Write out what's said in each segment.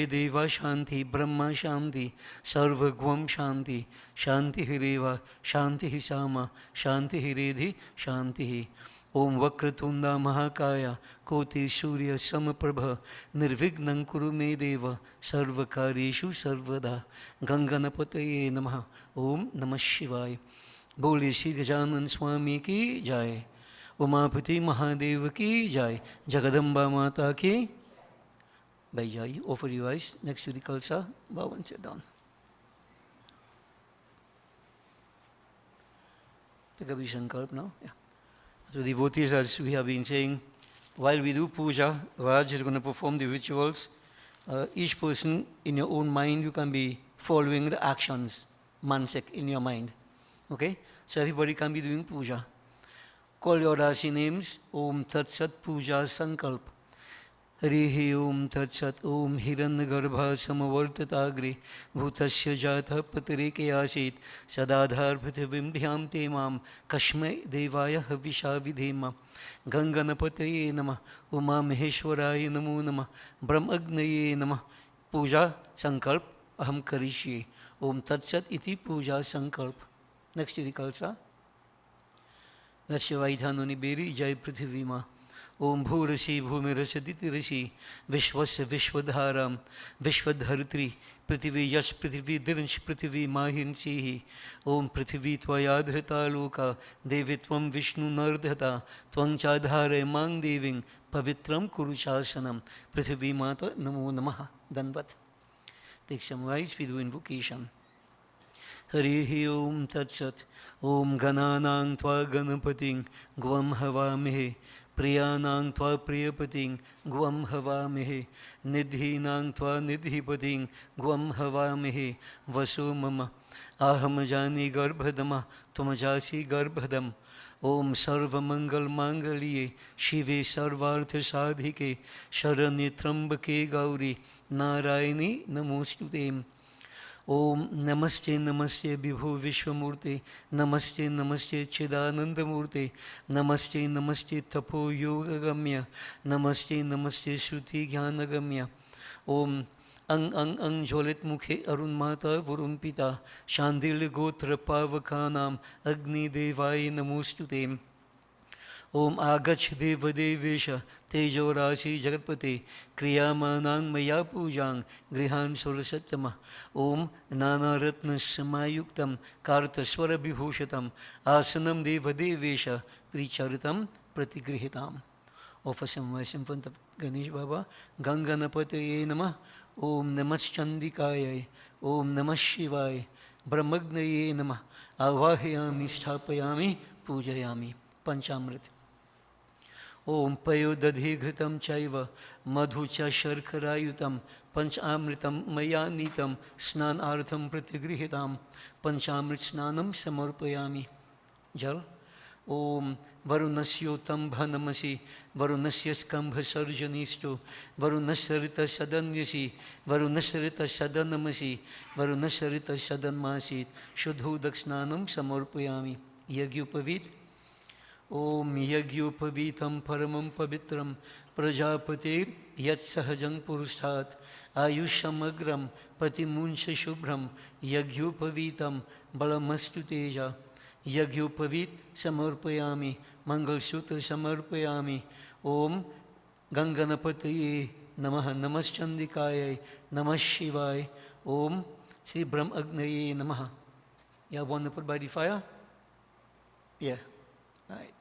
देवा शांति ब्रह्मा शांति सर्वगुम शांति शांति हिरेवा शांति ही सामा शांति हिरेधि शांति ही। ओम वक्रतुंडा महाकाय कोटि सूर्य समप्रभ निर्विघ्नं कुरु मे देव सर्वकार्येषु सर्वदा। गंगनपतये नमः। ओम नमः शिवाय। बोले श्री गजानन स्वामी की जय। उमापति महादेव की जय। जगदम्बा माता की। भाई जाइए, offer your eyes next to the Kalsa. Bhavan, sit down. Pick up your sankalp now. Yeah. So devotees, as we have been saying, while we do puja, Raj is going to perform the rituals. Each person in your own mind, you can be following the actions, mansik, in your mind. Okay? So everybody can be doing puja. Call your Rasi names. Om Tat Sat Puja Sankalp. Hari ओम तत्सत्। ओम हिरण्यगर्भा समवर्तताग्रे भूतस्य जातः पतरेके आसीत् सदाधार पृथिवीं ध्यां ते मां कस्मै देवाय हविषा विधेम। गंगनपतये नमः। उमा महेश्वराय नमो नमः। ब्रह्मग्नये नमः। पूजा संकल्प अहम करिष्ये। ओम तत्सत् इति पूजा संकल्प। नेक्स्ट कलसा। रस्य वायुधानुनि बेरी जय पृथ्वी माँ। ओम भूरसी भूमिरसदितिरसी विश्वस्य विश्वधारां विश्वधरित्री पृथिवी यश पृथिवी दिरंश पृथिवी माहिंसी। ओम पृथिवी त्वया धृता लोका देवी त्वं विष्णु नर्धता त्वं चाधारय मां देवीं पवित्रं कुरु शासनम। पृथ्वी माता नमो नमः। दंडवत। Take some rights, we do invocation. Hari ओम तत्सत्। ओम गणानां त्वा गणपतिं ग्वं हवामहे प्रियानां त्वा प्रियपतिं ग्वं हवामहे निधीनां त्वा निधिपतिं ग्वं हवामहे वसो मम आहम जानी गर्भदम त्वमजासि गर्भदम्। ओम सर्वमंगलमांगल्ये शिवे सर्वार्थसाधिके शरण्ये त्र्यंबके गौरी नारायणी नमोस्तुते। ओम नमस्ते नमस्ते विभो विश्वमूर्ते नमस्ते नमस्ते चिदानंदमूर्ते नमस्ते नमस्ते तपो योगगम्य नमस्ते नमस्ते श्रुति ज्ञानगम्य। ओम अंग अंग अंग ज्वलित मुखे अरुण माता वरुण पिता शांडिल्य गोत्र पावकानाम अग्निदेवाय नमोस्तुते। ओम आगच्छ देवदेवेश तेजो राशि जगत्पते क्रियामानां मया पूजां गृहान् सुरसत्तमः। ओम नानारत्न समायुक्तं कार्तस्वर विभूषितं आसनं देवदेवेश प्रिचरितं प्रतिगृहीताम्। Offer some words in front of Ganesh Baba. Ganganapataye Namah. Om Namaschandikaya. Om Namah Shivaya. Brahmagnaye Namah. Avahayami Sthapayami Pujayami. Panchamrit. ओम पयोदधि घृतं चैव मधु च शर्करायुतं पंचामृतं मया नीतं स्नानार्थं प्रतिगृहीतां पंचामृत स्नानं समर्पयामि। जल। ओम वरुणस्योतंभ नमसि वरुणस्य स्कंभसर्जनीष्टो वरुणसरितसदन्यसि वरुणसरितसदनमसि वरुणसरितसदन्मासीत् शुद्धोदक स्नानं समर्पयामि। यज्ञोपवीत। ओम यज्ञोपवीतं परमं पवित्रं प्रजापतेर यत्सहजं पुरुषात् आयुष्यमग्रं पतिमुंश शुभ्रं यज्ञोपवीतं बलमस्तु तेजा। यज्ञोपवीत समर्पयामि। मंगलसूत्र समर्पयामि। ओम गंगनपतये नमः। नमश्चंदिकाय नमः शिवाय। ओम श्री ब्रह्मग्नये नमः। You want to put by the fire? Yeah. Right.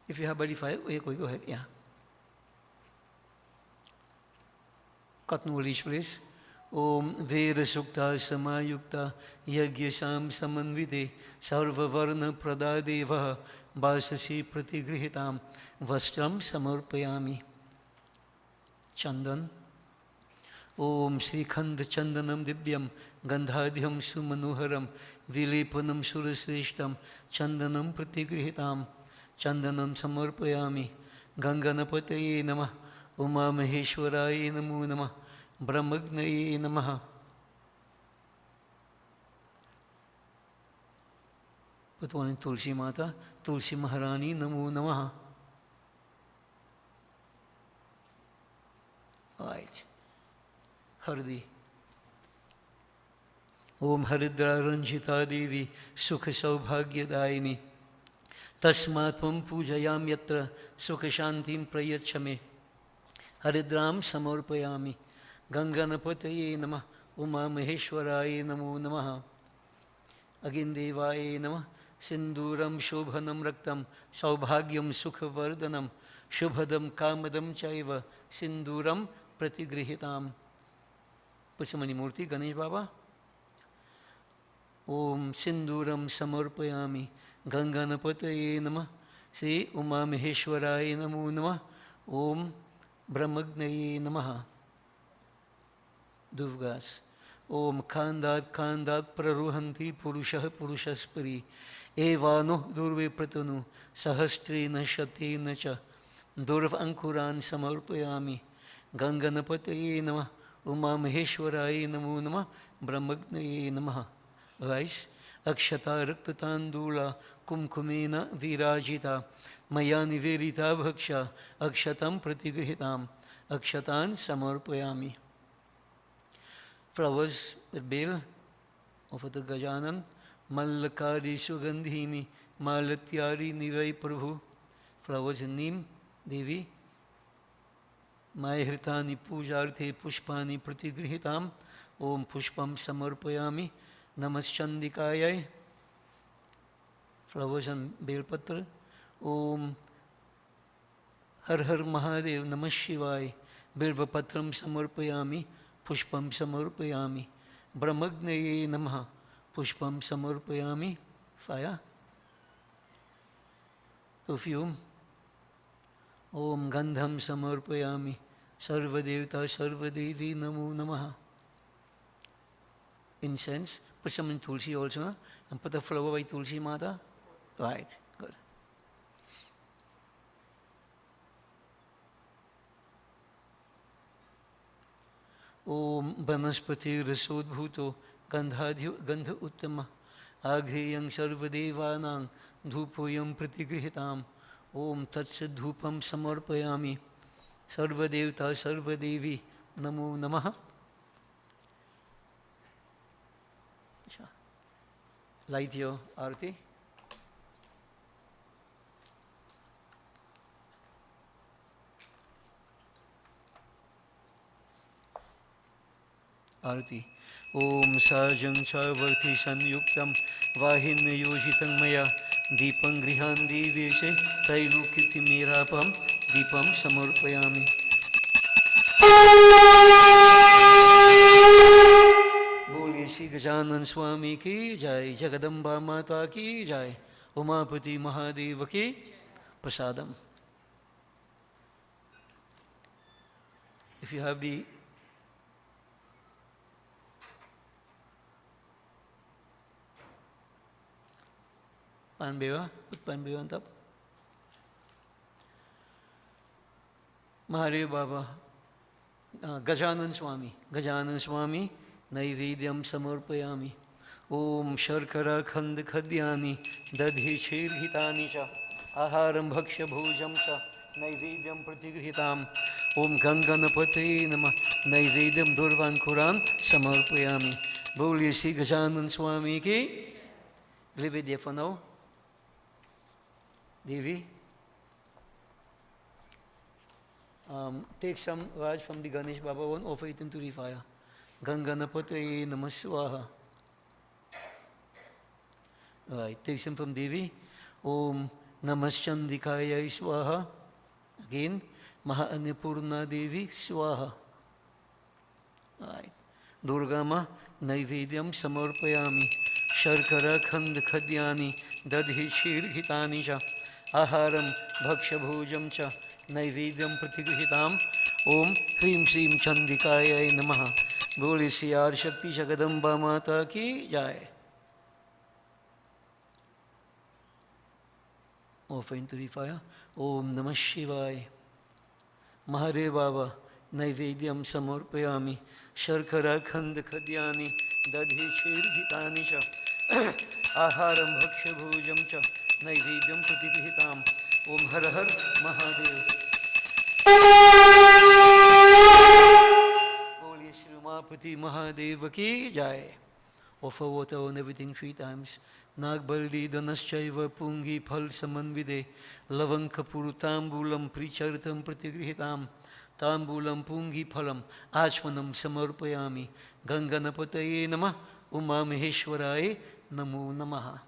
If you have by the fire, go ahead. Yeah. Cut no leash, please. Om Veda Sukta Samayukta Yagyasam Samanvide Sarva Varna Pradadeva Basasi Pratigrihitam Vastram Samarpayami. Chandan. Om Sri Khand Chandanam Divyam Gandhadhyam Sumanoharam Vilepanam Surasreshtam Chandanam Pratigrihitam Chandanam Samarpayami. Ganganapataye Namah. Uma Maheshwaraye Namo Namah. Brahmagnaye Namaha. Put one in Tulsi Mata. Tulsi Maharani Namo Namaha. Right. Hardi. Om Haridra Ranjita Devi Sukha Saubhagyadayini Tasmatvam Pujayam Yatra Sukha Shantim Prayachame Haridram Samarpayami Ganganapataye Namah Uma Maheshwaraye Namo Namaha Agindevaye Namah Sinduram Shobhanam Raktam Saubhagyam Sukhavardhanam Shubhadam Kamadam Chaiva Sinduram Pratigrihitam. Puchamani Murti Ganesh Baba. Om Sinduram Samarpayami Ganganapataye Namah Sri Uma Maheshwaraye Namo Namah Om Brahmagnaye Namaha. Duvgas. Om Khandat Khandat Praruhanti Purushah Purushaspari Evano Durve Pratanu Sahastrena Shatena Cha Durv Ankuran Samarpayami Ganganapataye Namah Uma Maheshwaraye Namo Namah Brahmagnaye Namaha. Rice Akshata Raktatandula Kumkumena Virajita Maya Niverita Bhaksha Akshatam Pratigrihitam Akshatan Samarpayami. Flowers with bill of the Gajanan Mallakari Sugandhini Malatyari Nivai Prabhu. Flowers in Neem Devi Mahritani Pujarthe Pushpani Pratigrihitam Om Pushpam Samarpayami Namaschandikayai. Flowers and Belpatra. Om Har Har Mahadev Namah Shivai. Bilvapatram Samarpayami. Pushpam Samarpayami. Brahmagnaye Namaha. Pushpam Samarpayami. Fire. Perfume. Om Gandham Samarpayami. Sarvadevta Sarvadevi Namo Namaha. Incense. Put some in Tulsi also, no? And put a flower by Tulsi Mata. Right, good. Om Banaspati Rasodbhuto Gandha Uttama Agheyang Sarvadevanang Dhupoyam Pratigrihitam Om Tatsadhupam Samarpayami Sarvadevta Sarvadevi Namo Namaha. Light your arati. Arati. Om Sajang Chavarti Sanyuktam Vahin Yojitam Maya Deepam Grihan Deveshe Tailukiti Mirapam Deepam Samarpayami. बोलिए श्री गजानन स्वामी की जय, जगदम्बा माता की जय, उमापति महादेव की प्रसादम. If you have the Panbeva, put Panbeva on top. Mahadev Baba, Gajanan Swami, Naivedyam Samarpayami. Om Sharkara Khand Khadyani Dadhi Shirhitani Cha Aharam Bhaksha Bhojam Cha Naivedyam Pratigrihitam. Om Ganganapate Nama Naivedyam Durvan Kuran Samarpayami. Boliye Shri Gajanan Swami ki. Leave it there for now. Devi. Take some Raj from the Ganesh Baba one, offer it into the fire. Ganganapataye Namah SWAHA. Right, take some from Devi. Om Namaschandikaya SWAHA. Again, Maha Annapurna Devi SWAHA. Right. Durgama Naivedyam Samarpayami. Sharkara Khand Khadyani Dadhi Shirhitani Cha Aharam Bhaksha Bhojam Cha Naivedyam Pratigrihitam. Om Hrim Shrim Chandikaya Namaha. Boli Siyar Shakti Jagadamba Mata ki Jai. Offer into the fire. Om Namah Shivaya. Mahadev Baba Naivedyam Samarpayami. Sharkara Khand Khadyani Dadhi Shirhitani Cha Aharam Bhaksha Bhojam Cha Naivedyam Pratigrihitam. Om Har Har Mahadev. Umarapati Mahadev ki jai. Offer water on everything 3 times. Nagbaldi Danaschaiva Pungi Phal Samanvide Lavanka Purutambulam Prichartam Pratigrihitam Tambulam Pungi Phalam Achmanam Samarpayami Ganganapataye Namah Umamaheshwaraye Namo Namaha.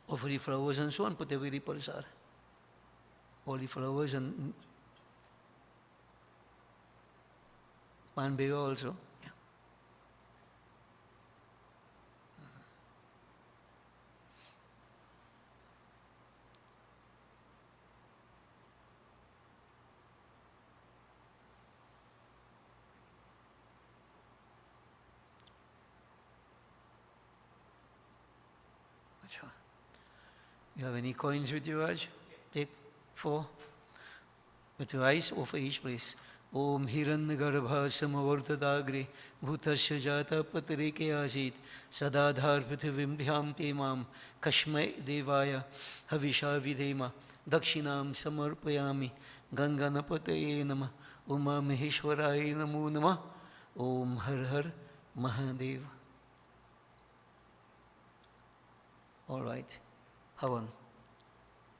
Offer the flowers and so on, put every pulsar. All the flowers and Panbeva also. Yeah. You have any coins with you, Raj? Take 4. With rice over each place. Om Hiranyagarbha Samavartadagre Bhutasya Jata Patrike Asit Sadadhar Prithivim Dhyam Temam Kashmai Devaya Havisha Videma Dakshinam Samarpayami Ganganapataye Nama Uma Maheshwaraye Namo Nama Om Har Har Mahadev. All right. Havan.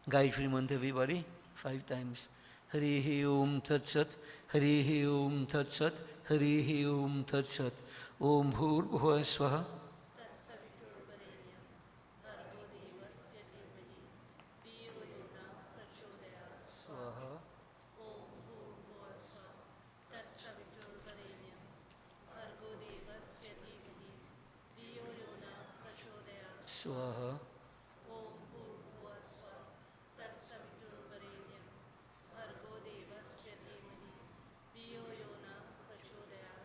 Gayatri mantra everybody 5 times. Harihi Om Tat Sat, Harihi Om Tat Sat, Harihi Om Tat Sat. Om Bhur Bhuva Swaha. Swaha. Swaha.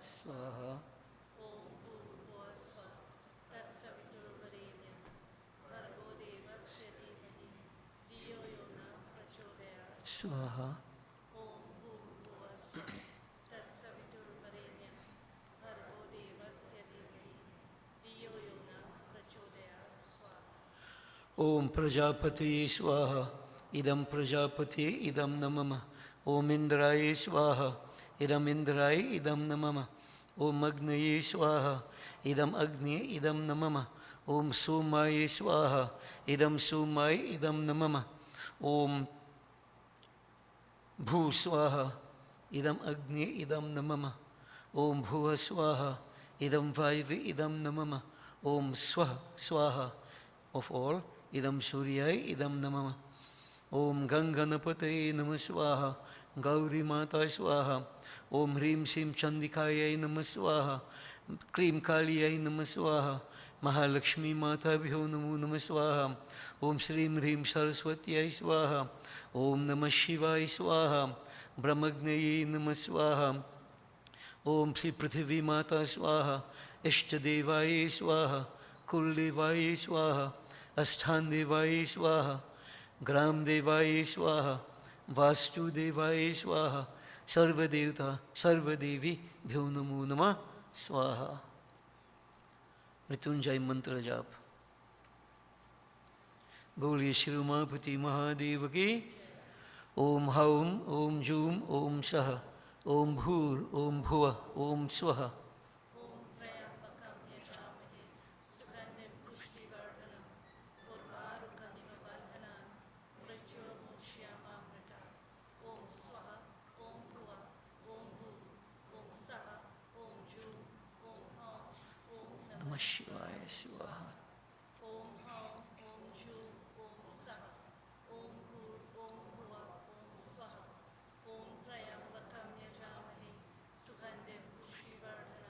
Swaha. Swaha. Om Prajapati Swaha. Idam Prajapati Idam Namama. Om Indraya Swaha. Idam Indraya Idam Namama. Om Agnaye Swaha. Idam Agni Idam Namama. Om Somaya Swaha. Idam Somaya Idam Namama. Om Bhu Swaha. Idam Agni Idam Namama. Om Bhuva Swaha. Idam Vaivi Idam Namama. Om Swaha Swaha. Of all. Idam Suryai Idam Namama. Om Ganganapataye Namah Swaha. Gauri Mata Swaha. Om Hrim Sim Chandikayai Namah Swaha. Krim Kaliyai Namah Swaha. Mahalakshmi Mata Bhyo Namo Namah Swaha. Om Shrim Hrim Saraswatiyai Swaha. Om Namah Shivai Swaha. Brahmagnaye Namah Swaha. Om Shri Prithivi Mata Swaha. Ishtadevaye Swaha. Kuldevaye Swaha. Asthandevaye Swaha. Gramdevaye Swaha. Vastudevaye Swaha. Sarvadevta, Sarvadevi, Bhyo Namo Namah Swaha. Mrityunjay mantra jap. Boliye Shri Umarapati Mahadev ki. Om Haum, Om Jum, Om Saha. Om Bhur, Om Bhuva, Om Swaha. Shivaya Swaha. Om Ham, Om Ju, Om Saha, Om Bhur, Om Bhuva, Om Swaha, Om Trayambakam Yajamahe, Sugandhim Pushtivardhanam,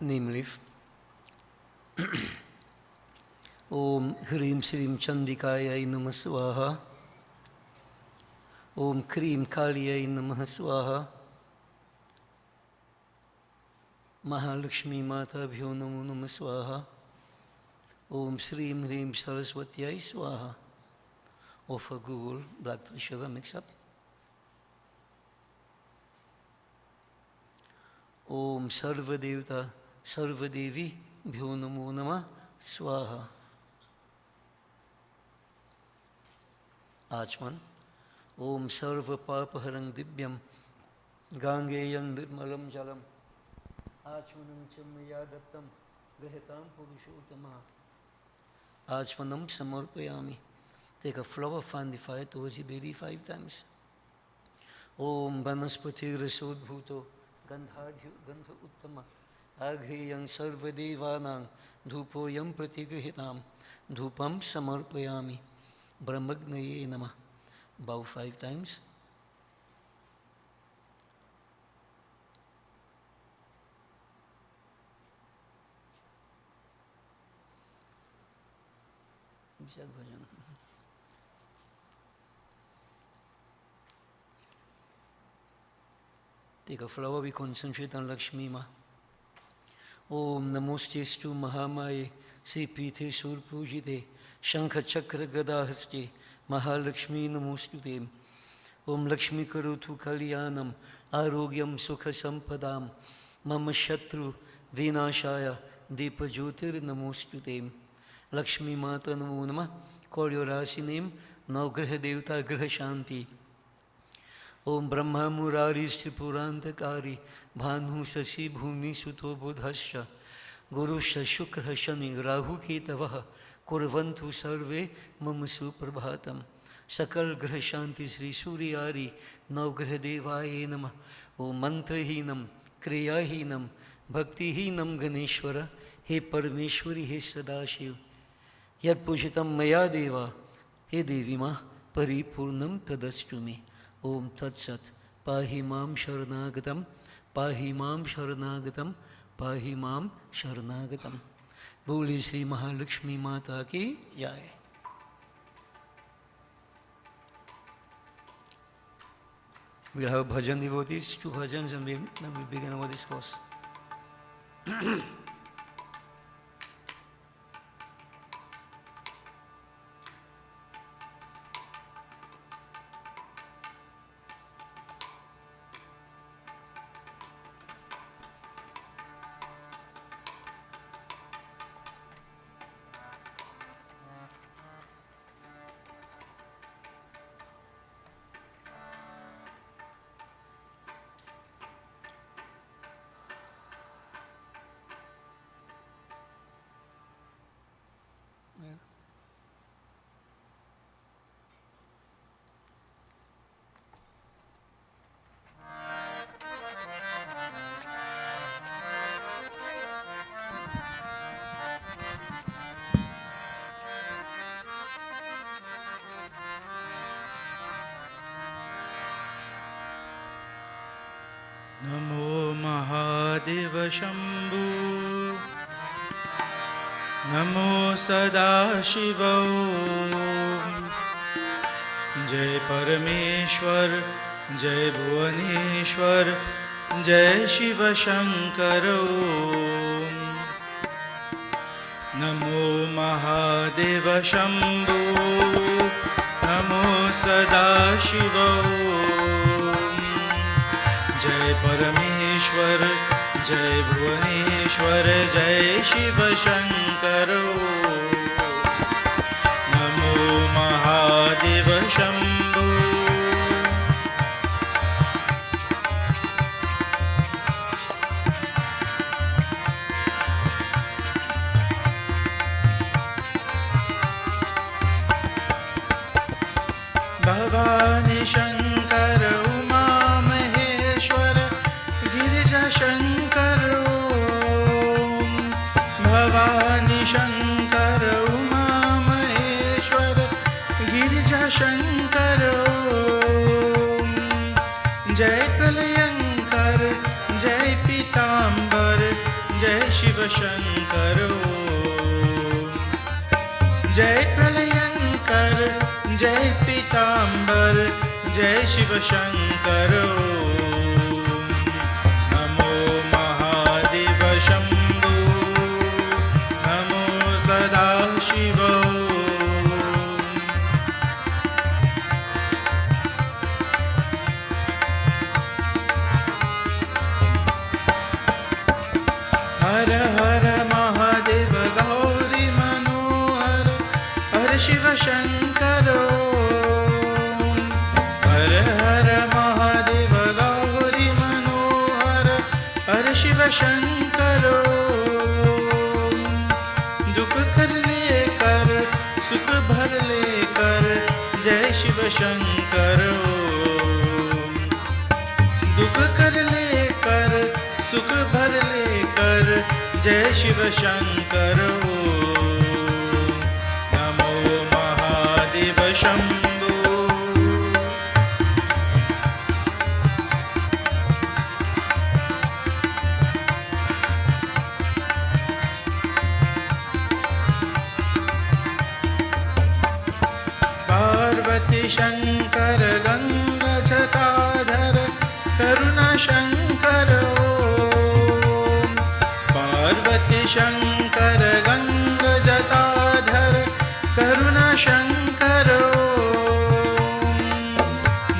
neem leaf. Om Hrim Shrim Chandikayai Namah Swaha. Om Krim Kaliyai Namah Swaha. Mahalakshmi Mata Bhyo Namo Namah Swaha. Om Shrim Hrim Saraswatyai Swaha. Offer Google black sugar mix up. Om Sarva Devata Sarva Devi Bhyo Namo Namah Swaha. Achman. Om Sarva Papaharang Dibyam Gangeyang Nirmalam Jalam Achmanam Chamaya Dattam Grahitam Purushottama. Achmanam Samarpayami. Take a flower, fan the fire towards Iberi 5 times. Om Banaspati Rasod Bhuto Gandhadhyu Gandha Uttama Agriyang Sarva Devanang Dhupoyam Pratigrihitam Dhupam Samarpayami. Brahmagnaye Namah. Bow 5 times. Bhajan. Take a flower, we concentrate on Lakshmi Ma. Om Namostestu Mahamaye Sipite Surpujite Shankha Chakra Gadahaste Mahalakshmi Namostute. Om Lakshmi Karutu Kalyanam Arogyam Sukha Sampadam Mama Shatru Vinashaya Deepa Jyotir Namostute. Lakshmi Mata Namo Namah. Call your Rasi name. Now Graha Devata Graha Shanti. Om Brahma Murari Tripurantakari Bhanu Sasi Bhumi Suto Bodhasya Gurusha Shukra Shani Rahu Ketavaha Kurvantu Sarve Mamasu Prabhatam Sakal Graha Shanti Sri Suryari Navgraha Devaye Namah. Om Mantrahinam Kriyahinam Bhaktihinam Ganeshwara He Parameshwari He Sadashiv Yad Pujitam Maya Deva He Devi Ma Paripurnam Tadastumi. Om Tat Sat. Pahimam Sharanagatam. Pahimam Sharanagatam. Pahimam Sharanagatam. Boli Sri Mahalakshmi Mata ki Jai. We'll have bhajan devotees, 2 bhajans, and then we'll begin our discourse. Namo Mahadeva Shambhu Namo Sadashiva Jai Parameshwar Jai Bhuvaneshwar Jai Shiva Shankar Namo Mahadeva Shambhu Namo Sadashiva Jai Parameshwar, Jai Bhuvaneshwar, Jai Shiva Shankar. Namo Mahadeva Shambhu. Bhavani Shankar Shankar Bhavani Shankar Shankar जय प्रलयंकर जय पीतांबर जय शिव शंकर नमो महादेव शंभो नमो सदा शिव हर हर महादेव गौरी मनोहर हर शिव शंकर हर हर महादेव गौरी मनोहर हर शिव शंकर दुख कर लेकर सुख भर लेकर जय शिव शंकर दुख कर लेकर सुख भर लेकर जय शिव शंकर नमो महादेव शंभो पार्वती शंकर गंगा जटाधर करुणा शंकर पार्वती शंकर गंगा जटाधर करुणा शंकर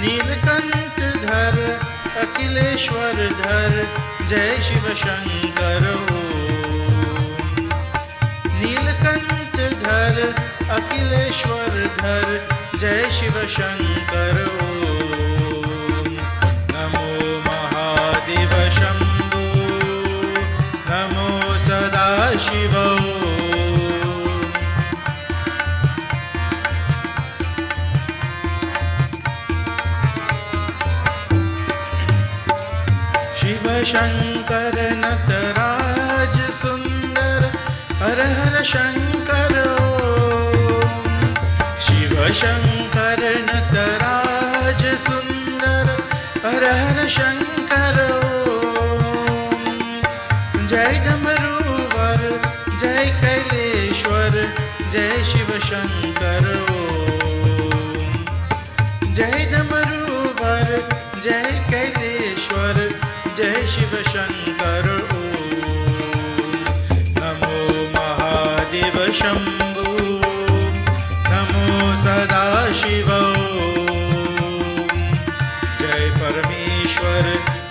नीलकंठ धर अखिलेश्वर धर जय शिव शंकर नीलकंठ धर अखिलेश्वर धर जय शिव शंकर नमो महादेव शंभो नमो सदा शिव शिव शंकर नटराज सुंदर हर हर शंकर शिव शंकर नटराज सुंदर हर हर शंकर जय डमरूवर जय कैलेश्वर जय शिव शंकर जय डमरूवर जय कैलेश्वर जय शिव शंकर नमो महादेव शंभो नमो सदा शिव जय परमेश्वर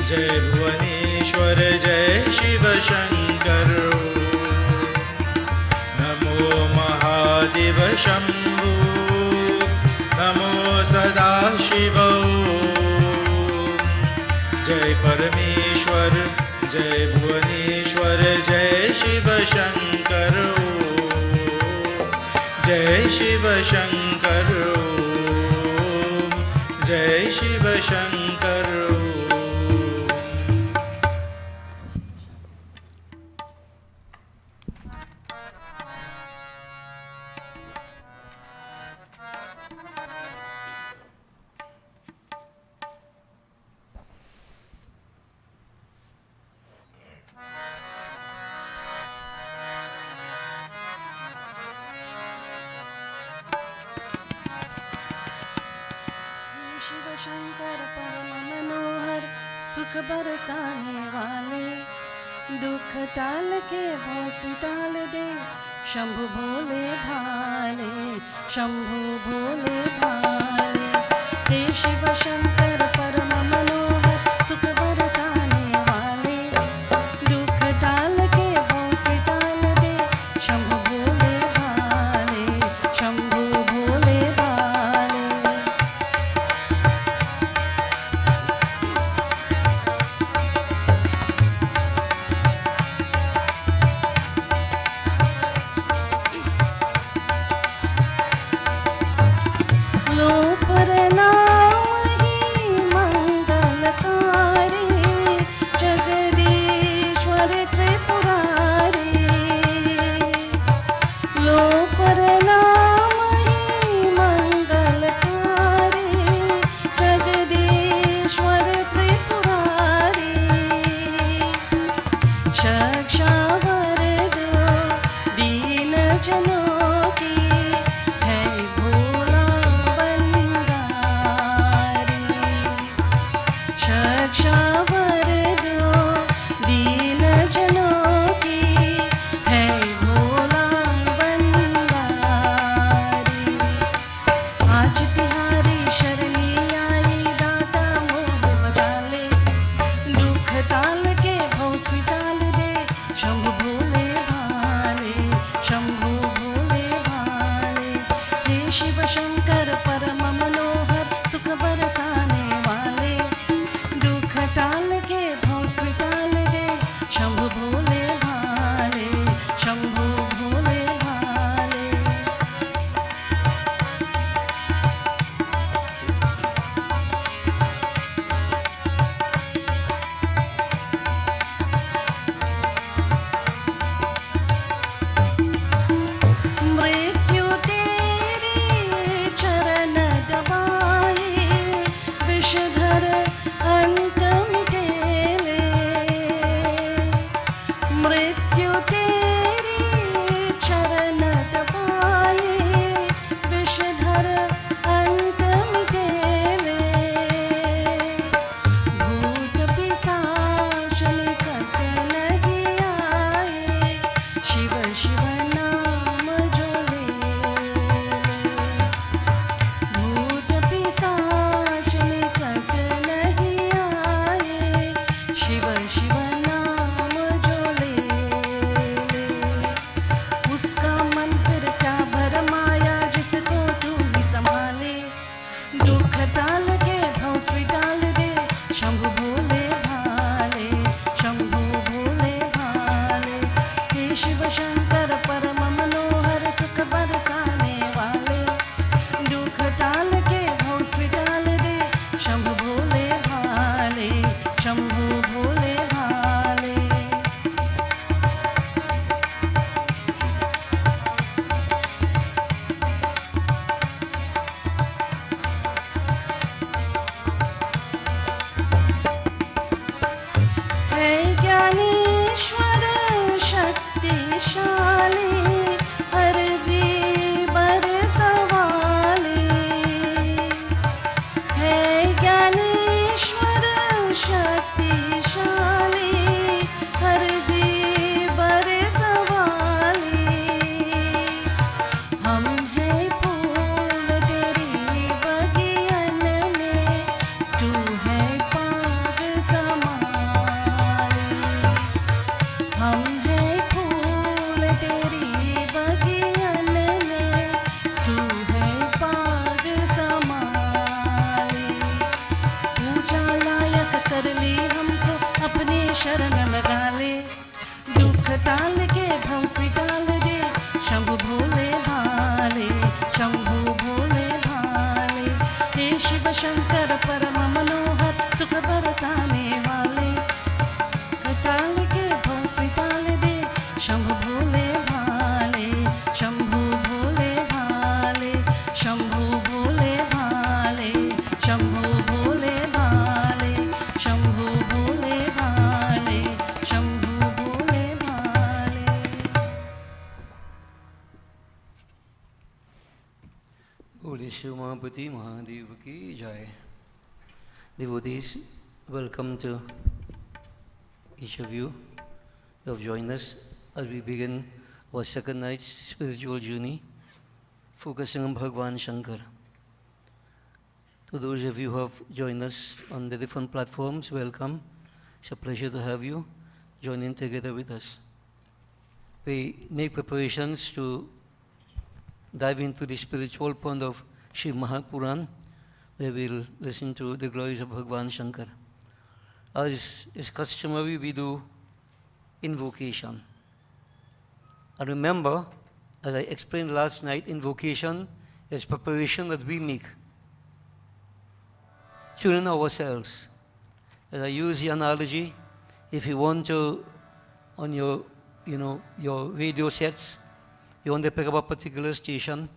जय भुवनेश्वर जय शिव शंकर नमो महादेव शंभो नमो सदा शिव जय परमेश्वर जय भुवनेश्वर जय शिव शंकर जय शिव शंकर जय शिव शंकर शंकर परम मनोहर सुख बरसाने वाले दुख टाल के भौस टाल दे शंभु भोले भाले शंभु भोले भाले हे शिव शंकर परम मनोहर सुख बरसाने वाले दुख टाल के भौस टाल दे शंभु भोले भाले शंभु भोले भाले लो प्रणाम विषधर अंत मिटेले, मृत्यु तेरी चरण दबाए, विषधर अंत मिटेले, भूत पिशाच निकट नहीं आए, शिव शिव नाम जो ले, भूत पिशाच निकट नहीं आए, शिव शिव नाम जो ले, उसका मन फिर क्या भरमाया जिसको तू ही संभाले, दुख टाल के भौंसली डाल दे, शंभु भोले भाले, शंभु भोले भाले, हे शिव शंकर परम मनोहर सुख बरसाने वाले, दुख टाल के भौंसली डाल दे, शंभु भोले भाले, शंभु भोले भाले। है ज्ञानेश्वर शक्तिशाली, अर्जी बरसवाले, है ज्ञानेश्वर शक्तिशाली, अर्जी बरसवाले, हम हैं फूल तेरी बगियन में, तू है पाग समाले, हम हैं फूल तेरी बगियन में, तू है पाग समाले, पूजा लायक कर ली हमको अपनी शरण लगा ले, दुख टाल के भौंसली डाल दे, शंभु भोले भाले, शंभु भोले भाले, हे शिव शंकर परम मनोहर सुख बरसाने वाले, टाल के भौंसली डाल दे, शंभु भोले भाले, शंभु भोले भाले, शंभु भोले भाले, शंभु भोले भाले, शंभु भोले भाले, शंभु भोले भाले। Holy Shiv Mahapati Mahadev ki Jai. Devotees, welcome to each of you who have joined us as we begin our second night's spiritual journey, focusing on Bhagwan Shankar. To those of you who have joined us on the different platforms, welcome. It's a pleasure to have you join in together with us. We make preparations to dive into the spiritual point of Shiv Mahapuran, where we'll listen to the glories of Bhagwan Shankar. As is customary, we do invocation. And remember, as I explained last night, invocation is preparation that we make, tuning ourselves. As I use the analogy, if you want to, on your, your radio sets, you want to pick up a particular station,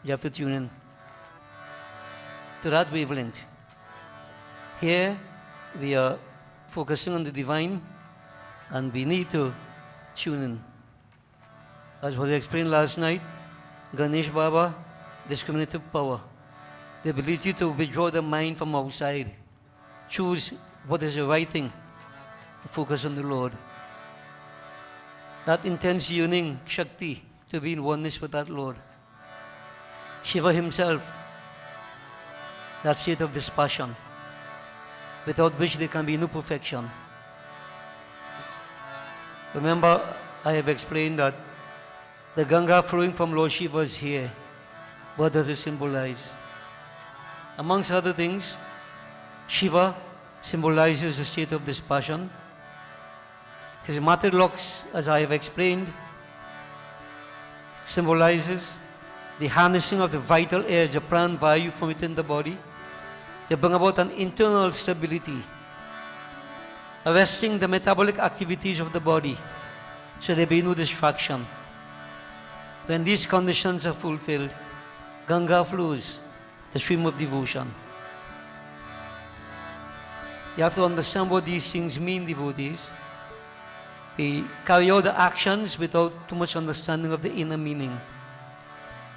you have to tune in to that wavelength. Here, we are focusing on the divine, and we need to tune in. As was explained last night, Ganesh Baba, discriminative power, the ability to withdraw the mind from outside, choose what is the right thing, to focus on the Lord. That intense yearning, Shakti, to be in oneness with that Lord. Shiva himself, that state of dispassion, without which there can be no perfection. Remember, I have explained that the Ganga flowing from Lord Shiva is here. What does it symbolize? Amongst other things, Shiva symbolizes the state of dispassion. His matted locks, as I have explained, symbolizes the harnessing of the vital air, the pran vayu from within the body, to bring about an internal stability, arresting the metabolic activities of the body, so there be no distraction. When these conditions are fulfilled, Ganga flows, the stream of devotion. You have to understand what these things mean, devotees. We carry out the actions without too much understanding of the inner meaning.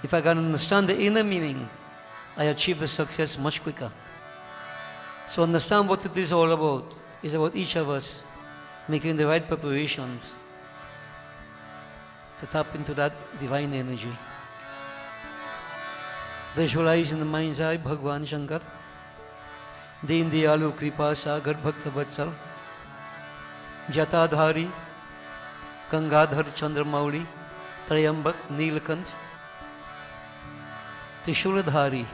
If I can understand the inner meaning, I achieve the success much quicker. So understand what it is all about. It's about each of us making the right preparations to tap into that divine energy. Visualize in the mind's eye Bhagwan Shankar, Deen Dayalu Kripa Sagar Bhakta Vatsal, Jatadhari, Gangadhar Chandramauli, Trayambak Neelakant, Trishuladhari,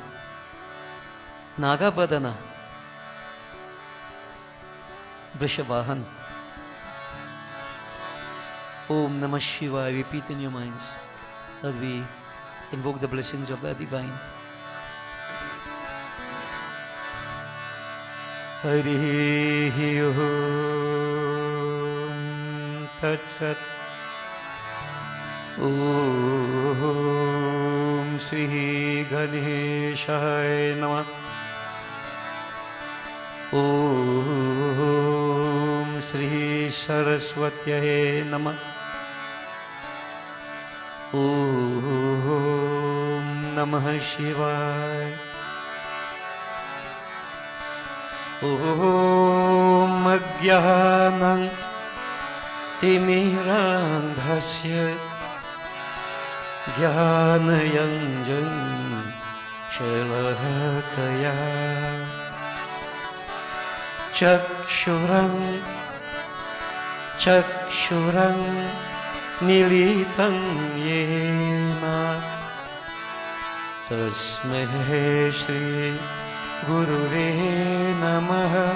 Nagapadana, Vrishabhahan. Om Namah Shivaya. Repeat in your minds that we invoke the blessings of the divine. Harihi Om Tat Sat. Om Shri Ganeshaya Namah. Om Shri Saraswatyaye Namah. Om Namah Shivaya. Om Ajnanam Timirandhasya Jnanayanjan Shalakaya Chakshurang Militam Yena Tasmai Shri Guruve Namaha.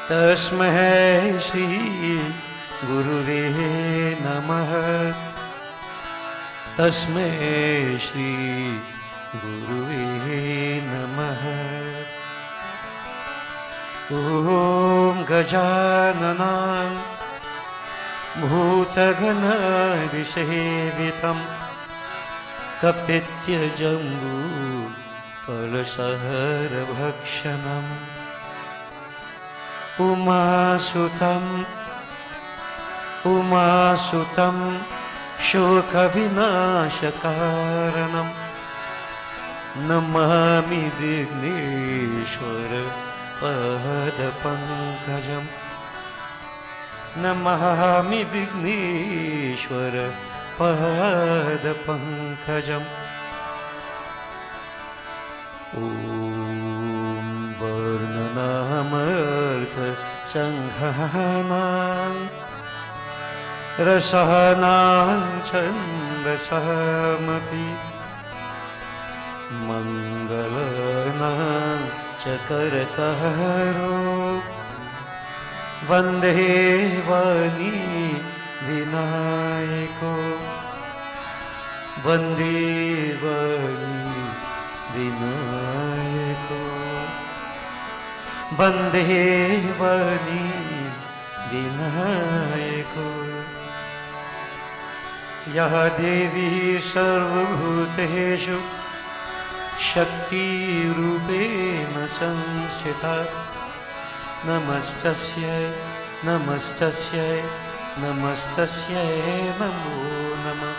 Tasmai Shri Guruve Namaha. Tasmai Shri Guruve Namaha. Om Gajananam Bhutaganadisevitam Kapitya Jambu Falasahara Bhakshanam Umasutam Shokavinashakaranam Namami Vigneshwara Padapankajam Namami Vigneshwara Padapankajam. Om Varnanamartha Sanghanam Rasanam Chandasamapi Mangalanam Chakarataro Vande Vani Vinayako Vande Vani Vinayako Vande Vani Vinayako. Ya Devi Sarvabhuteshu Shakti Rupena Sanstita Namastasyai Namastasyai Namastasyai Namo Namah.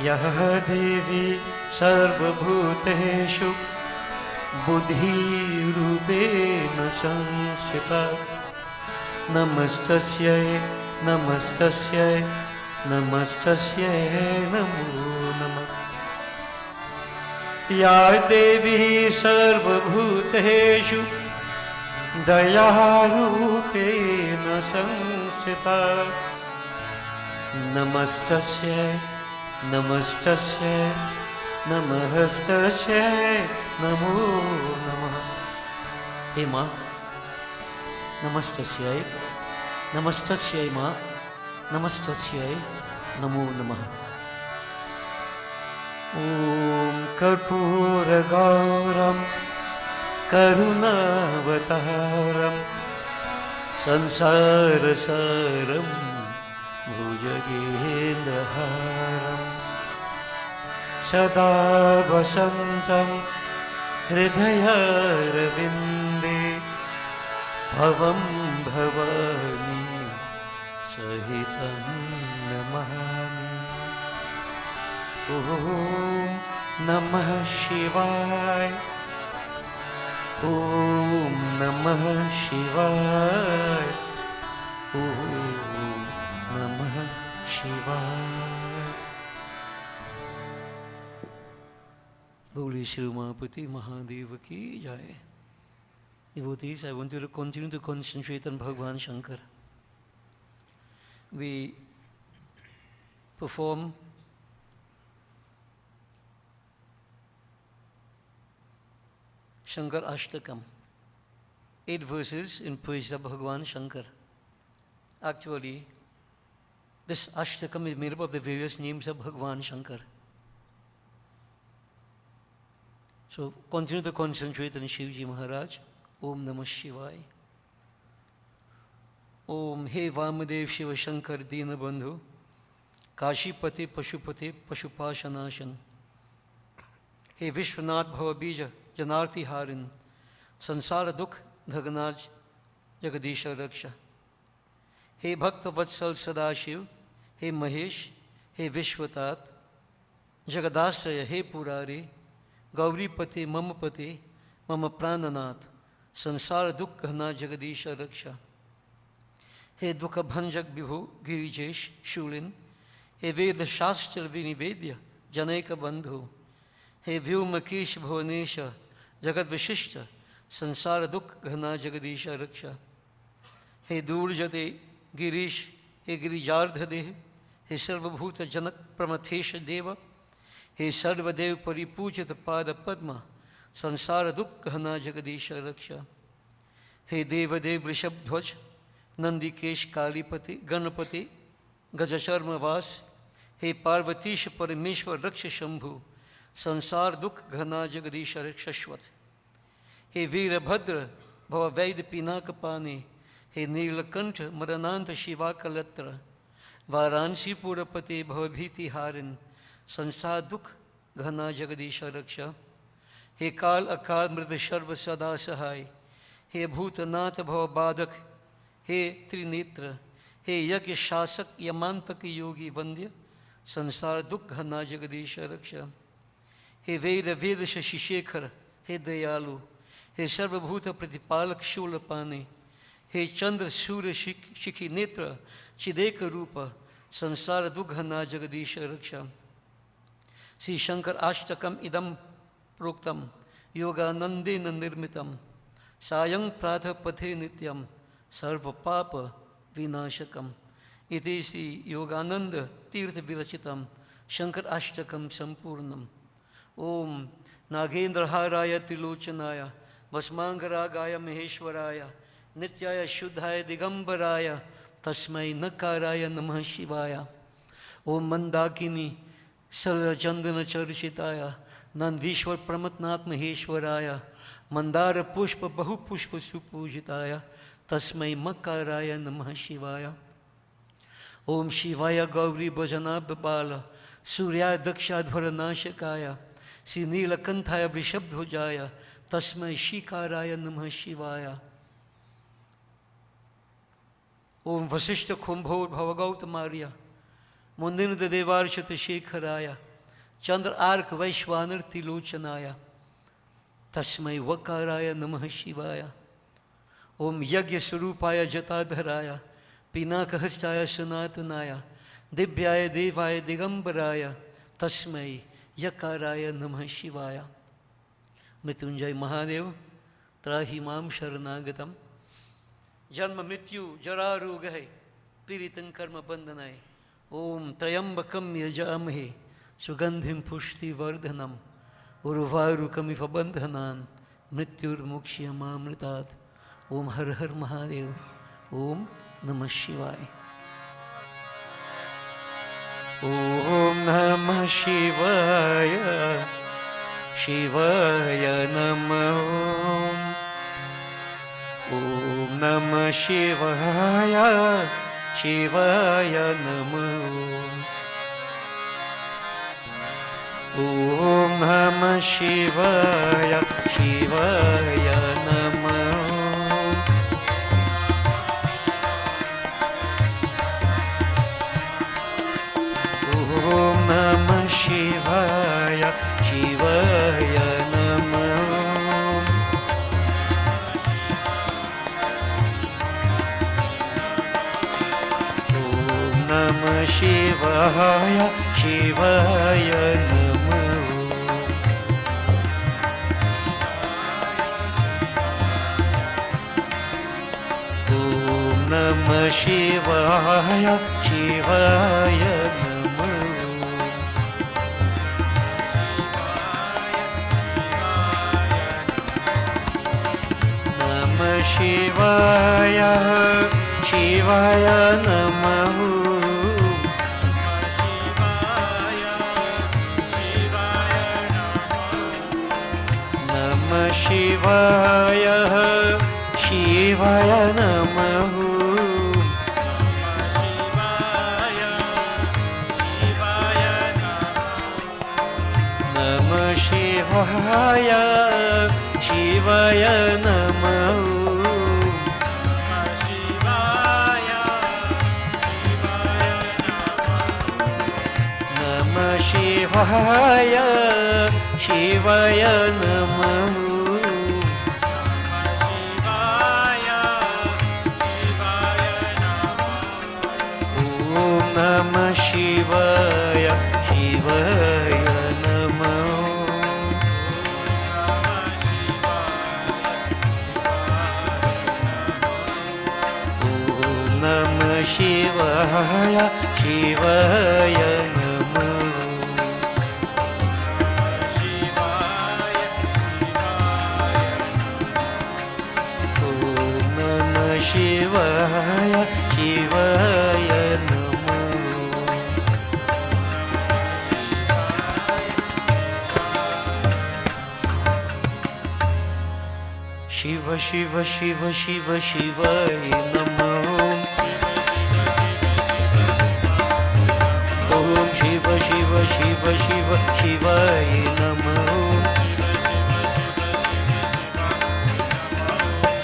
Ya Devi Sarvabhuteshu Buddhi Rupena Sanstita Namastasyai Namastasyai Namastasyai Namo Namah. Ya Devi Sarvabhuteshu Dayarupena Sanstita Namastasyai Namastasyai Namastasyai Namo Namah. Hey Ma, Namastasyai Namastasyai Ma, Namastasyai Namo Namah. Om Karpura Gauram Karunavataram Sansara Saram Bhujagendraharam Sada Vasantam Hridayarvinde भवं भवानी सहितं नमामि। ॐ नमः शिवाय, ॐ नमः शिवाय, ॐ नमः शिवाय। बोलिए श्री उमापति महादेव की जय। Devotees, I want you to continue to concentrate on Bhagwan Shankar. We perform Shankar Ashtakam, 8 verses in praise of Bhagwan Shankar. Actually, this Ashtakam is made up of the various names of Bhagwan Shankar. So continue to concentrate on Shivji Maharaj. Om Namah Shivaya. Om He Vamadev Shiva Shankar Dina Bandhu Kashipati Pashupati Pashupashanashan. He Vishwanath Bhavabija Janarti Harin Sansara Dukh Dhaganaj Jagadisha Raksha. He Bhakta Vatsal Sadashiv, He Mahesh, He Vishwatat Jagadasraya, He Purari Gauripati Mamapati Mama Prananath संसार दुख घना जगदीश रक्षा। हे दुख भंजक विभु गिरिजेश शूलिन, हे वेद शास्त्र विनिवेद्य जनैक बंधु, हे व्योमकेश भुवनेश जगत विशिष्ट संसार दुख घना जगदीश रक्षा। हे दूरजते गिरीश, हे गिरिजार्ध देह, हे सर्वभूत जनक प्रमथेश देव, हे सर्वदेव परिपूजित पाद पद्म संसार दुख घना जगदीश रक्षा। हे देवदेव वृषभध्वज नंदिकेश कालीपति गणपति गजचर्मवास, हे पार्वतीश परमेश्वर रक्ष शंभु संसार दुख घना जगदीश रक्षस्वत। हे वीरभद्र भव वैद्य पिनाक पाने, हे नीलकंठ मरनांत शिवाकलत्र, वाराणसी पुरपति भवभीति हारिन संसार दुख घना जगदीश रक्षा। हे काल अकाल मृद शर्व सदा सहाय, हे भूतनाथ भव बाधक, हे त्रिनेत्र, हे यज्ञ शासक यमांतक योगी वंद्य संसार दुख घना जगदीश रक्षा। हे वेद वेद शशिशेखर, हे दयालु, हे सर्वभूत प्रतिपालक शूलपाने, हे चंद्र सूर्य शिखी नेत्र चिदेक रूप संसार दुख घना जगदीश रक्षा। श्री शंकर अष्टकम इदम प्रोक्तम योगानंदेन निर्मितम सायं प्रातः पथे नित्यम सर्व पाप विनाशकम। इति श्री योगानंद तीर्थ विरचितम शंकर अष्टकम संपूर्णम। ओम नागेंद्रहाराय त्रिलोचनाय भस्मांगरागाय महेश्वराय नित्याय शुद्धाय दिगंबराय तस्मै नकाराय नमः शिवाय। ओम मंदाकिनी सरचंदन चर्चिताय नंदीश्वर प्रमथनाथ महेश्वराय मंदार पुष्प बहुपुष्प सुपूजिताय तस्मै मकाराय नमः शिवाय। ओम शिवाय गौरी भजनाभ बाल सूर्याय दक्षाध्वर नाशकाय श्री नीलकंठाय वृषभध्वजाय तस्मै शिकाराय नमः शिवाय। ओम वशिष्ठ कुंभोर भवगौतमार्य मुनिंद्र देवार्चित शेखराय चंद्र आर्क वैश्वानर त्रिलोचनाय तस्मै वकाराय नमः शिवाय। ओम यज्ञ स्वरूपाय जटाधराय पिनाकहस्ताय सनातनाय दिव्याय देवाय दिगंबराय तस्मै यकाराय नमः शिवाय। मृत्युंजय महादेव त्राहि मां शरणागतम जन्म मृत्यु जरा रोग है पीड़ितं कर्म बंधनाय। ओम त्र्यंबकम यजामहे सुगंधिम पुष्टिवर्धनम उर्वारुकमिव बंधनान् मृत्युर्मुक्ष्यमामृतात्। ओम हर हर महादेव। ओम नमः शिवाय। ओम नमः शिवाय, शिवाय नमः। ओम नमः शिवाय, शिवाय नमः। ओम नमः शिवाय, शिवाय नमः। Shivaya, Shivaya Namo. Om Namah Shivaya, Shivaya Namo. Namah Shivaya, Shivaya Namo. Shivaya, Shivaya Namahu. Namah Shivaya, Shivaya Namahu. Namah Shivaya, Shivaya Namahu. Namah Shivaya, Shivaya Namo. Om Namah Shivaya, Shivaya Namo. Om Namah Shivaya, Shivaya Namo. Shiva, Shiva, Shiva, Shiva, Shivaya Namo. Om Shiva, Shiva, Shiva, Shiva, Shivaya Namo.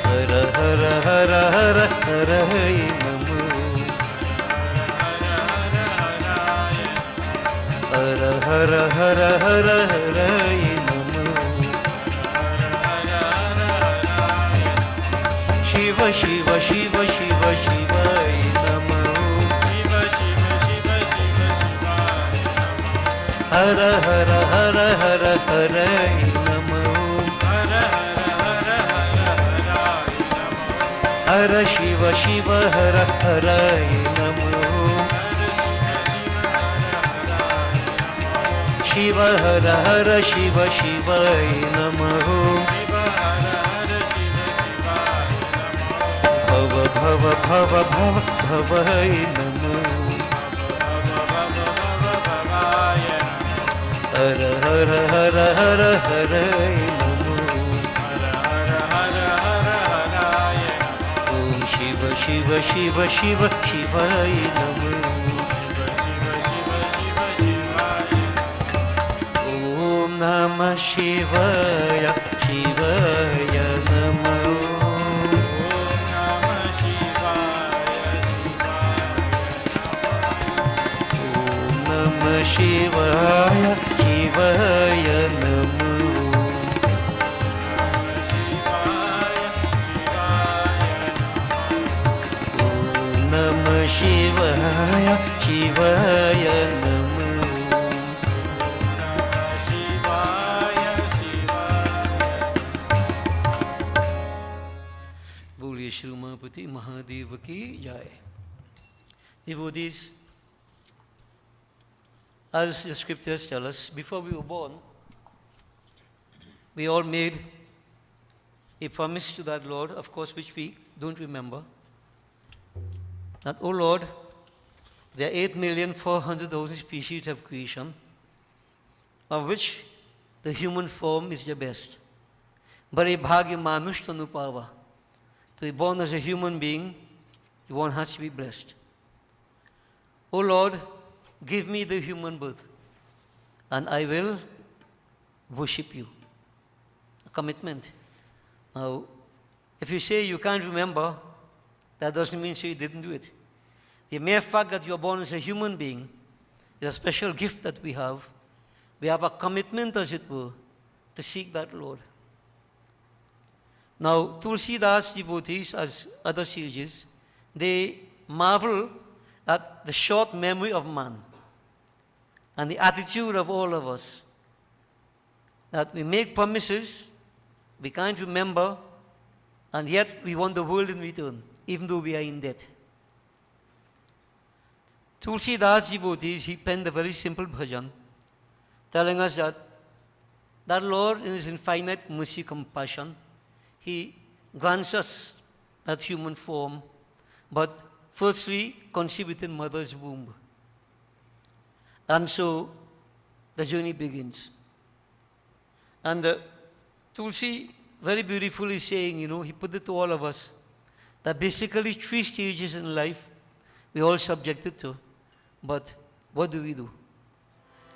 Hara, Hara, Hara, Hara, Haraya Namo. Hara, Hara, Hara, Hara, Haraya Namo. Shiva, Shiva, Shiva, Shiva, Shivaya Namo. Hara, Hara, Hara, Hara, Haraya Namo. Hara Shiva, Shiva, Hara, Haraya Namo. Shiva, Hara, Hara, Shiva, Shivaya Namo. Bhava, Bhava, Bhava, Bhava, Bhavaya Namo. Hara, Hara, Hara, Hara, Haraya Namo. Om Shiva, Shiva, Shiva, Shiva, Shivaya Namo. Om Namah Shivaya, Shivaya Namo. Shivaya, Shivaya Namo. Om Namah Shivaya, Shivaya Namo. Boliye Shri Mahapati Mahadev ki jai. Devotees, as the scriptures tell us, before we were born, we all made a promise to that Lord, of course, which we don't remember, that, oh Lord, there are 8,400,000 species of creation, of which the human form is the best. Bhare bhagya manush tanu pava. To be born as a human being, one has to be blessed. Oh Lord, give me the human birth, and I will worship you. A commitment. Now, if you say you can't remember, that doesn't mean you didn't do it. The mere fact that you are born as a human being is a special gift that we have. We have a commitment, as it were, to seek that Lord. Now, Tulsidas devotees, as other sages, they marvel that the short memory of man and the attitude of all of us, that we make promises, we can't remember, and yet we want the world in return, even though we are in debt. Tulsidas devotees, he penned a very simple bhajan, telling us that Lord, in his infinite mercy, compassion, he grants us that human form, but firstly, conceived within mother's womb. And so, the journey begins. And Tulsi very beautifully saying, he put it to all of us, that basically 3 stages in life we're all subjected to. But what do we do?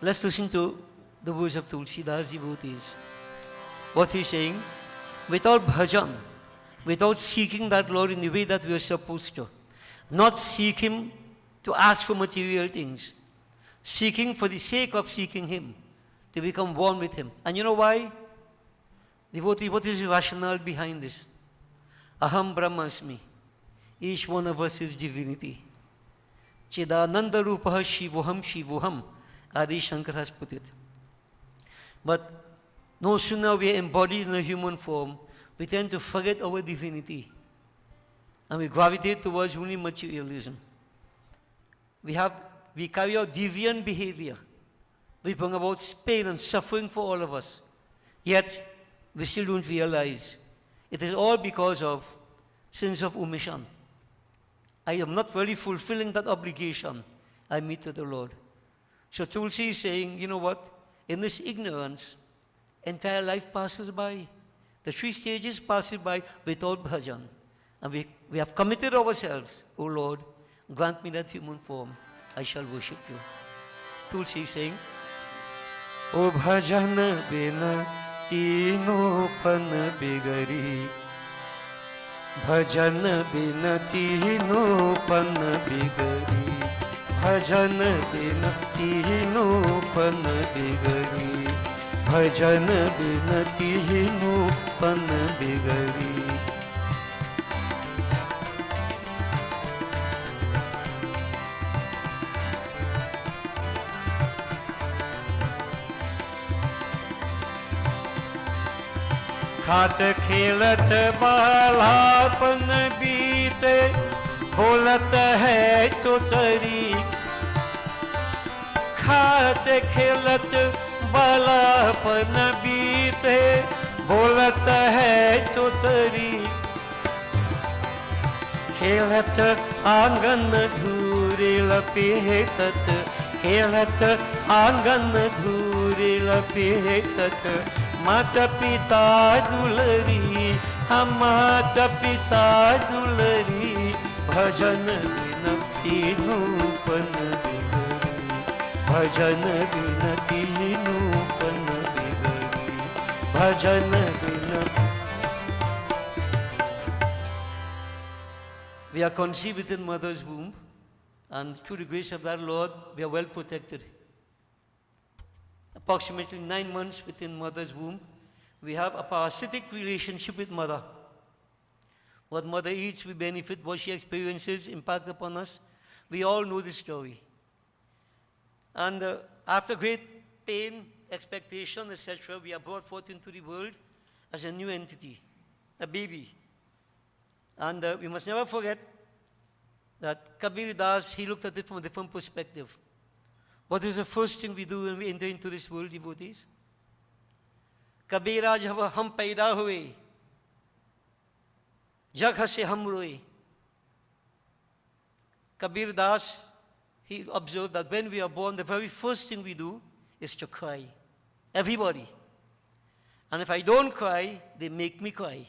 Let's listen to the words of Tulsidas devotees. What he's saying, without bhajan, without seeking that Lord in the way that we are supposed to, not seek Him to ask for material things, seeking for the sake of seeking Him, to become one with Him. And you know why? Devotee, what is the rationale behind this? Aham Brahmasmi. Each one of us is divinity. Chidananda Rupaha Shivoham Shivoham. Adi Shankar has put it. But no sooner we are embodied in a human form, we tend to forget our divinity. And we gravitate towards only materialism. We carry out deviant behavior. We bring about pain and suffering for all of us. Yet, we still don't realize it is all because of sins of omission. I am not really fulfilling that obligation I meet to the Lord. So Tulsi is saying, you know what? In this ignorance, entire life passes by. The 3 stages pass by without bhajan. And we have committed ourselves, O Lord, grant me that human form, I shall worship you. Tulsi is saying, O bhajan bina tino pan bigari, bhajan bina tino pan bigari, bhajan bina tino pan bigari, bhajan bina tino pan bigari. खात खेलत बालापन बीते, बोलत है तो तरी। खात खेलत बालापन बीते, बोलत है तो तरी। खेलत आंगन धूरे लपेटत, खेलत आंगन धूरे लपेटत। माता पिता दुलरी, हम माता पिता दुलरी, भजन बिन तीनू पन बिगड़ी, भजन बिन तीनू पन बिगड़ी, भजन बिन। We are conceived within mother's womb, and through the grace of that Lord, we are well protected. Approximately 9 months within mother's womb, we have a parasitic relationship with mother. What mother eats, we benefit. What she experiences, impact upon us. We all know this story. And after great pain, expectation, etc., we are brought forth into the world as a new entity, a baby. And we must never forget that Kabir Das, he looked at it from a different perspective. What is the first thing we do when we enter into this world, devotees? Kabira jab hum paida hue, jagh se hum roye. Kabir Das, he observed that when we are born, the very first thing we do is to cry. Everybody. And if I don't cry, they make me cry.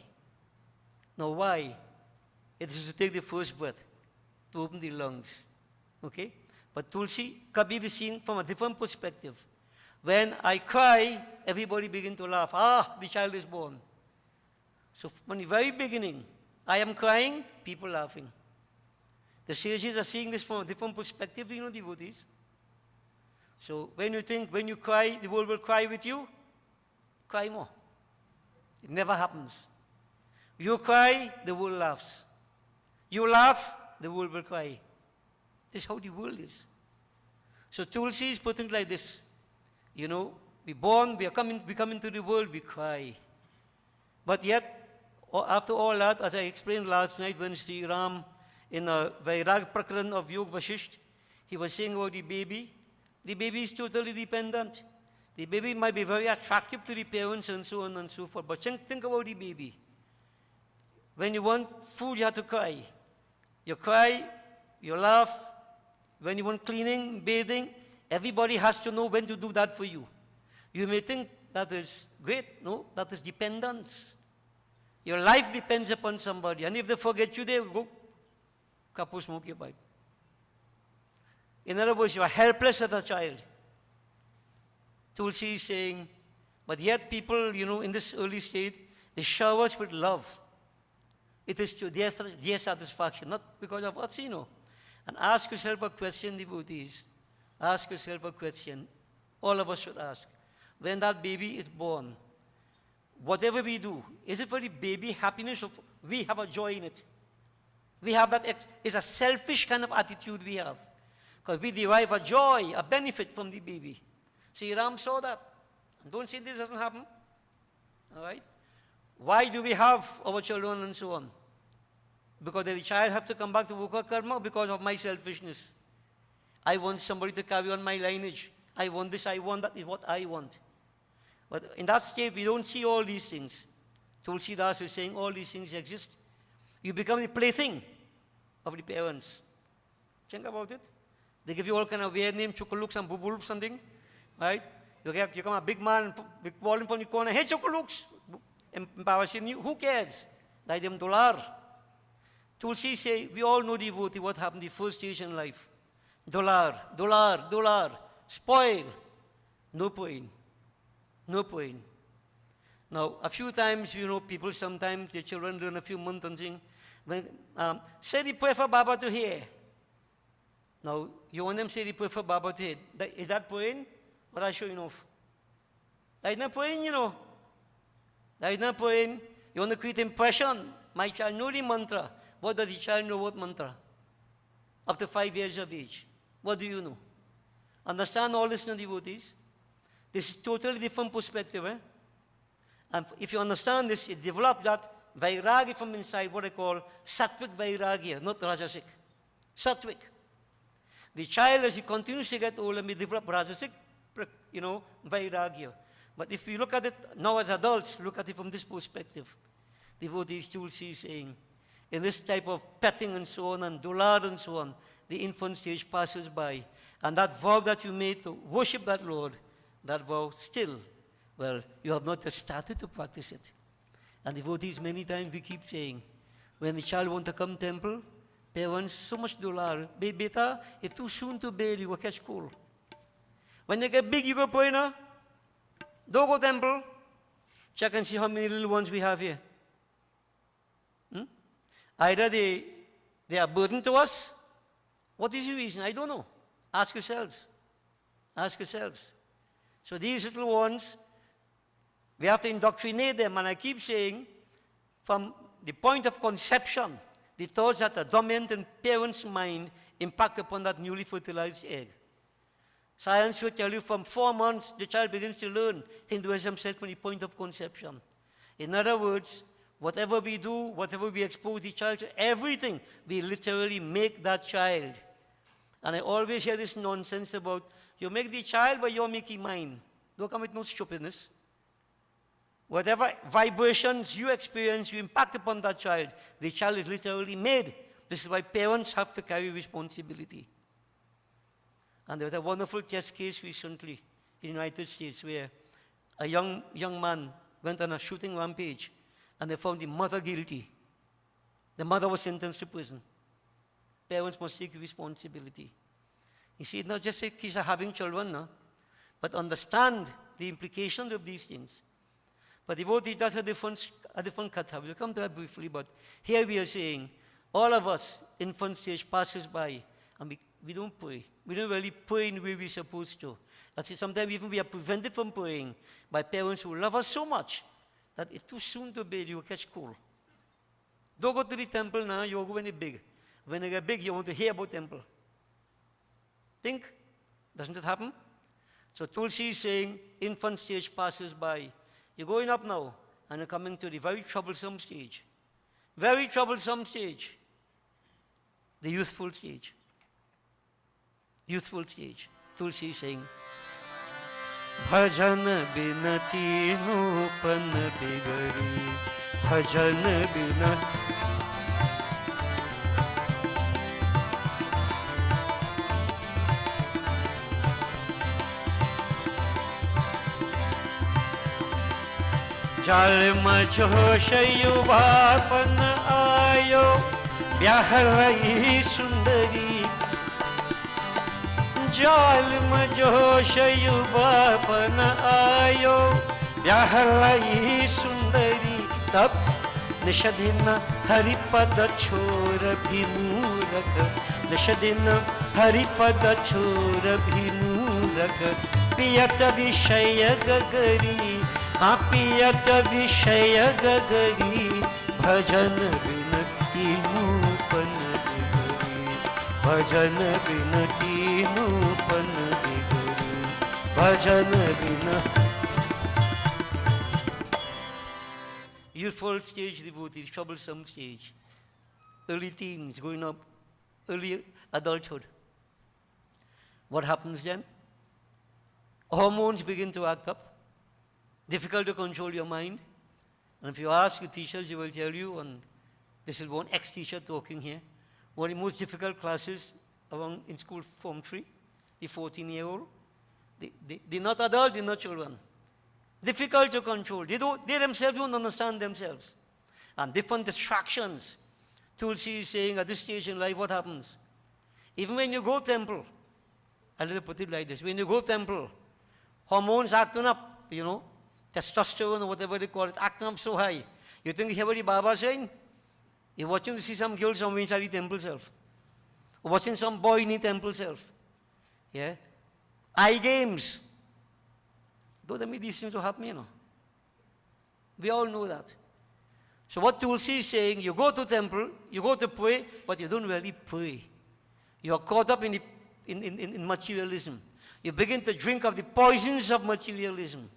Now why? It is to take the first breath, to open the lungs. Okay? But Tulsi, Kabir is seen from a different perspective. When I cry, everybody begin to laugh. Ah, the child is born. So from the very beginning, I am crying, people laughing. The sages are seeing this from a different perspective, devotees. So when you think, when you cry, the world will cry with you, cry more. It never happens. You cry, the world laughs. You laugh, the world will cry. This is how the world is. So Tulsi is putting it like this. You know, we born, we come into the world, we cry. But yet, after all that, as I explained last night when Sri Ram, in a Vairag Prakran of Yog Vashisht, he was saying about the baby. The baby is totally dependent. The baby might be very attractive to the parents and so on and so forth. But think about the baby. When you want food, you have to cry. You cry, you laugh. When you want cleaning, bathing, everybody has to know when to do that for you. You may think that is great. No, that is dependence. Your life depends upon somebody. And if they forget you, they go, kapu, smoke your pipe. In other words, you are helpless as a child. Tulsi is saying, but yet people, you know, in this early state, they shower us with love. It is to their satisfaction, not because of us, you know. And ask yourself a question, devotees. Ask yourself a question. All of us should ask. When that baby is born, whatever we do, is it for the baby happiness or we have a joy in it? We have that, it's a selfish kind of attitude we have. Because we derive a joy, a benefit from the baby. See, Ram saw that. And don't say this doesn't happen. All right? Why do we have our children and so on? Because the child has to come back to Vukha Karma because of my selfishness. I want somebody to carry on my lineage. I want this, I want that, is what I want. But in that state, we don't see all these things. Tulsi Das is saying all these things exist. You become the plaything of the parents. Think about it. They give you all kind of weird names, Chukulooks and Bubuluks, something. Right? You become a big man, big ball from the corner. Hey, Chukulooks! Embarrassing you. Who cares? Dai them dollar. Tulsi say, we all know devotee, what happened the first stage in life. Dollar, dollar, dollar. Spoil. No point. No point. Now, a few times, you know, people sometimes, their children learn a few months and thing. When, say the prayer for Baba to hear. Now, you want them to say the prayer for Baba to hear. Is that praying? Or are you showing off? That is not praying, you know. That is not praying. You want to create impression. My child know the mantra. What does the child know what mantra? Up to 5 years of age. What do you know? Understand all this, no devotees? This is totally different perspective. Eh? And if you understand this, you develop that vairagya from inside, what I call sattvic vairagya, not rajasic. Sattvic. The child, as he continues to get older, may develop rajasic, you know, vairagya. But if we look at it now as adults, look at it from this perspective. Devotees Tulsi is saying, in this type of petting and so on, and dular and so on, the infant stage passes by. And that vow that you made to worship that Lord, that vow still, well, you have not just started to practice it. And devotees, many times we keep saying, when the child wants to come temple, parents, so much dular. Beta, it's too soon to bail, you will catch cold. When they get big, you go pray now. Don't go temple. Check and see how many little ones we have here. Either they are burden to us. What is the reason? I don't know. Ask yourselves. Ask yourselves. So these little ones, we have to indoctrinate them. And I keep saying, from the point of conception, the thoughts that are dominant in parents' mind impact upon that newly fertilized egg. Science will tell you from 4 months, the child begins to learn Hinduism says from the point of conception. In other words, whatever we do, whatever we expose the child to, everything, we literally make that child. And I always hear this nonsense about, you make the child, but you're making mine. Don't come with no stupidness. Whatever vibrations you experience, you impact upon that child. The child is literally made. This is why parents have to carry responsibility. And there was a wonderful test case recently in the United States where a young man went on a shooting rampage and they found the mother guilty. The mother was sentenced to prison. Parents must take responsibility. You see, it's not just a case of having children, no? But understand the implications of these things. But devotees, that's a different katha. We'll come to that briefly, but here we are saying, all of us, infant stage passes by, and we don't pray. We don't really pray in the way we're supposed to. That's it. Sometimes even we are prevented from praying by parents who love us so much that it's too soon to bathe, you will catch cold. Don't go to the temple now, you'll go when you're big. When you get big, you want to hear about temple. Think, doesn't it happen? So Tulsi is saying, infant stage passes by. You're going up now, and you're coming to the very troublesome stage. Very troublesome stage. The youthful stage. Youthful stage. Tulsi is saying, Bhajan binati nupan bigari. Bhajan binati. Jal majhosh yuvapan ayo, byahalai sundari. Jal majhosh yuvapan ayo, byahalai sundari. Tab nishadina haripada chora bhimurak. Nishadina haripada chora bhimurak. Piyata vishaya gagari. Apiyat vishaya gagari, bhajan binati nupan bigari, bhajan binati nupan bigari, bhajan binati. Youthful stage devotee, troublesome stage. Early teens, going up, early adulthood. What happens then? Hormones begin to act up. Difficult to control your mind. And if you ask your teachers, they will tell you, and this is one ex-teacher talking here, one of the most difficult classes in school form 3, the 14-year-old. They're not adults, they're not children. Difficult to control. They themselves don't understand themselves. And different distractions. Tulsi is saying at this stage in life, what happens? Even when you go temple, I'll put it like this, when you go temple, hormones acting up, you know, testosterone or whatever they call it, acting up so high. You think you hear what the Baba saying? You're watching to see some girl somewhere inside the temple self. Or watching some boy in the temple self. Yeah? Eye games. Don't let me these things to happen, you know. We all know that. So what Tulsi is saying, you go to temple, you go to pray, but you don't really pray. You are caught up in materialism. You begin to drink of the poisons of materialism.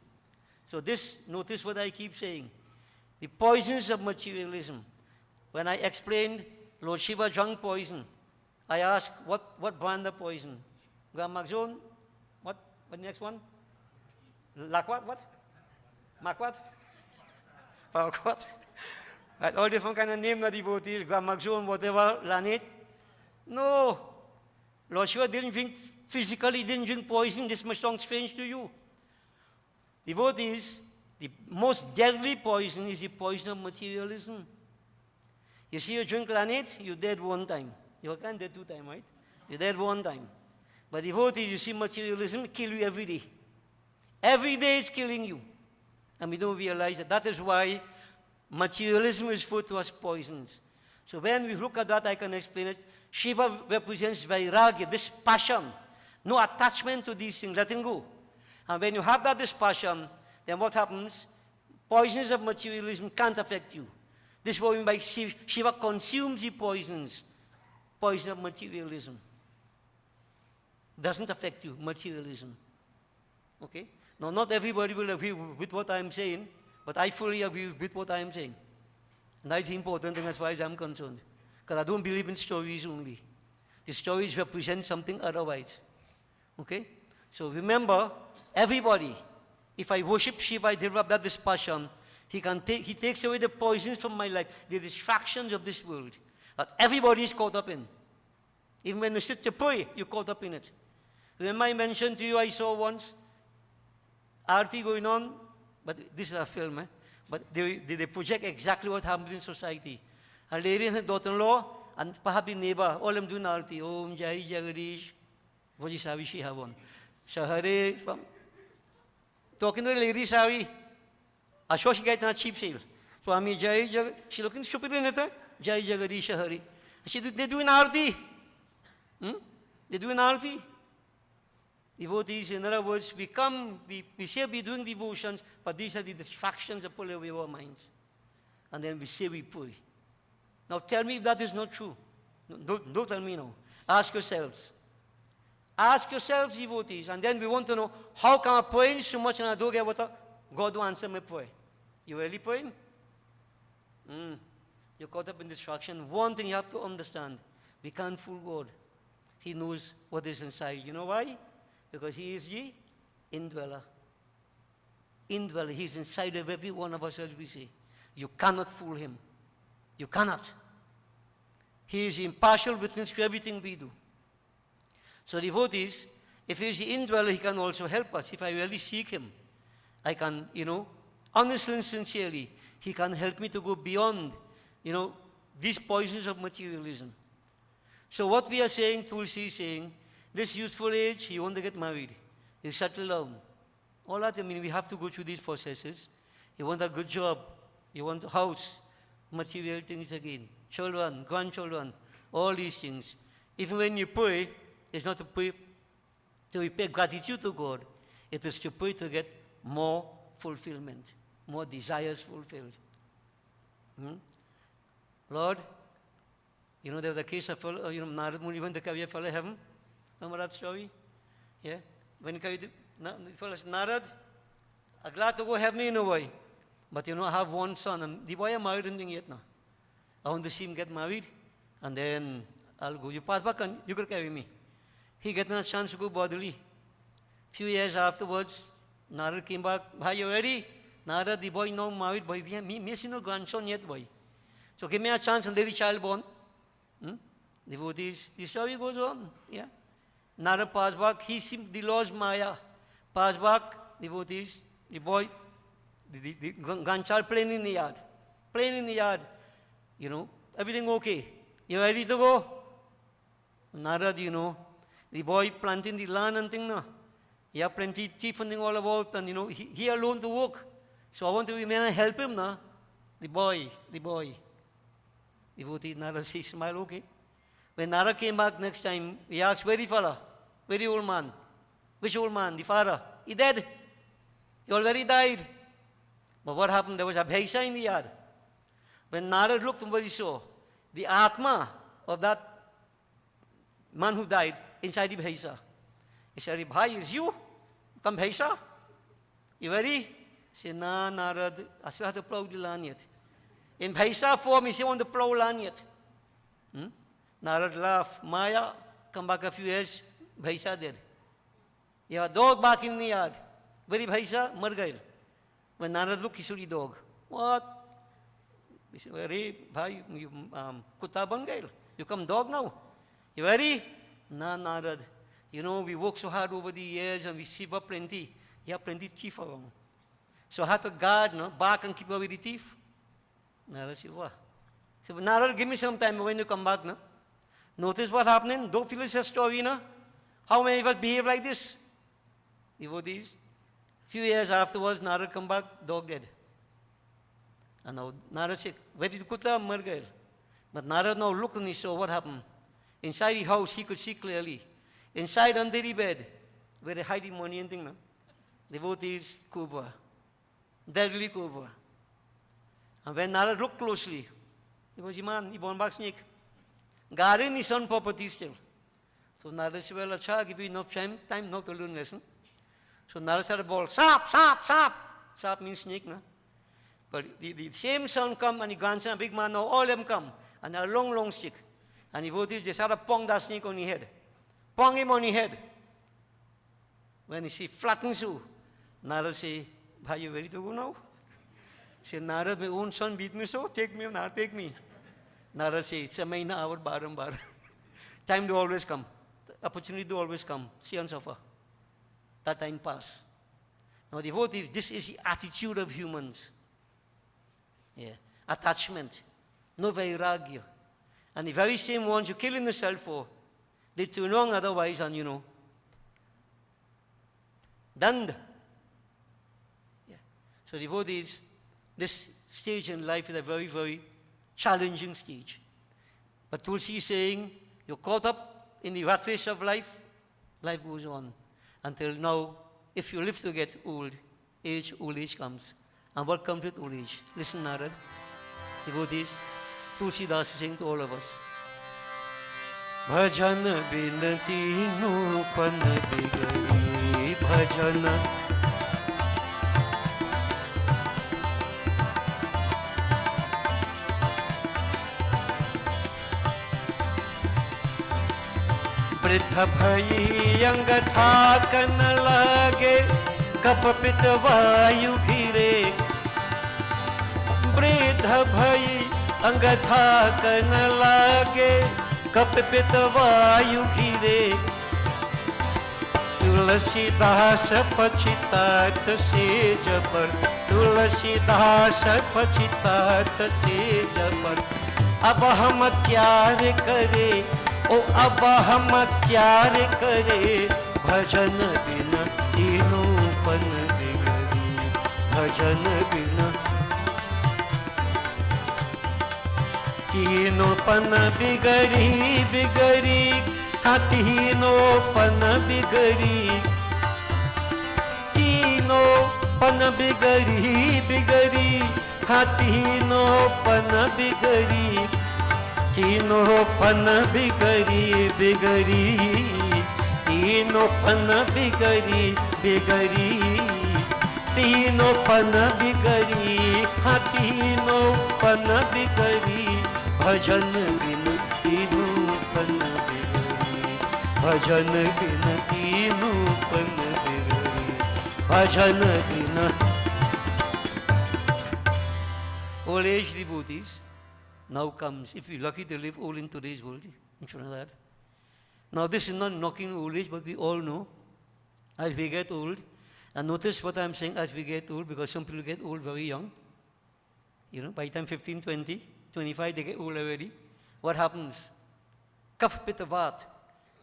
So notice what I keep saying. The poisons of materialism. When I explained Lord Shiva drank poison, I asked, what brand of poison? Gamaxone? What the next one? Lakwat? What? Makwat? Palkwat? All different kind of names of devotees, Gamaxone, whatever, Lanit. No. Lord Shiva didn't drink, physically didn't drink poison. This must sound strange to you. Devotees, the most deadly poison is the poison of materialism. You see, you drink Lanit, you're dead one time. You can't dead 2 times, right? You're dead 1 time. But devotees, you see materialism kill you every day. Every day it's killing you. And we don't realize that. That is why materialism is referred to as poisons. So when we look at that, I can explain it. Shiva represents vairagya, this passion. No attachment to these things, letting go. And when you have that passion, then what happens? Poisons of materialism can't affect you. This is what we mean by Shiva consumes the poisons. Poison of materialism. Doesn't affect you, materialism. Okay? Now, not everybody will agree with what I'm saying, but I fully agree with what I'm saying. And that's the important thing as far as I'm concerned. Because I don't believe in stories only. The stories represent something otherwise. Okay? So remember, everybody, if I worship Shiva, I develop that passion, he takes away the poisons from my life, the distractions of this world that everybody is caught up in. Even when you sit to pray, you're caught up in it. Remember I mentioned to you, I saw once, Aarti going on, but this is a film, but they project exactly what happens in society. A lady and her daughter-in-law, and perhaps the neighbor, all of them doing Aarti. Om Jai Jagadish. What is Savi she have on? Shahare. Talking to the lady, Savi. I saw she got in a cheap sale. So I mean, Jai Jagadish. She looking stupid in it. Jai Jagadish Shahare. They're doing Aarti. They're doing Aarti. Devotees, in other words, we say we're doing devotions, but these are the distractions that pull away our minds. And then we say we pray. Now tell me if that is not true. Don't tell me now. Ask yourselves. Ask yourselves, devotees, and then we want to know, how come I'm praying so much and I don't get what God will answer my prayer? You really praying? You're caught up in distraction. One thing you have to understand, we can't fool God. He knows what is inside. You know why? Because He is the indweller. Indweller. He's inside of every one of us, as we say. You cannot fool Him. You cannot. He is the impartial witness to everything we do. So devotees, if He is the indweller, He can also help us. If I really seek Him, I can, honestly and sincerely, He can help me to go beyond, these poisons of materialism. So what we are saying, Tulsi is saying, this youthful age, you want to get married. You settle down. All that, we have to go through these processes. You want a good job. You want a house. Material things again. Children, grandchildren, all these things. Even when you pray, it's not to pray to repay gratitude to God. It is to pray to get more fulfillment, more desires fulfilled. Lord, there was a case of, Narad Muni went to carry a fellow heaven. Remember that story? Yeah? When he carried the fellow said, Narad, I'm glad to go heaven in a way. But I have one son, and the boy I'm married anything yet now. I want to see him get married, and then I'll go. You pass back and you could carry me. He got a chance to go bodily. Few years afterwards, Narad came back. Are you ready? Narad, the boy now married, boy. Me see no grandson yet, boy. So give me a chance and there is child born. Devotees, the story goes on. Yeah. Narad passed back. He seemed the Lord's Maya. Passed back, devotees, the boy, the grandchild playing in the yard. Playing in the yard. Everything okay. You ready to go? Narad, the boy planting the land and thing now. He have plenty teeth and thing all about, and he alone to work. So I want to remain and help him now. The boy. Devotee, Narad says, smile, okay. When Narad came back next time, he asked, where the fella? Where the old man? Which old man? The father. He dead. He already died. But what happened? There was a bhaisa in the yard. When Narad looked and what he saw, the atma of that man who died inside the bhaisa. He said, Bhai, is you? Come bhaisa? You ready? He said, nah, Narad, I still have to plow the land yet. In bhaisa form, he said, I want to plow land yet. Narad laughed. Maya, come back a few years, bhaisa dead. You have a dog back in the yard. Very bhaisa, mar gail. When Narad looked, he saw the dog. What? He said, Hey, bhai, kutta ban gail. You come dog now. You ready? Nah, Narad. We work so hard over the years and we save up plenty. You have plenty thief around. So I had to guard, back and keep away the thief. Narad said, what? He said, Narad, give me some time when you come back. Notice what's happening. Don't feel it's a story. How many of us behave like this? Devotees. Few years afterwards, Narad come back, dog dead. And now Narad said, where did Kutta mar gail? But Narad now looked and he saw what happened. Inside the house, he could see clearly. Inside under the bed, where they hide the money and thing. Devotees, cobra. Deadly cobra. And when Narad looked closely, he was a man, he born back snake. Guarding his own property still. So Narad said, well, Acha, give you enough time now to learn lesson. So Narad said a ball, sap, sap, sap. Sap means snake, But the same son come and the grandson, a big man now, all of them come. And a long, long stick. And he voted, they started to pong that snake on his head. Pong him on his head. When he see flatten so, Narad say, Bhai, you ready to go now? Say, Narad, my own son beat me so, take me, Narad, take me. Narad say, it's a maina hour, bar. Time to always come. Opportunity to always come. See and suffer. That time pass. Now devotees, this is the attitude of humans. Yeah. Attachment. No vairagya. And the very same ones you're killing yourself for, they turn wrong otherwise and done. Yeah. So devotees, this stage in life is a very, very challenging stage. But Tulsi is saying, you're caught up in the rat race of life, life goes on. Until now, if you live to get old age comes. And what comes with old age? Listen, Narad, devotees, Tulsi Das is saying to all of us, Bhajan binati nupan bigari bhajan. वृद्ध भई अंग थाकन लागे कपपित वायु घिरे वृद्ध भई अंग थाकन लागे कपपित वायु घिरे तुलसीदास पछितात से जबर तुलसीदास पछितात से जबर अब हम क्या रे करे ओ अब हम क्या रे करे भजन बिना तीनों पन बिगड़ी भजन बिना तीनों पन बिगड़ी बिगड़ी हाँ तीनों पन बिगड़ी तीनों पन बिगड़ी बिगड़ी हाँ तीनों पन बिगड़ी तीनों पन बिगड़ी बिगड़ी तीनों पन बिगड़ी बिगड़ी तीनों पन बिगड़ी हाँ तीनों पन बिगड़ी भजन बिन तीनों पन बिगड़ी भजन बिन तीनों पन बिगड़ी भजन बिन. Old age devotees now comes, if you're lucky to live old in today's world, in Trinidad. Now this is not knocking old age, but we all know, as we get old, and notice what I'm saying, as we get old, because some people get old very young. You know, by the time 15, 20, 25, they get old already. What happens? Kapha, Pitta, Vata.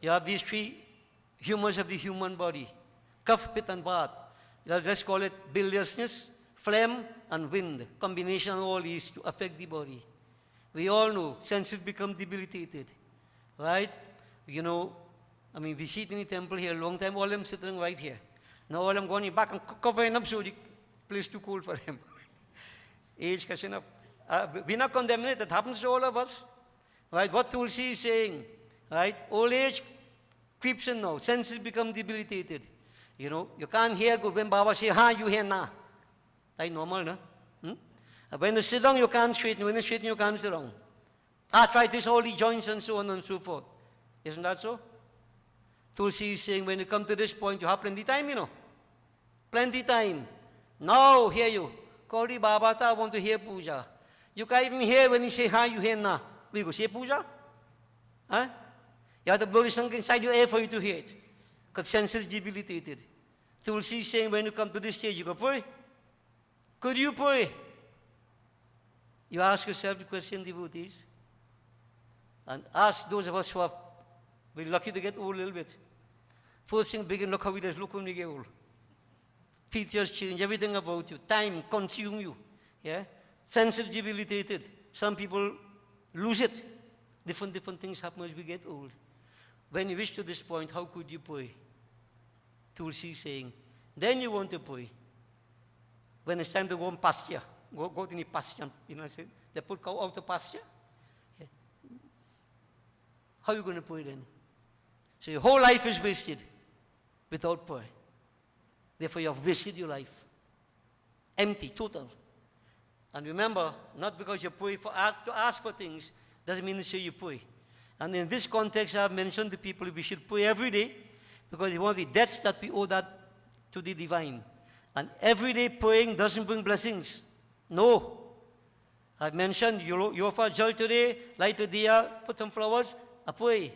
You have these three humors of the human body. Kapha, Pitta, and Vata. Let's call it biliousness, phlegm, and wind. Combination of all these to affect the body. We all know senses become debilitated, right? You know, I mean, we sit in the temple here a long time, all of them sitting right here. Now all of them going back and covering up so the place too cold for them. Age catching up. We're not condemning it, that happens to all of us. Right? What Tulsi is saying, right? Old age creeps in now, senses become debilitated. You know, you can't hear good when Baba say, ha, you hear na. That's normal, no? When you sit down, you can't straighten. When you straighten, you can't sit down. Arthritis, all the joints and so on and so forth. Isn't that so? Tulsi is saying, when you come to this point, you have plenty time, you know. Plenty time. Now, hear you. Call the Baba, I want to hear puja. You can't even hear when you say, ha, you hear na. We go say puja? Huh? You have to blow something inside your ear for you to hear it. Because sense is debilitated. Tulsi is saying, when you come to this stage, you go pray. Could you pray? You ask yourself the question, devotees, and ask those of us who have been lucky to get old a little bit. First thing, begin, look how we just look when we get old. Features change, everything about you. Time consume you. Yeah? Senses debilitated. Some people lose it. Different things happen as we get old. When you reach to this point, how could you pray? Tulsi saying, then you want to pray. When it's time to go on pasture. Go to the pasture, you know, they put cow out of pasture. Yeah. How are you going to pray then? So your whole life is wasted without prayer. Therefore you have wasted your life. Empty, total. And remember, not because you pray to ask for things, doesn't mean to say you pray. And in this context, I have mentioned to people we should pray every day because one of the debts that we owe that to the divine. And everyday praying doesn't bring blessings. No. I mentioned you offer jal today, light a diya, put some flowers, pray.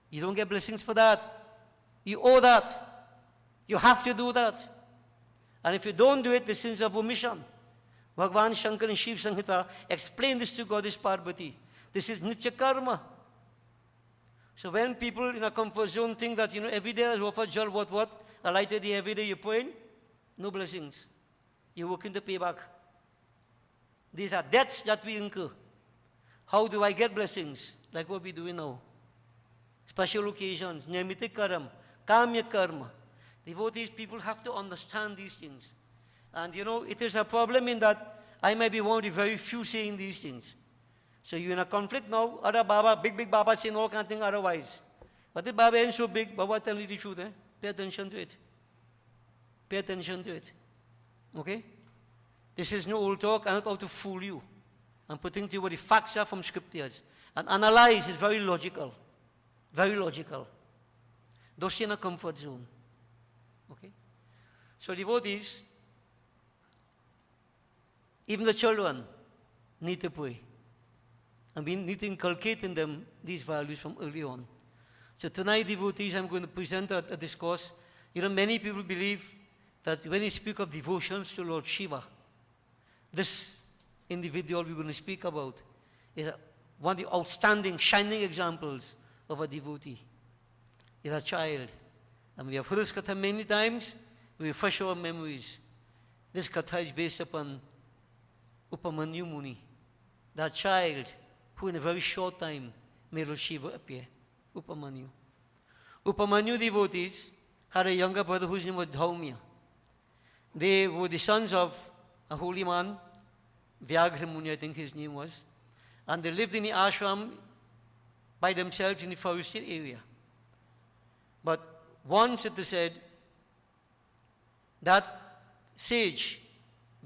You don't get blessings for that. You owe that. You have to do that. And if you don't do it, the sins of omission. Bhagavan Shankar and Shiv Samhita explain this to Goddess Parvati. This is Nitya Karma. So when people in a comfort zone think that, every day I offer jal, what? A light a diya every day you pray, no blessings. You're working to pay back. These are debts that we incur. How do I get blessings? Like what we're doing now. Special occasions, Niyamita Karam, Kamya Karma. Devotees, people have to understand these things. And it is a problem in that I may be one of the very few saying these things. So you're in a conflict now. Other Baba, big Baba say no, can't think otherwise. But the Baba ain't so big. Baba tell you the truth. Pay attention to it. Pay attention to it. Okay? This is no old talk. I'm not out to fool you. I'm putting to you what the facts are from scriptures. And analyze is very logical. Very logical. Don't stay in a comfort zone. Okay? So devotees, even the children need to pray. And we need to inculcate in them these values from early on. So tonight, devotees, I'm going to present a discourse. You know, many people believe that when you speak of devotions to Lord Shiva, this individual we're going to speak about is one of the outstanding, shining examples of a devotee. Is a child. And we have heard this katha many times. We refresh our memories. This katha is based upon Upamanyu Muni, that child who in a very short time made Lord Shiva appear. Upamanyu. Upamanyu devotees had a younger brother whose name was Dhaumya. They were the sons of a holy man, Vyagra Muni, I think his name was, and they lived in the ashram by themselves in the forested area. But once it is said that sage,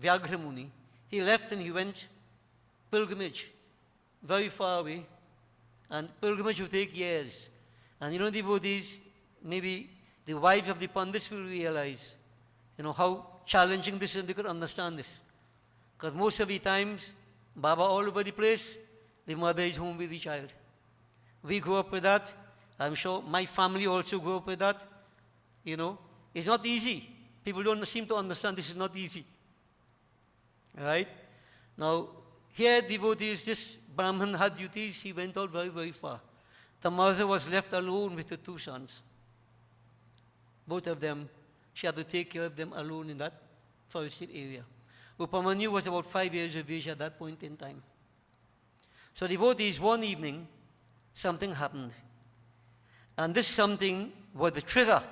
Vyagra Muni, he left and he went pilgrimage very far away, and pilgrimage will take years. And you know, devotees, maybe the wives of the Pandits will realize, you know, how challenging this is, and they could understand this. Because most of the times, Baba all over the place, the mother is home with the child. We grew up with that. I'm sure my family also grew up with that. You know, it's not easy. People don't seem to understand this is not easy. Right? Now, here devotees, this Brahman had duties, he went out very, very far. The mother was left alone with the two sons. Both of them, she had to take care of them alone in that forested area. Upamanyu was about 5 years of age at that point in time. So devotees, one evening, something happened. And this something was the trigger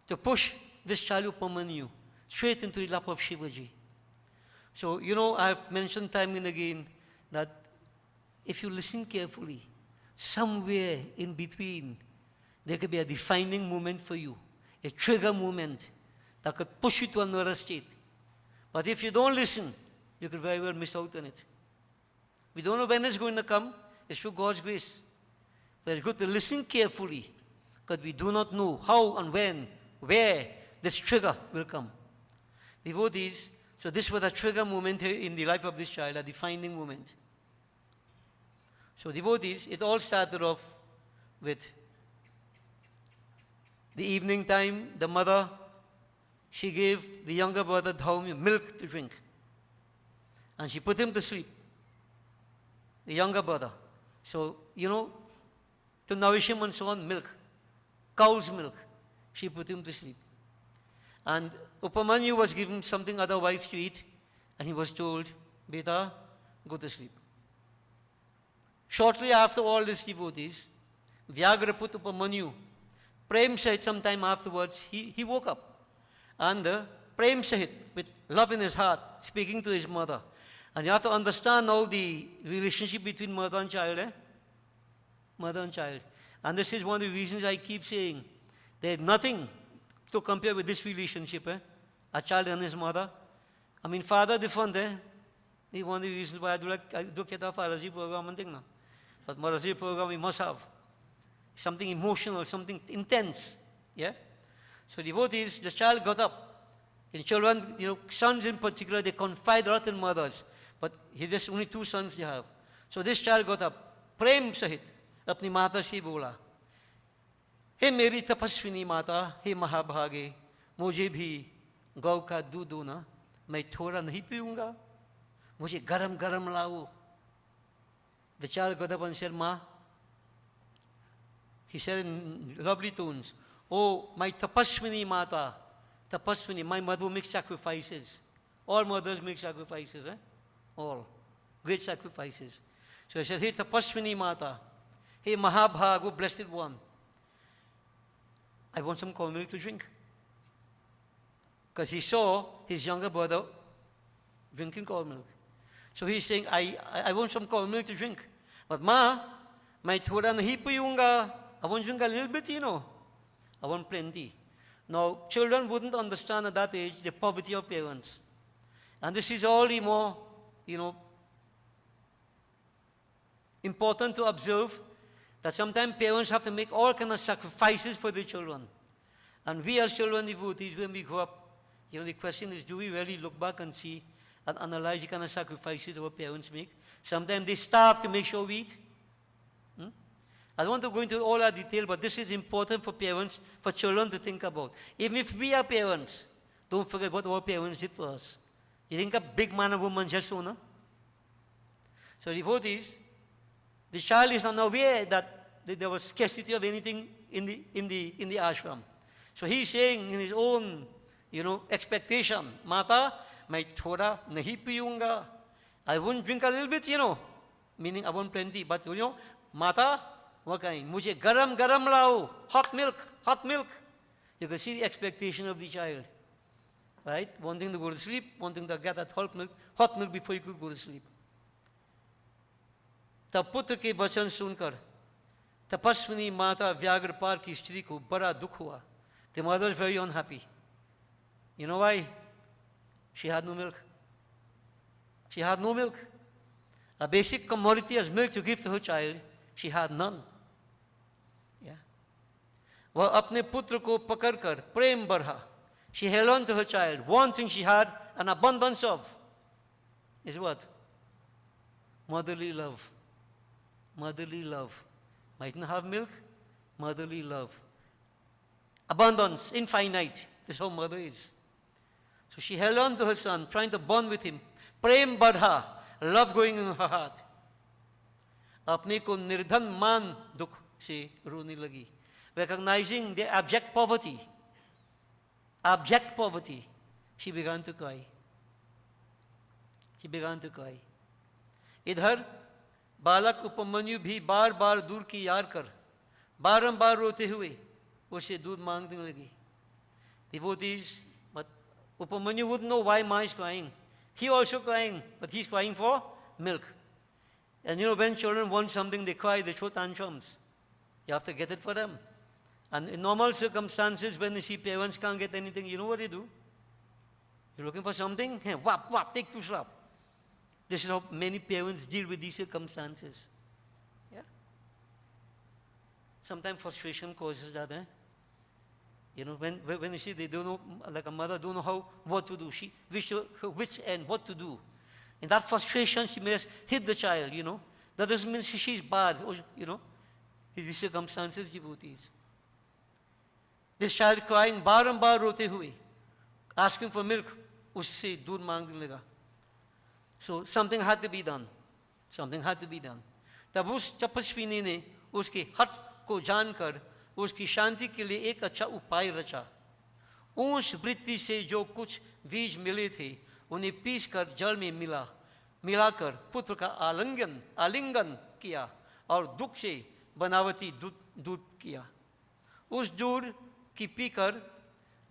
to push this child Upamanyu straight into the lap of Shivaji. So, you know, I've mentioned time and again that if you listen carefully, somewhere in between, there could be a defining moment for you, a trigger moment that could push you to another state. But if you don't listen, you could very well miss out on it. We don't know when it's going to come. It's through God's grace. But it's good to listen carefully, because we do not know how and when, where this trigger will come. Devotees, so this was a trigger moment in the life of this child, a defining moment. So devotees, it all started off with the evening time. The mother, she gave the younger brother Dhaumya milk to drink. And she put him to sleep, the younger brother. So, you know, to nourish him and so on, milk, cow's milk. She put him to sleep. And Upamanyu was given something otherwise to eat, and he was told, Beta, go to sleep. Shortly after all these devotees, Vyagra put Upamanyu. Prem Sahit, sometime afterwards, he woke up. And Prem Sahit, with love in his heart, speaking to his mother. And you have to understand now the relationship between mother and child. Mother and child. And this is one of the reasons I keep saying, there's nothing to compare with this relationship. A child and his mother. I mean, father different. This is one of the reasons why I do get a Father's program and thing now. But Mother's program we must have. Something emotional, something intense. Yeah? So devotees, the child got up. In children, you know, sons in particular, they confide a lot in mothers. But there's only two sons they have. So this child got up. Prem Sahit, apni mata se bola. हे मेरी तपस्विनी माता, हे महाभागे, मुझे भी गौ का दूध दो ना, मैं थोड़ा नहीं पीऊंगा, मुझे गरम गरम लाओ. The child got up and said, Ma, he said in lovely tones, oh, my tapaswini mata, tapaswini, my mother makes sacrifices. All mothers make sacrifices, all. Great sacrifices. So he said, hey, tapaswini mata, hey, Mahabhago, blessed one, I want some cow milk to drink. Because he saw his younger brother drinking cow milk. So he's saying, I want some cold milk to drink. But Ma, my thoda nahi piyunga. I want to drink a little bit, you know. I want plenty. Now, children wouldn't understand at that age the poverty of parents. And this is all the more, you know, important to observe that sometimes parents have to make all kinds of sacrifices for their children. And we as children devotees, when we grow up, you know, the question is, do we really look back and see and analyze the kind of sacrifices our parents make? Sometimes they starve to make sure we eat. I don't want to go into all that detail, but this is important for parents, for children to think about. Even if we are parents, don't forget what our parents did for us. You think a big man and woman just so, no? So devotees, the child is not aware that there was scarcity of anything in the ashram. So he's saying in his own, you know, expectation, Mata, my thoda nahi piyunga. I won't drink a little bit, you know, meaning I want plenty. But you know, Mata, what kind? Mujhe garam garam lao, hot milk, hot milk. You can see the expectation of the child, right? Wanting to go to sleep, wanting to get that hot milk before you could go to sleep. तब पुत्र के वचन सुनकर तपस्विनी माता व्याघ्रपाल की स्त्री को बड़ा दुख हुआ. The mother was very unhappy. You know why? She had no milk. She had no milk. A basic commodity as milk to give to her child, she had none. Yeah. वह अपने पुत्र को पकड़कर प्रेम बढ़ा. She held on to her child. One thing she had an abundance of is what? Motherly love. Motherly love. Mightn't have milk, motherly love. Abundance, infinite. This is how mother is. So she held on to her son, trying to bond with him. Prem badha, love going in her heart. अपने को निर्धन मान दुख से रोने लगी. Recognizing the abject poverty, she began to cry. She began to cry. इधर बालक उपमन्यु भी बार बार दूर की यार कर बारंबार रोते हुए उसे दूध मांगने लगी. Devotees, but Upamanyu wouldn't know why Ma is crying. He also crying, but he's crying for milk. And you know, when children want something, they cry, they throw tantrums. You have to get it for them. And in normal circumstances, when they see parents can't get anything, you know what they do? You're looking for something? Hey, whap, whap, take two slap. This is how many parents deal with these circumstances. Yeah? Sometimes frustration causes that. You know, when you see they don't know, like a mother don't know what to do. She wishes her wits end, what to do. In that frustration, she may just hit the child, you know. That doesn't mean she's bad, or, you know. In these circumstances, devotees. This child crying, barambar rote hui, asking for milk, usse doodh maangne laga. So something had to be done. Something had to be done. तब उस तपस्विनी ने उसके हट को जानकर उसकी शांति के लिए एक अच्छा उपाय रचा. उस वृत्ति से जो कुछ बीज मिले थे उन्हें पीसकर जल में मिलाकर पुत्र का आलिंगन किया और दुख से बनावटी दूध किया. उस दूध की पीकर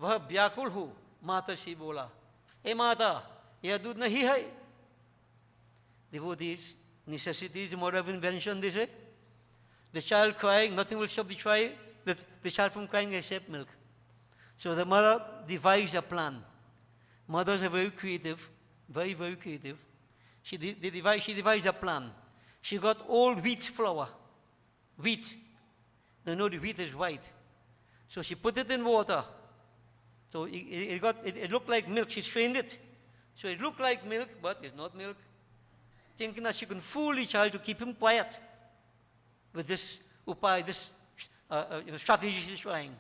वह व्याकुल हो माता से बोला, ए माता, यह दूध नहीं है. Devotees, necessity is the mother of invention, they say. The child crying, nothing will stop the child from crying except milk. So the mother devised a plan. Mothers are very creative, very, very creative. She devised a plan. She got old wheat flour. Wheat. You know the wheat is white. So she put it in water. So it looked like milk. She strained it. So it looked like milk, but it's not milk. Thinking that she can fool the child to keep him quiet with this upay, this strategy she's trying.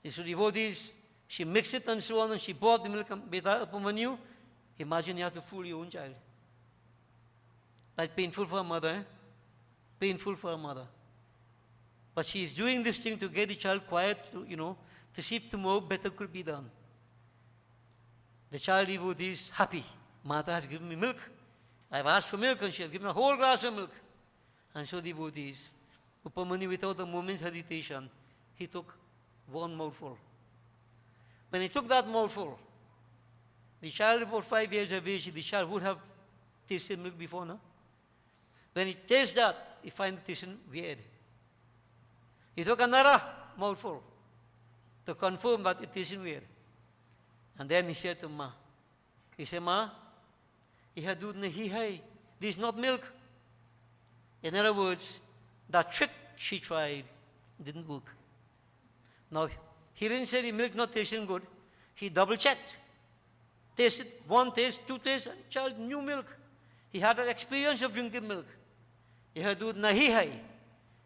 So devotees, she mixed it and so on, and she bought the milk beta Upamanyu. Imagine you have to fool your own child. That's painful for a mother, eh? Painful for a mother. But she is doing this thing to get the child quiet, to see if tomorrow better could be done. The child devotee is happy. Mata has given me milk. I've asked for milk and she has given me a whole glass of milk. And so devotees, Upamanyu, without a moment's hesitation, he took one mouthful. When he took that mouthful, the child about 5 years of age, the child would have tasted milk before, no? When he tastes that, he finds the taste weird. He took another mouthful to confirm that it tasted weird. And then he said to Ma, he said, Ma, this is not milk. In other words, that trick she tried didn't work. Now, he didn't say the milk not tasting good. He double-checked. Tasted one taste, two tastes, and the child knew milk. He had an experience of drinking milk. He had दूध नहीं है.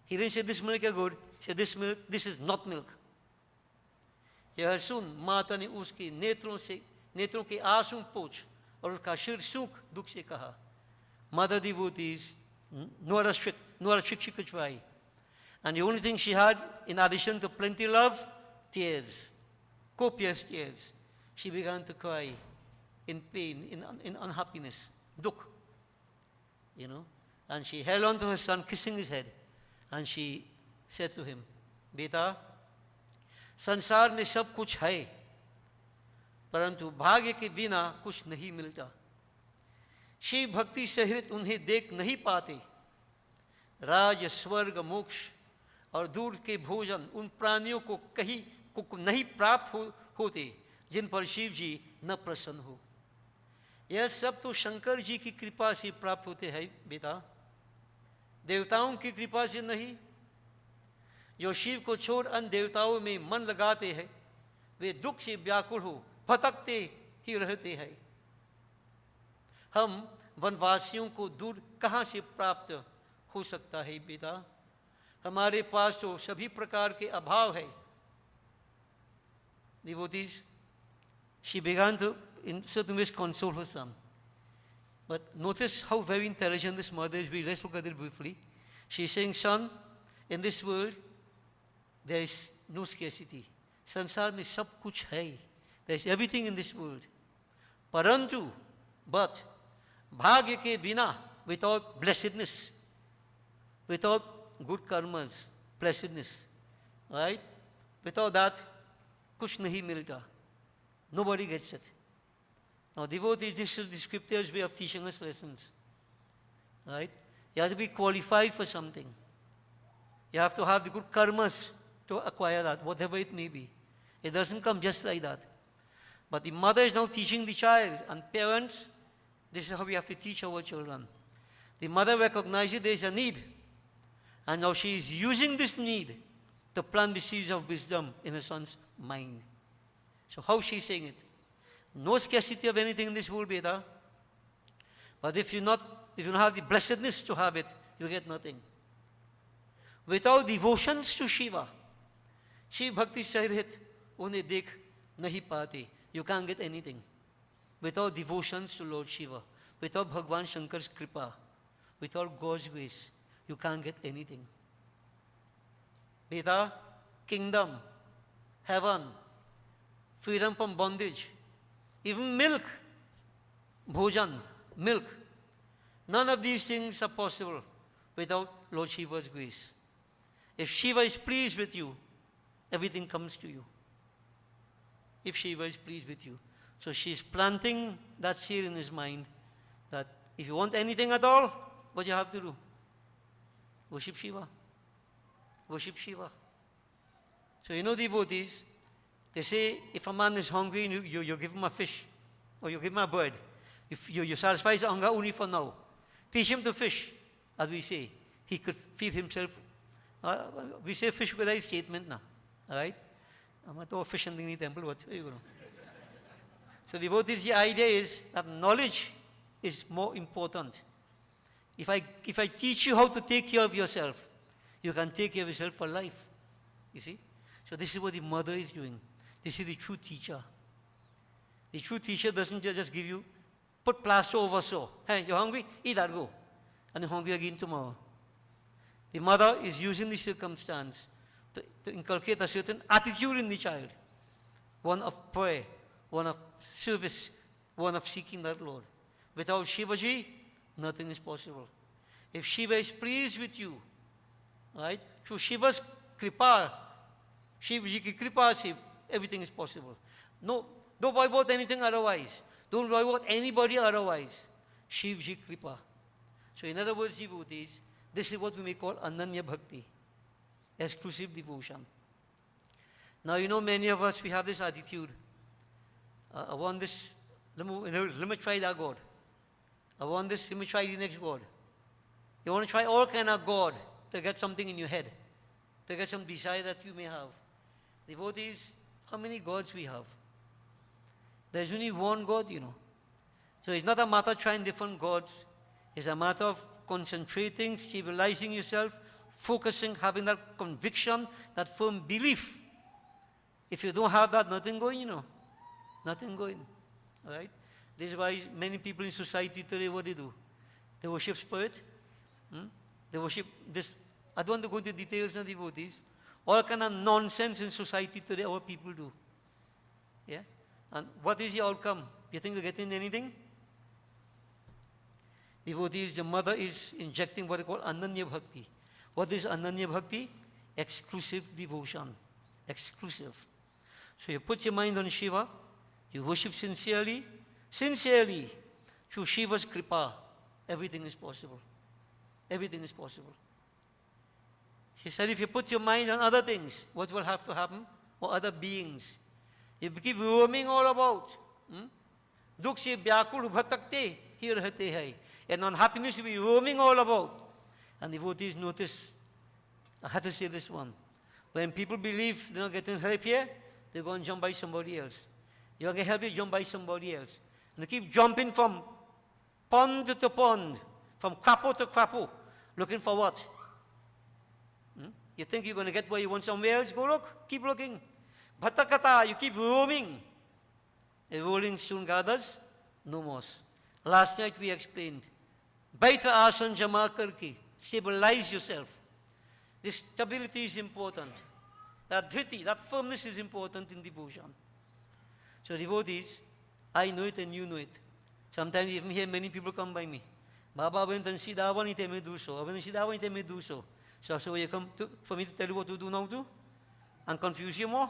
He didn't say this milk is good. He said this milk, this is not milk. यह सुन माता ने उसके नेत्रों के आंसू पोंछ और उसका सिर सूख दुख से कहा, Mother devotees, no other trick she could try. And the only thing she had, in addition to plenty love, tears, copious tears. She began to cry in pain, in unhappiness, dukh, you know. And she held on to her son, kissing his head. And she said to him, Beta, संसार में सब कुछ है, परंतु भाग्य के बिना कुछ नहीं मिलता. शिव भक्ति सहित उन्हें देख नहीं पाते. राज, स्वर्ग, मोक्ष और दूर के भोजन उन प्राणियों को कहीं को नहीं प्राप्त होते जिन पर शिव जी न प्रसन्न हो. यह सब तो शंकर जी की कृपा से प्राप्त होते हैं बेटा, देवताओं की कृपा से नहीं. जो शिव को छोड़ अन्य देवताओं में मन लगाते हैं वे दुख से व्याकुल हो भटकते ही रहते हैं. हम वनवासियों को दूर कहाँ से प्राप्त हो सकता है बेटा? हमारे पास तो सभी प्रकार के अभाव है. Devotees, she began to in certain ways console her son. But notice how very intelligent this mother is. Let's look at it briefly. She's saying, son, in this world there is no scarcity. संसार में सब कुछ है. There is everything in this world. परंतु, but भाग्य के बिना, without blessedness, without good karmas, blessedness, right? Without that, कुछ नहीं मिलता. Nobody gets it. Now, devotees, this is the scripture's way of teaching us lessons, right? You have to be qualified for something. You have to have the good karmas to acquire that, whatever it may be. It doesn't come just like that. But the mother is now teaching the child, and parents, this is how we have to teach our children. The mother recognizes there is a need, and now she is using this need to plant the seeds of wisdom in her son's mind. So how is she saying it? No scarcity of anything in this world, beta. But if you don't have the blessedness to have it, you get nothing. Without devotions to Shiva, Shiv Bhakti Sahit, unhe dekh nahi paate. You can't get anything. Without devotions to Lord Shiva, without Bhagwan Shankar's kripa, without God's grace, you can't get anything. Beta, kingdom, heaven, freedom from bondage, even milk, bhajan, milk. None of these things are possible without Lord Shiva's grace. If Shiva is pleased with you, everything comes to you. If Shiva is pleased with you. So she's planting that seed in his mind that if you want anything at all, what you have to do? Worship Shiva. Worship Shiva. So you know, devotees, they say if a man is hungry, you give him a fish or you give him a bird. If you satisfy his hunger only for now. Teach him to fish, as we say. He could feed himself. We say fish with a statement now. Alright? I'm not a fish in the temple, but you know. So devotees, the idea is that knowledge is more important. If I teach you how to take care of yourself, you can take care of yourself for life. You see? So this is what the mother is doing. This is the true teacher. The true teacher doesn't just give you, put plaster over sore. Hey, you're hungry? Eat that, go. And you're hungry again tomorrow. The mother is using the circumstance to inculcate a certain attitude in the child. One of prayer, one of service, one of seeking that Lord. Without Shivaji, nothing is possible. If Shiva is pleased with you, right, through Shiva's kripa, Shivaji ki kripa se, everything is possible. No, don't worry about anything otherwise. Don't worry about anybody otherwise. Shiv Ji Kripa. So in other words, devotees, this is what we may call Ananya Bhakti, exclusive devotion. Now, you know, many of us, we have this attitude. I want this, let me try that God. I want this, let me try the next God. You want to try all kind of God to get something in your head, to get some desire that you may have. Devotees, how many gods we have? There's only one God, you know. So it's not a matter of trying different gods. It's a matter of concentrating, stabilizing yourself, focusing, having that conviction, that firm belief. If you don't have that, nothing going, you know. Nothing going. All right? This is why many people in society today, what they do? They worship spirit. They worship this. I don't want to go into details now, devotees. All kind of nonsense in society today, our people do. Yeah? And what is the outcome? You think they're getting anything? Devotees, the mother is injecting what they call Ananya Bhakti. What is Ananya Bhakti? Exclusive devotion. Exclusive. So you put your mind on Shiva, you worship sincerely, through Shiva's Kripa, everything is possible. Everything is possible. He said if you put your mind on other things, what will have to happen? Or other beings. You keep roaming all about. Dukh se vyakul bhatakte hi rahte hai. And unhappiness will be roaming all about. And devotees notice, I have to say this one. When people believe they're not getting help here, they go and jump by somebody else. You want to get help, you jump by somebody else. And they keep jumping from pond to pond, from crapo to crapo, looking for what? You think you're going to get where you want somewhere else? Go look, keep looking. Bhatakata, you keep roaming. A rolling stone gathers, no more. Last night we explained, Baita asan jama karke, stabilize yourself. This stability is important. That dhriti, that firmness is important in devotion. So devotees, I know it and you know it. Sometimes even here many people come by me. Baba went and see Dawan, he tell me do so. I went and see Dawan, he tell me do so. So you come for me to tell you what to do now too? And confuse you more?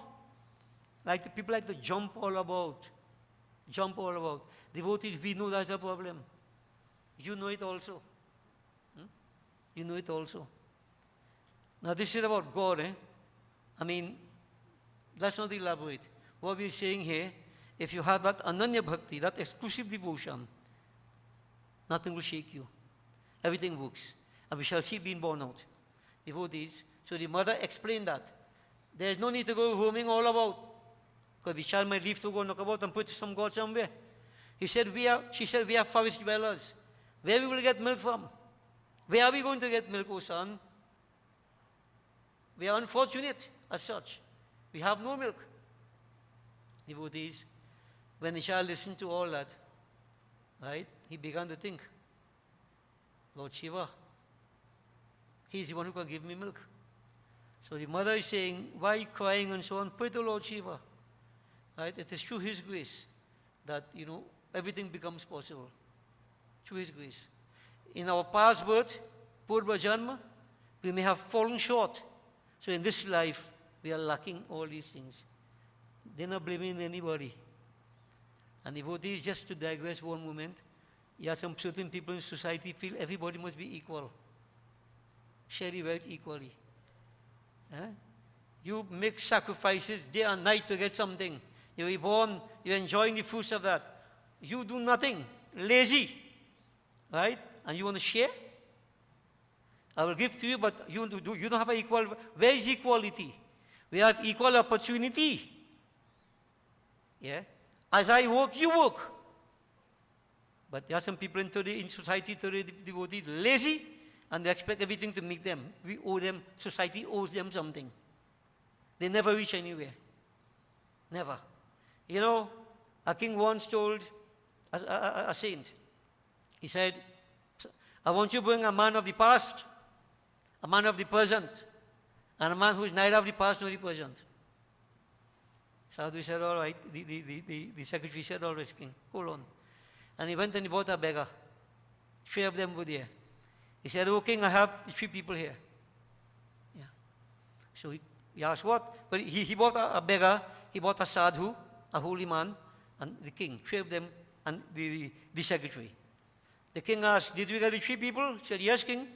People like to jump all about. Jump all about. Devotees, we know that's the problem. You know it also. You know it also. Now this is about God, eh? I mean, let's not elaborate. What we're saying here, if you have that Ananya Bhakti, that exclusive devotion, nothing will shake you. Everything works. And we shall see being born out. Devotees. So the mother explained that. There is no need to go roaming all about. Because the child might leave to go knock about and put some God somewhere. She said, we are forest dwellers. Where we will get milk from? Where are we going to get milk, O son? We are unfortunate as such. We have no milk. Devotees, when the child listened to all that, right, he began to think, Lord Shiva, he's the one who can give me milk. So the mother is saying, why are you crying and so on? Pray to Lord Shiva. Right? It is through his grace that, everything becomes possible. Through his grace. In our past birth, Purva Janma, we may have fallen short. So in this life, we are lacking all these things. They're not blaming anybody. And devotees, just to digress one moment, some certain people in society feel everybody must be equal. Share the wealth equally. You make sacrifices day and night to get something. You're reborn, you're enjoying the fruits of that. You do nothing, lazy, right? And you want to share? I will give to you, but you don't have an equal. Where is equality? We have equal opportunity. Yeah? As I work, you work. But there are some people in society today, devotees, lazy, and they expect everything to make them. We owe them, society owes them something. They never reach anywhere. Never. A king once told a saint, he said, I want you to bring a man of the past, a man of the present, and a man who is neither of the past nor the present. Sadhu said, all right. The secretary said, all right, king, hold on. And he went and he bought a beggar. 3 of them were there. He said, oh, king, I have 3 people here. Yeah. So he asked what? But he bought a beggar, he bought a sadhu, a holy man, and the king, 3 of them, and the secretary. The king asked, did we get the 3 people? He said, yes, king.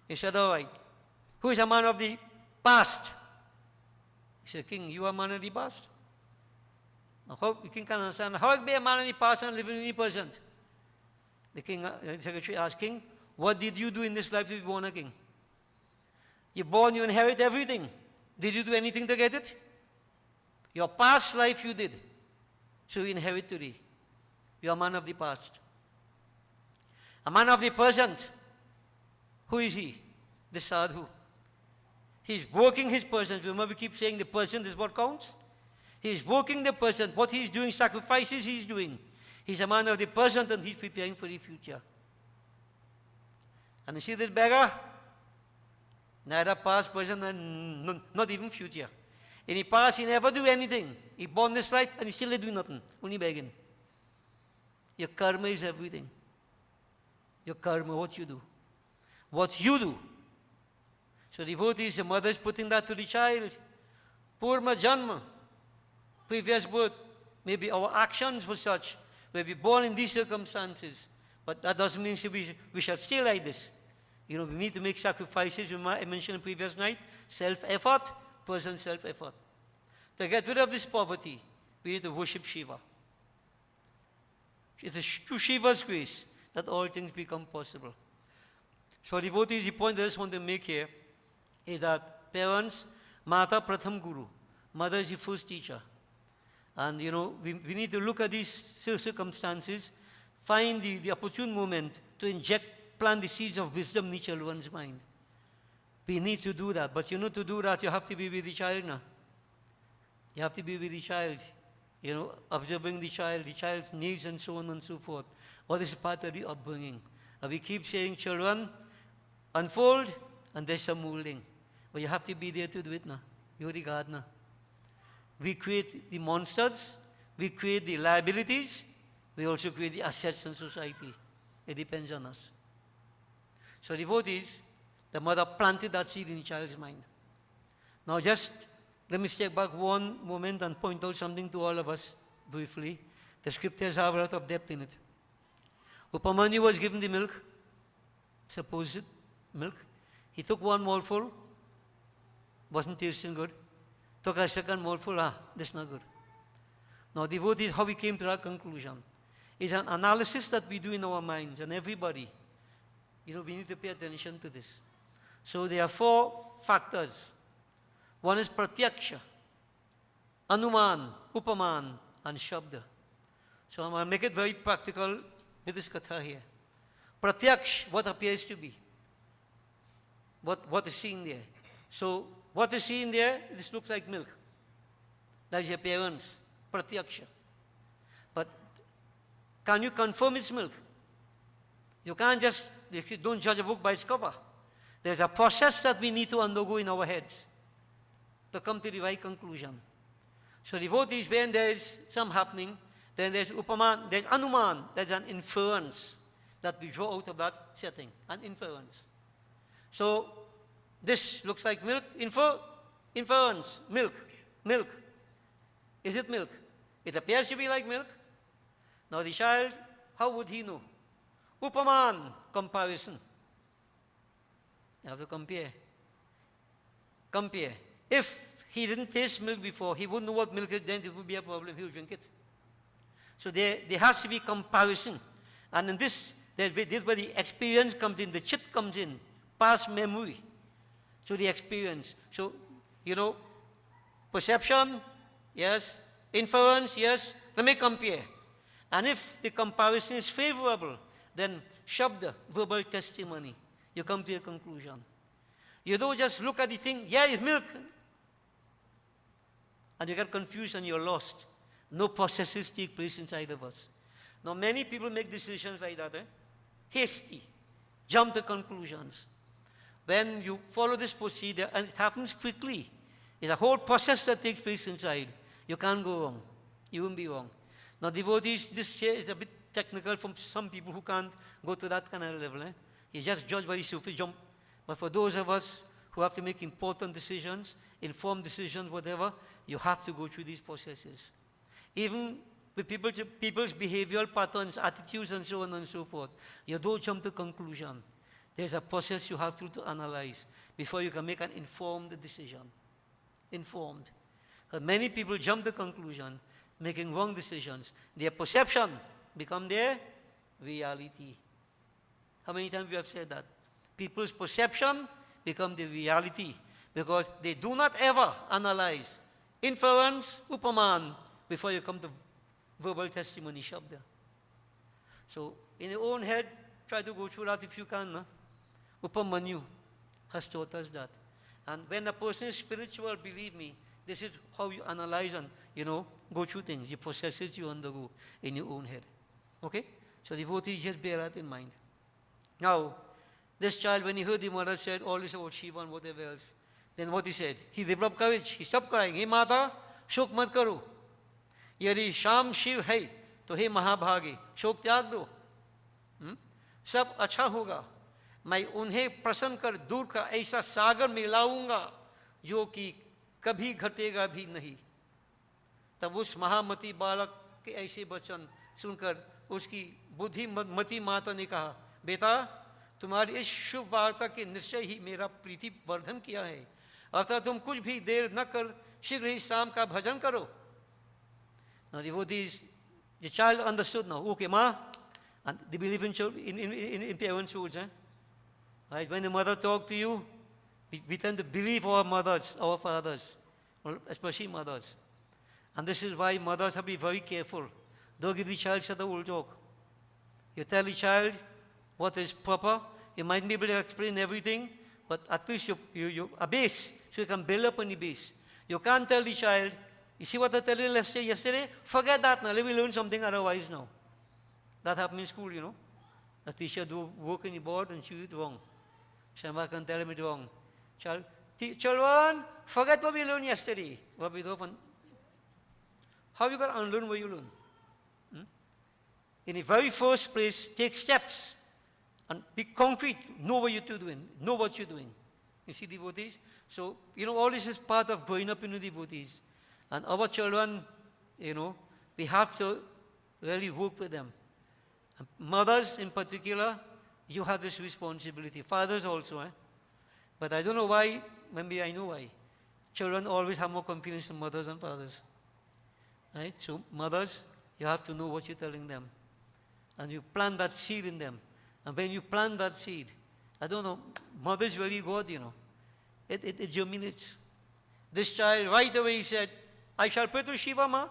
He said, all right. Who is a man of the past? He said, king, you are a man of the past. Now, the king can understand, how can be a man of the past and live in the present? The king, the secretary asked, king, what did you do in this life to be born a king? You're born, you inherit everything. Did you do anything to get it? Your past life you did. So you inherit today. You are a man of the past. A man of the present. Who is he? The sadhu. He's working his present. Remember we keep saying the present is what counts? He's working the present. What he's doing, sacrifices he's doing. He's a man of the present and he's preparing for the future. And you see this beggar? Neither past, present, and not even future. In the past, he never do anything. He born this life and he still do nothing. Only begging. Your karma is everything. Your karma, what you do. What you do. So devotees, the mother is putting that to the child. Purma janma. Previous birth. Maybe our actions were such. We be born in these circumstances. But that doesn't mean we shall stay like this. You know, we need to make sacrifices. I mentioned the previous night. Self-effort, present self-effort. To get rid of this poverty, we need to worship Shiva. It is through Shiva's grace that all things become possible. So devotees, the point I just want to make here is that parents, Mata Pratham Guru. Mother is the first teacher. And you know, we need to look at these circumstances, find the opportune moment to plant the seeds of wisdom in the children's mind. We need to do that. But you know, to do that, you have to be with the child now. You have to be with the child. You know, observing the child's needs and so on and so forth. All this is part of the upbringing. And we keep saying, children, unfold, and there's some molding. But you have to be there to do it now. You're the gardener. We create the monsters, we create the liabilities, we also create the assets in society. It depends on us. So devotees, the mother planted that seed in the child's mind. Now just let me step back one moment and point out something to all of us briefly. The scriptures have a lot of depth in it. Upamanyu was given the milk, supposed milk. He took one mouthful, wasn't tasting good. Took a second mouthful, this is not good. Now devotees, how we came to that conclusion is an analysis that we do in our minds, and everybody, you know, we need to pay attention to this. So there are 4 factors. One is pratyaksha, anuman, upaman, and shabda. So I'm going to make it very practical with this katha here. Pratyaksh, what appears to be. What is seen there. So what is seen there, this looks like milk. That is your parents, pratyaksha. But can you confirm it's milk? You can't just, don't judge a book by its cover. There's a process that we need to undergo in our heads to come to the right conclusion. So devotees, when there is some happening, then there's upaman, there's anuman, there's an inference that we draw out of that setting, an inference. So this looks like milk, inference, milk. Is it milk? It appears to be like milk. Now the child, how would he know? Upaman, comparison. You have to compare. If he didn't taste milk before, he wouldn't know what milk is, then it would be a problem, he'll drink it. So there has to be comparison. And in this where the experience comes in, the chit comes in, past memory. So the experience. So, you know, perception, yes. Inference, yes. Let me compare. And if the comparison is favorable, then shabda, verbal testimony. You come to a conclusion. You don't just look at the thing, yeah, it's milk. And you get confused and you're lost. No processes take place inside of us. Now, many people make decisions like that, hasty, jump to conclusions. When you follow this procedure, and it happens quickly, it's a whole process that takes place inside. You can't go wrong. You won't be wrong. Now, devotees, this here is a bit technical for some people who can't go to that kind of level. You just judge by the surface jump. But for those of us who have to make important decisions, informed decisions, whatever, you have to go through these processes. Even with people's behavioral patterns, attitudes, and so on and so forth. You don't jump to conclusion. There's a process you have to analyze before you can make an informed decision. Informed. Because many people jump to conclusion, making wrong decisions. Their perception become their reality. How many times we have said that? People's perception become the reality because they do not ever analyze inference, upaman, before you come to verbal testimony, shabda. So, in your own head, try to go through that if you can. No? Upamanyu has taught us that. And when a person is spiritual, believe me, this is how you analyze and, go through things. You process it, you undergo in your own head. Okay? So devotees, just bear that in mind. Now, this child, when he heard the mother said all this about Shiva and whatever else, then what he said? He developed courage. He stopped crying. Hey Mata, shok mat karo. Yadi Sham Shiv hai, to hey Mahabhagi, shok त्याग दो. सब अच्छा होगा. मैं उन्हें प्रसन्न कर दूर का ऐसा सागर मिलाऊंगा जो कि कभी घटेगा भी नहीं. तब उस महामती बालक के ऐसे वचन सुनकर उसकी बुद्धिमती माता ने कहा, बेटा तुम्हारी इस शुभ वार्ता के निश्चय ही मेरा प्रीति वर्धन किया है, अतः तुम कुछ भी देर न कर शीघ्र ही शाम का भजन करो. Now the child understood now. Okay, ma, and they believe in parents' words. Right? When the mother talks to you, we tend to believe our mothers, our fathers, especially mothers. And this is why mothers have to be very careful. Don't give the child such a old talk. You tell the child what is proper. You might be able to explain everything, but at least you a base, so you can build up on the base. You can't tell the child, you see what I tell you yesterday? Forget that now, let me learn something otherwise now. That happened in school, A teacher do work in the board and she did it wrong. Somebody can tell him it wrong. Children, forget what we learned yesterday. What we do. How you going to unlearn what you learn? In the very first place, take steps and be concrete. Know what you're doing. Know what you're doing. You see, devotees? So, all this is part of growing up in the devotees. And our children, we have to really work with them. And mothers in particular, you have this responsibility. Fathers also, But I don't know why, maybe I know why. Children always have more confidence in mothers and fathers. Right? So mothers, you have to know what you're telling them. And you plant that seed in them. And when you plant that seed, I don't know, mothers really God, It germinates. This child, right away, he said, I shall pray to Shiva, ma.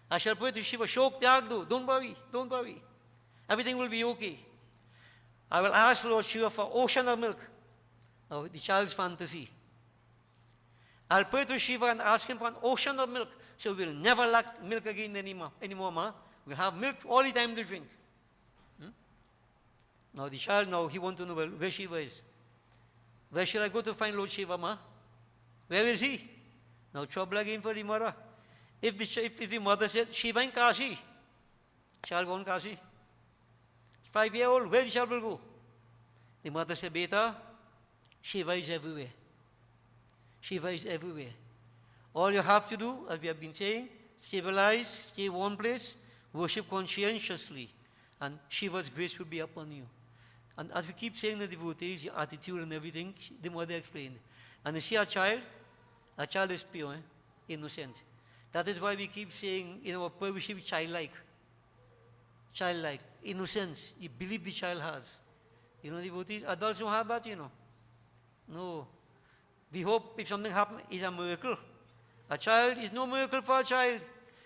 I shall pray to Shiva. Shok tyag do. Don't worry. Everything will be okay. I will ask Lord Shiva for ocean of milk. Now, the child's fantasy. I'll pray to Shiva and ask him for an ocean of milk, so we'll never lack milk again anymore, ma. We'll have milk all the time to drink. Now, the child, he wants to know where Shiva is. Where shall I go to find Lord Shiva, ma? Where is he? Now, trouble again for the mother. If the mother said, Shiva in Kashi, child go in Kashi. 5-year-old, where the child will go? The mother said, Beta, Shiva is everywhere. Shiva is everywhere. All you have to do, as we have been saying, stabilize, stay one place, worship conscientiously, and Shiva's grace will be upon you. And as we keep saying the devotees, your attitude and everything, the mother explained. And you see a child is pure, innocent. That is why we keep saying in our prayer, we should be childlike. Childlike, innocence, you believe the child has. Devotees, adults don't have that, No. We hope if something happens, it's a miracle. A child is no miracle for a child.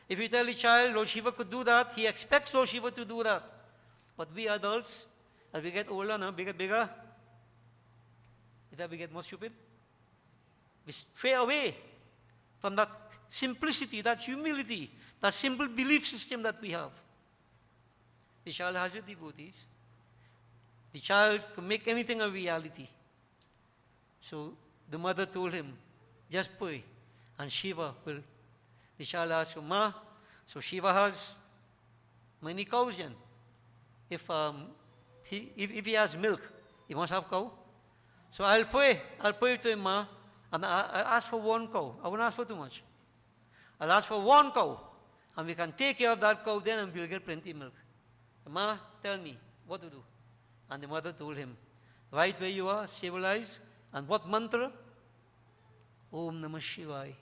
If you tell the child, Lord Shiva could do that, he expects Lord Shiva to do that. But we adults, as we get older, bigger, we get more stupid. We stray away from that simplicity, that humility, that simple belief system that we have. The child has it, devotees. The child can make anything a reality. So the mother told him, just pray, and Shiva will. The child asked him, Ma, so Shiva has many cows then. If he has milk, he must have cow. So I'll pray to him, Ma, and I'll ask for one cow. I won't ask for too much. I'll ask for one cow, And we can take care of that cow then and we'll get plenty of milk. Ma, tell me what to do. And the mother told him, right where you are, stabilize. And what mantra? Om Namah Shivaya.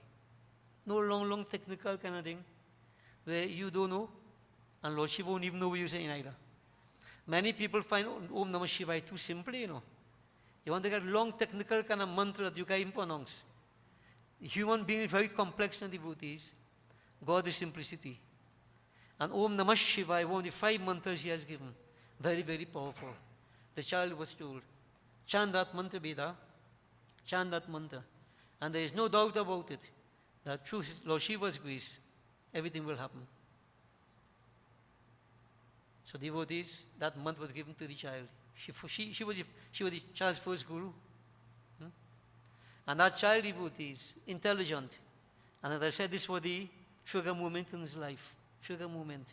No long technical kind of thing where you don't know and Lord Shiva won't even know what you're saying either. Many people find Om Namah Shivaya too simple, you know. You want to get long technical kind of mantra that you can't even pronounce. The human being is very complex and devotees. God is simplicity. And Om Namah Shivaya, one of the 5 mantras he has given. Very, very powerful. The child was told, chant that mantra, Beda. Chant that mantra. And there is no doubt about it that through Lord Shiva's grace, everything will happen. So devotees, that mantra was given to the child. She was the child's first guru. And that child, devotees, intelligent. And as I said, this was the trigger moment in his life. Trigger moment.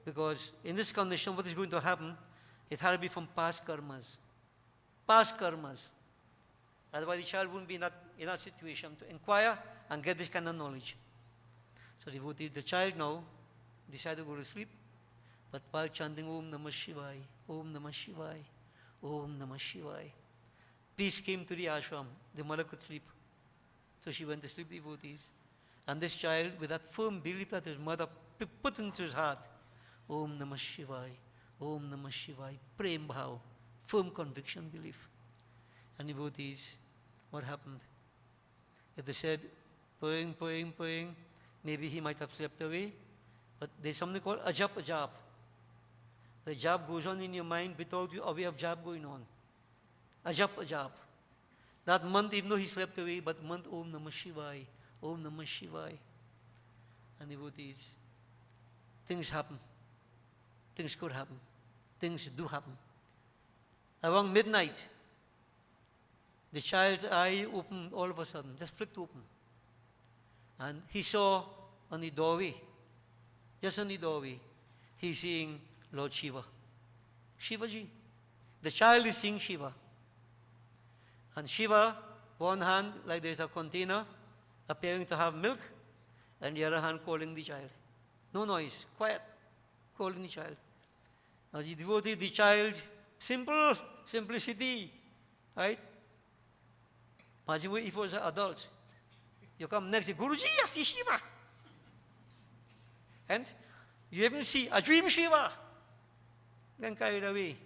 Because in this condition, what is going to happen? It had to be from past karmas. Past karmas. Otherwise, the child wouldn't be in that situation to inquire and get this kind of knowledge. So devotees, the child now decided to go to sleep, but while chanting Om Namah Shivaya, Om Namah Shivaya, Om Namah Shivaya, peace came to the ashram. The mother could sleep. So she went to sleep, devotees. And this child, with that firm belief that his mother put into his heart, Om Namah Shivaya, Om Namah Shivaya, Prem Bhav, firm conviction, belief. And devotees, what happened? If they said, praying, maybe he might have slept away. But there's something called ajap. The jap goes on in your mind without you aware of jap going on. Ajap. That month, even though he slept away, but month Om Namah Shivaya, Om Namah Shivaya. And devotees, things happen. Things could happen. Things do happen. Around midnight, the child's eye opened all of a sudden, just flicked open. And he saw on the doorway, just on the doorway, he's seeing Lord Shiva. Shivaji. The child is seeing Shiva. And Shiva, one hand, like there's a container, appearing to have milk, and the other hand calling the child. No noise, quiet, calling the child. Now the devotee, the child, simplicity, right? Imagine if it was an adult. You come next, Guruji, I see Shiva. And you even see a dream Shiva. Then carried away.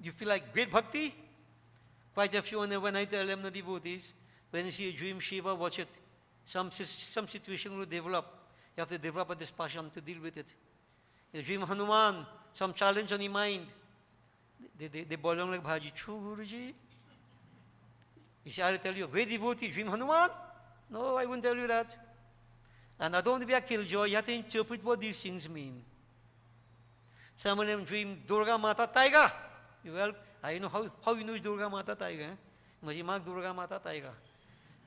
You feel like great bhakti? Quite a few, and when I tell them, the devotees, when you see a dream Shiva, watch it. Some situation will develop. You have to develop a dispassion to deal with it. You dream Hanuman, some challenge on your mind. They boil down like Bhaji, true Guruji? You see, I'll tell you, a great devotee, dream Hanuman? No, I wouldn't tell you that. And I don't want to be a killjoy. You have to interpret what these things mean. Some of them dream Durga Mata Tiger. Well, I know how you know it's Durga Mata Tiger. Eh? Must you mark Durga Mata Tiger?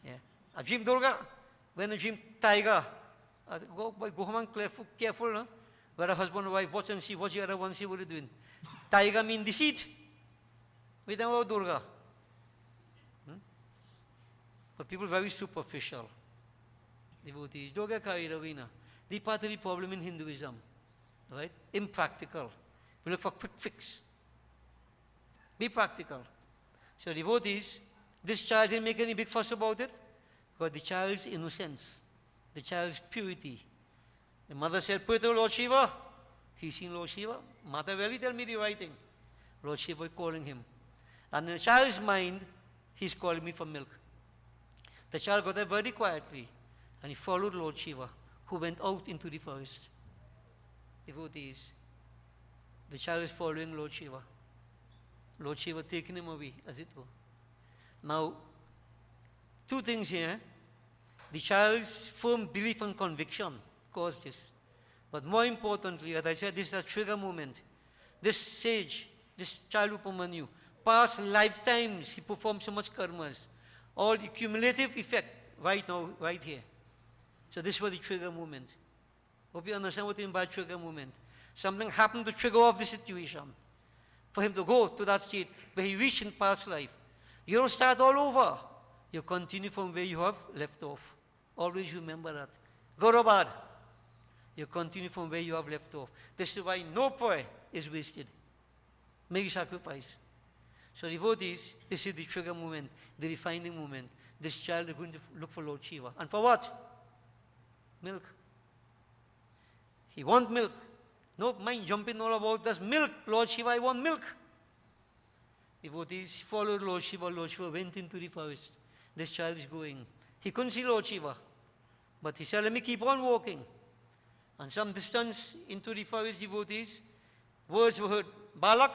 Yeah. I dream Durga. When I dream Tiger, go home and careful. No? Where a husband and wife watch and see what the other one see what you're doing. Tiger means deceit. We don't know Durga. But people are very superficial. Devotees, don't get carried away now. The part of the problem in Hinduism, right? Impractical. We look for quick fix. Be practical. So devotees, this child didn't make any big fuss about it, because the child's innocence, the child's purity. The mother said, pray to Lord Shiva. He's seen Lord Shiva. Mata really tell me the right thing. Lord Shiva is calling him. And in the child's mind, he's calling me for milk. The child got there very quietly, and he followed Lord Shiva, who went out into the forest. Devotees, the child is following Lord Shiva. Lord Shiva taking him away, as it were. Now, two things here. The child's firm belief and conviction caused this. But more importantly, as I said, this is a trigger moment. This sage, this child Upamanyu, past lifetimes, he performed so much karmas. All the cumulative effect right now, right here. So this was the trigger moment. Hope you understand what I mean by trigger moment. Something happened to trigger off the situation. For him to go to that state where he reached in past life. You don't start all over. You continue from where you have left off. Always remember that. good or bad, you continue from where you have left off. This is why no prayer is wasted. Make sacrifice. So devotees, this is the trigger moment, the refining moment. This child is going to look for Lord Shiva. And for what? Milk. He wants milk. No mind jumping all about this milk. Lord Shiva, I want milk. Devotees followed Lord Shiva. Lord Shiva went into the forest. This child is going. He couldn't see Lord Shiva. But he said, let me keep on walking. And some distance into the forest, devotees, words were heard. Balak,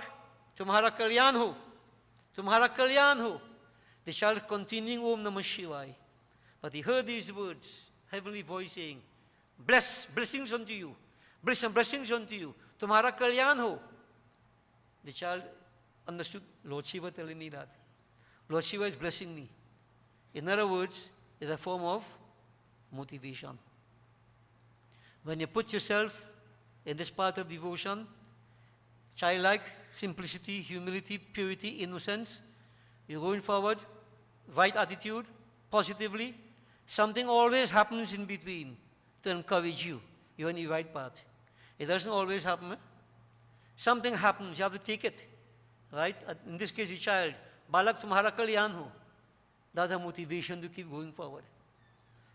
tumhara kalyan ho. Tumhara kalyan ho. The child continuing Om Namah Shivaya. But he heard these words, heavenly voice saying, blessings unto you. Blessings unto you. Tumhara kalyan ho. The child understood Lord Shiva telling me that. Lord Shiva is blessing me. In other words, it's a form of motivation. When you put yourself in this path of devotion, childlike, simplicity, humility, purity, innocence, you're going forward, right attitude, positively, something always happens in between to encourage you. You're on the right path. It doesn't always happen. Something happens, you have to take it. Right? In this case, the child, Balak tumhara kalyan ho. That's a motivation to keep going forward.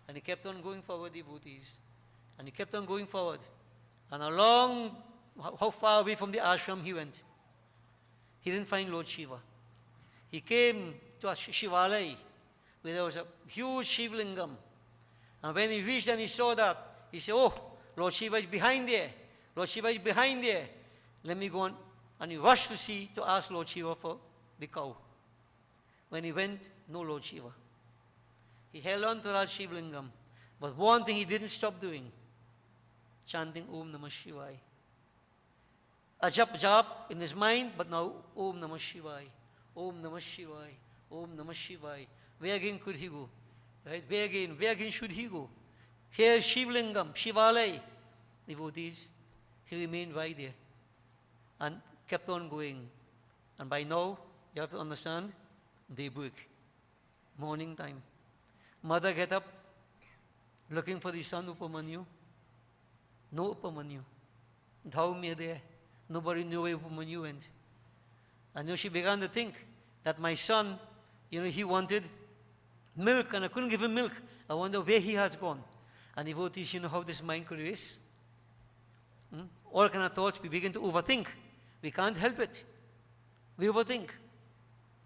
And he kept on going forward, devotees. And he kept on going forward. And along, how far away from the ashram he went. He didn't find Lord Shiva. He came to a Shivalaya, where there was a huge Shiv Lingam. And when he reached and he saw that, he said, oh, Lord Shiva is behind there. Lord Shiva is behind there. Let me go on. And he rushed to ask Lord Shiva for the cow. When he went, no Lord Shiva. He held on to that Shiv Lingam. But one thing he didn't stop doing, chanting Om Namah Shivaya. A jap in his mind, but now Om Namah Shivaya. Om Namah Shivaya. Om Namah Shivaya. Where again could he go? Right? Where again should he go? Here is Shiv Lingam, Shivalaya. Devotees, he remained right there. And kept on going. And by now, you have to understand, daybreak, morning time. Mother get up, looking for the son, Upamanyu. No Upamanyu. Dhaumya there. Nobody knew where Upamanyu went. And then she began to think that my son, he wanted milk and I couldn't give him milk. I wonder where he has gone. And devotees, you know how this mind could race? All kind of thoughts, we begin to overthink. We can't help it. We overthink.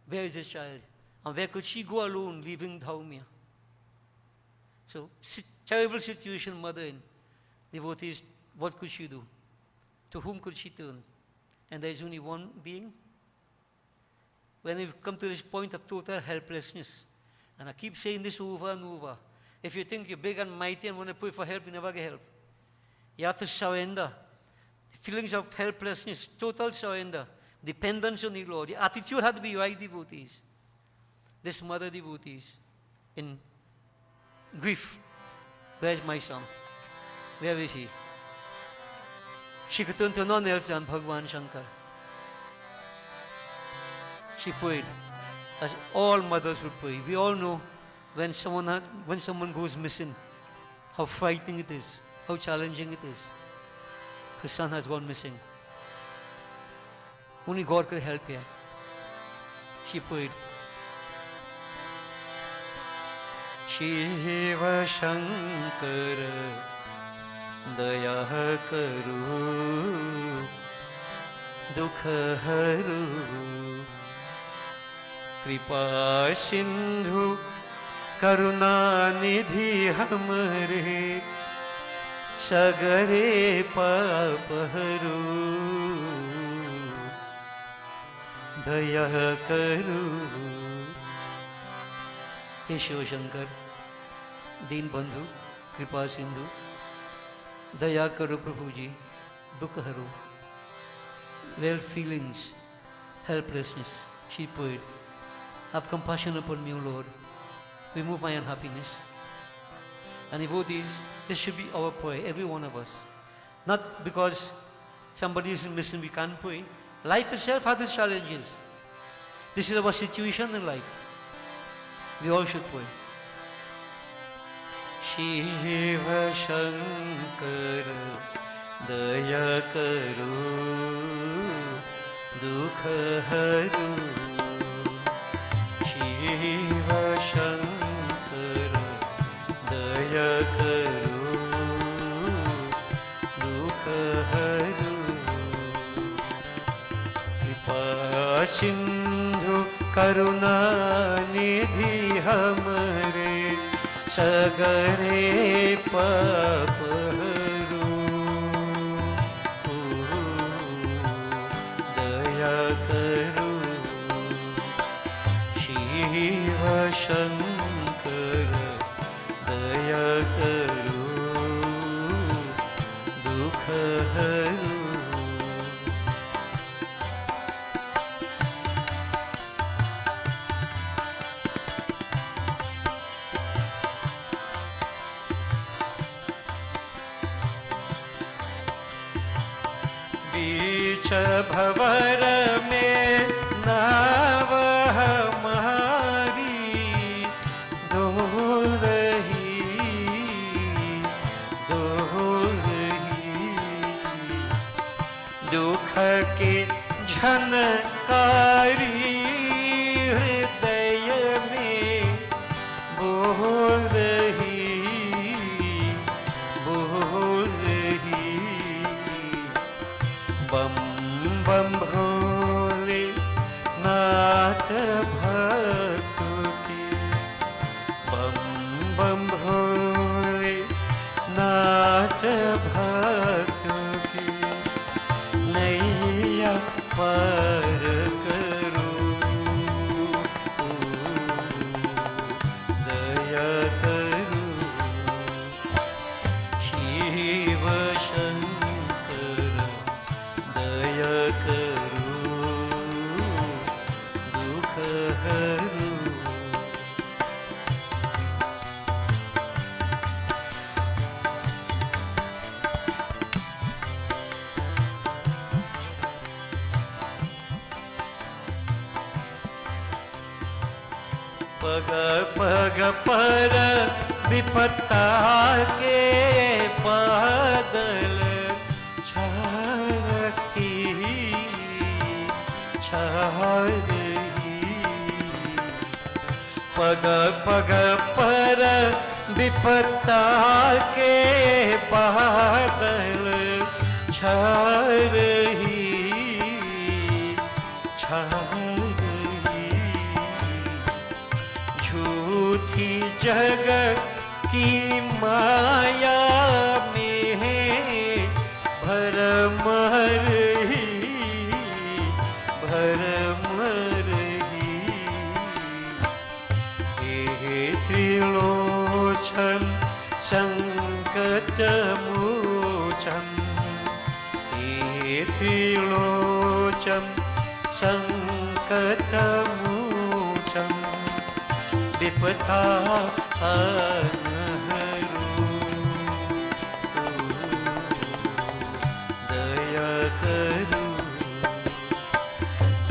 Where is this child? And where could she go alone, leaving Dhaumya? So, terrible situation mother in. Devotees, what could she do? To whom could she turn? And there is only one being. When we come to this point of total helplessness, and I keep saying this over and over, if you think you're big and mighty and want to pray for help, you never get help. You have to surrender. The feelings of helplessness, total surrender, dependence on the Lord. The attitude had to be right, devotees. This mother, devotees, in grief. Where is my son? Where is he? She could turn to none else than Bhagwan Shankar. She prayed, as all mothers would pray. We all know when someone goes missing, how frightening it is, how challenging it is. Her son has gone missing. Only God could help here. She prayed. Shiva Shankar Daya Karu Dukha Haru Kripa Sindhu Karuna Nidhi Hamare Sagare Papaharu Daya Karu. Hey Shiva Shankar, Deen Bandhu, Kripa Sindhu, Daya Karu Prabhuji, Dukha Haru. Well feelings, helplessness, she prayed. Have compassion upon me, O Lord. Remove my unhappiness. And devotees, this should be our prayer, every one of us. Not because somebody is missing, we can't pray. Life itself has its challenges. This is our situation in life. We all should pray. Shiv Shankar दया करो दुख हरो शिव शंकर दया करो दुख हरो कृपा सिंधु करुणा निधि हमरे सगरे पाप हरो दया करो शिव शंकर दया करो दुख हरो बीच भंवर में नाव हमारी डोल रही दुख के झनकारी हृदय में बोल रही बम बम भोले नाथ भक्तों की बम बम भोले नाथ भक्तों की नैया पार करो दया करो शिव शंकर दया करो दुख हरो पग पग पर विपत्ता के बादल छारती पग पग पर विपत्ता के बादल छा रही झूठी जग की माया में भरम रही हे त्रिलोचन संकट मोचन हे त्रिलोचन संकट मोचन विपदा हरो दया करो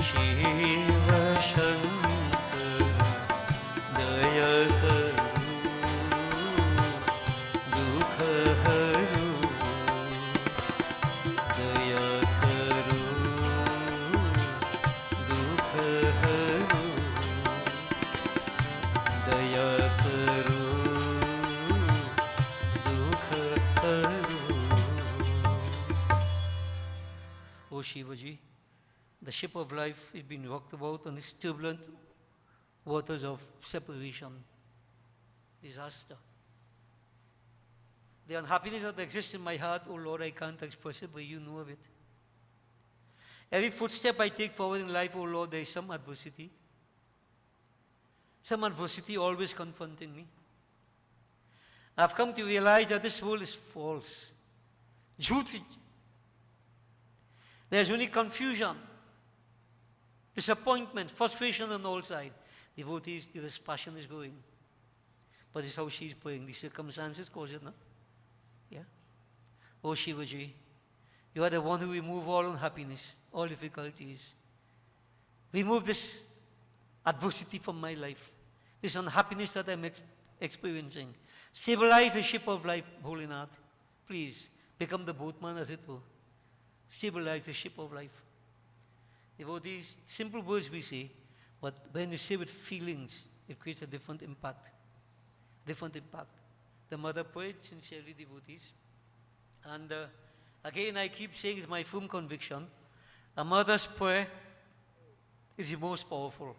शिव शंकर दया करो दुख हरो दया करो दुख हरो दया करो दुख हरो। O Shivaji, the ship of life is being rocked about on these turbulent waters of separation, disaster. The unhappiness that exists in my heart, oh Lord, I can't express it, but you know of it. Every footstep I take forward in life, oh Lord, there is some adversity always confronting me. I've come to realize that this world is false. Jhuti. There's only confusion, disappointment, frustration on all sides. Devotees, this passion is going. But it's how she's praying. The circumstances cause it, no? Yeah? Oh Shivaji, you are the one who remove all unhappiness, all difficulties. Remove this adversity from my life, this unhappiness that I'm experiencing. Stabilize the ship of life, Bholenath. Please, become the boatman as it were. Stabilize the ship of life. Devotees, simple words we say, but when you say with feelings, it creates a different impact. Different impact. The mother prayed sincerely, devotees. And again, I keep saying it's my firm conviction, a mother's prayer is the most powerful.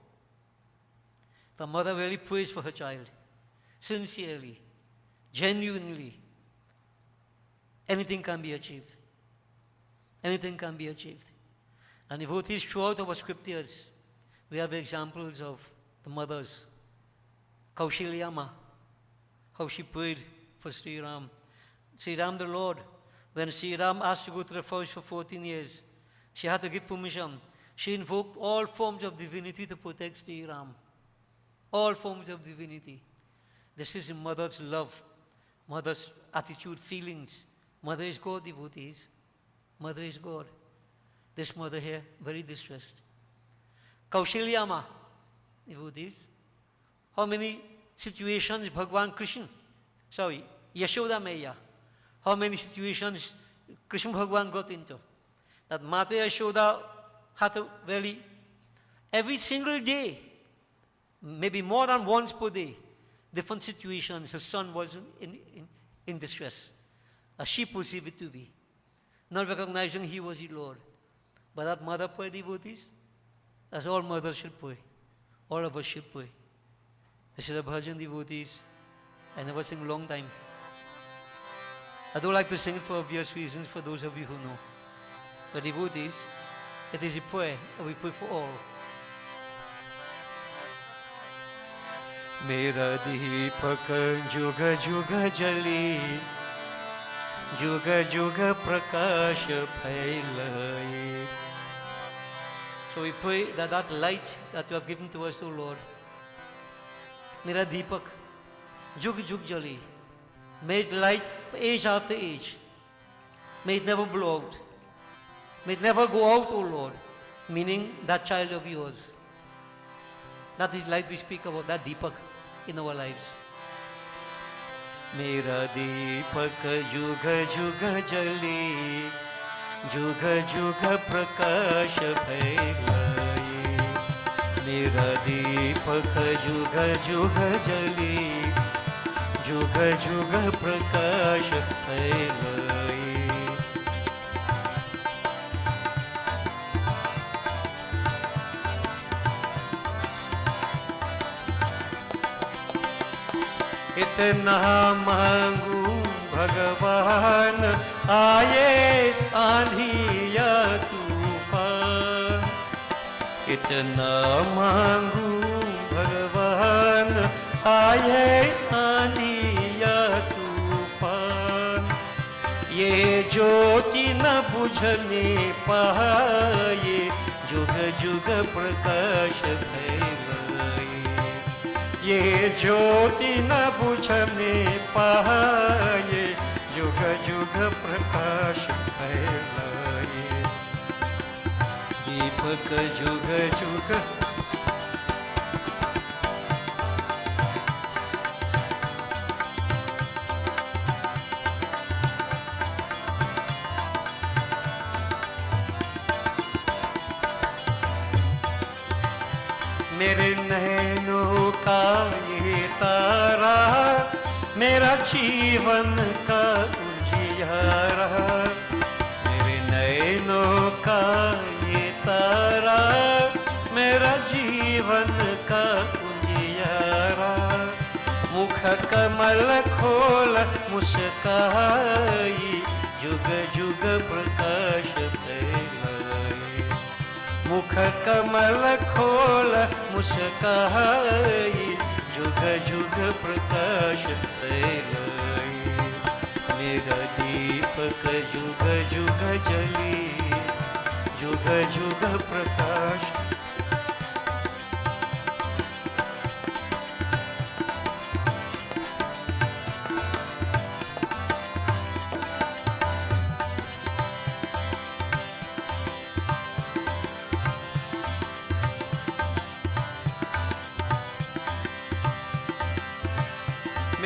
The mother really prays for her child, sincerely, genuinely. Anything can be achieved. Anything can be achieved. And devotees, throughout our scriptures, we have examples of the mothers. Kaushilya Ma, how she prayed for Sri Ram. Sri Ram the Lord, when Sri Ram asked to go to the forest for 14 years, she had to give permission. She invoked all forms of divinity to protect Sri Ram. All forms of divinity. This is a mother's love, mother's attitude, feelings. Mother is God, devotees. Mother is God. This mother here, very distressed. Kaushilya Ma, devotees. How many situations Bhagwan Krishna, Yashoda Maya, how many situations Krishna Bhagwan got into? That Mata Yashoda had to really, every single day, maybe more than once per day, different situations, her son was in distress, as she perceived it to be, not recognizing he was the Lord. But that mother prayed, devotees, as all mothers should pray. All of us should pray. This is a bhajan, devotees. I never sing a long time. I don't like to sing it for obvious reasons, for those of you who know. But devotees, it is a prayer, and we pray for all. Mera deepak juga juga jali, juga juga prakash phailaye. So we pray that that light that you have given to us, O Lord, Mera deepak, jug jug jali, may it light age after age. May it never blow out. May it never go out, O Lord. Meaning that child of yours. That is light we speak about, that deepak in our lives. Mera deepak juga juga jali, juga juga prakash phailaye. Mera deepak juga juga jali, juga juga prakash phailaye. इतना मांगू भगवान, आए आंधी या तूफान। इतना मांगू भगवान, आए आंधी या तूफान। ये ज्योति न बुझने पाए, जुग जुग प्रकाश फैलाए। ये ज्योति न बुझने पाए, जुग जुग प्रकाश फैलाए। दीपक जुग जुग मेरे नैनों का ये तारा, मेरा जीवन का उजियारा। मेरे नैनों का ये तारा, मेरा जीवन का उजियारा। मुख कमल खोल मुस्काई, जुग जुग प्रकाश फैलाए। मुख कमल खोल मुस्काई, जुग जुग प्रकाश फैलाए। मेरा दीपक जुग जुग जली, जुग जुग प्रकाश।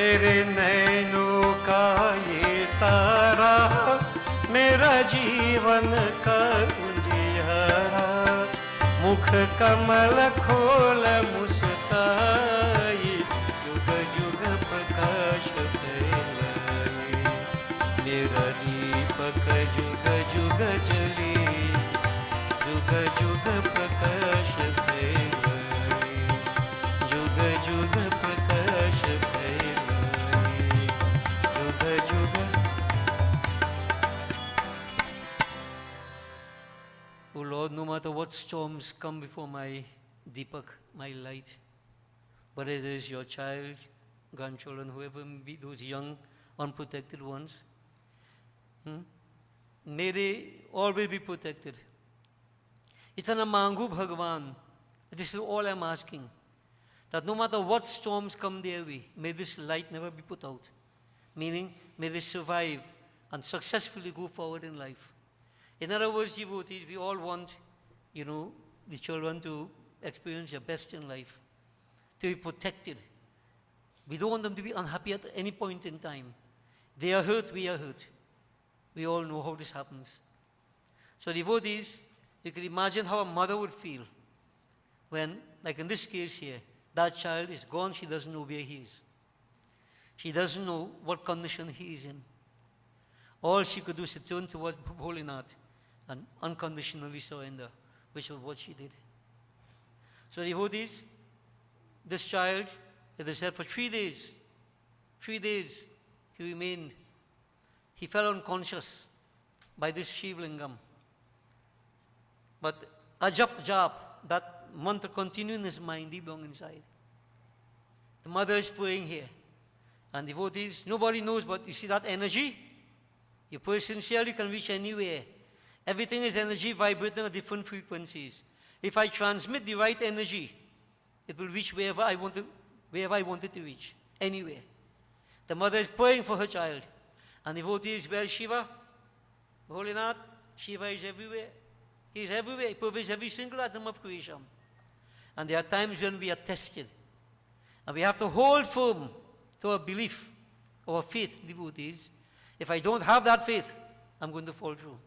मेरे नैनों का ये तारा, मेरा जीवन का उजियारा, मुख कमल खोल मुस्काई, जुग जुग प्रकाश फैलाई, मेरा दीपक जुग जुग जले, जुग जुग प्रकाश फैलाई, जुग जुग प्रकाश फैलाई, जुग जुग। Oh Lord, no matter what storms come before my Deepak, my light, whether it is your child, grandchildren, whoever may be, those young, unprotected ones, may they always be protected. Itana mangu Bhagavan, this is all I'm asking, that no matter what storms come their way, may this light never be put out. Meaning, may they survive and successfully go forward in life. In other words, devotees, we all want, the children to experience their best in life, to be protected. We don't want them to be unhappy at any point in time. They are hurt, we are hurt. We all know how this happens. So devotees, you can imagine how a mother would feel when, like in this case here, that child is gone, she doesn't know where he is. She doesn't know what condition he is in. All she could do is to turn towards Bholinath and unconditionally surrender, which was what she did. So devotees, this child, as I said, for 3 days, he remained. He fell unconscious by this Shiv Lingam. But ajap jap, that mantra continued in his mind deep down inside. The mother is praying here. And devotees, nobody knows, but you see that energy? You pray sincerely, can reach anywhere. Everything is energy vibrating at different frequencies. If I transmit the right energy, it will reach wherever I want it to reach, anywhere. The mother is praying for her child. And devotees, well, Shiva, Bholinath, Shiva is everywhere. He is everywhere. He pervades every single atom of creation. And there are times when we are tested. And we have to hold firm to our belief, our faith, devotees. If I don't have that faith, I'm going to fall through.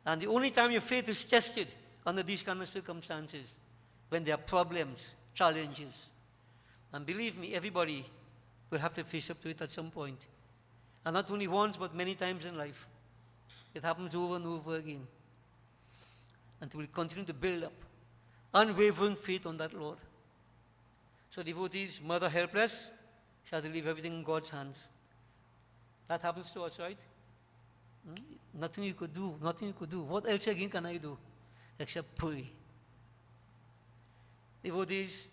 And the only time your faith is tested under these kind of circumstances, when there are problems, challenges. And believe me, everybody will have to face up to it at some point. And not only once, but many times in life. It happens over and over again. And we will continue to build up unwavering faith on that Lord. So devotees, mother helpless, she has to leave everything in God's hands. That happens to us, right? Nothing you could do, nothing you could do. What else again can I do except pray? Devotees,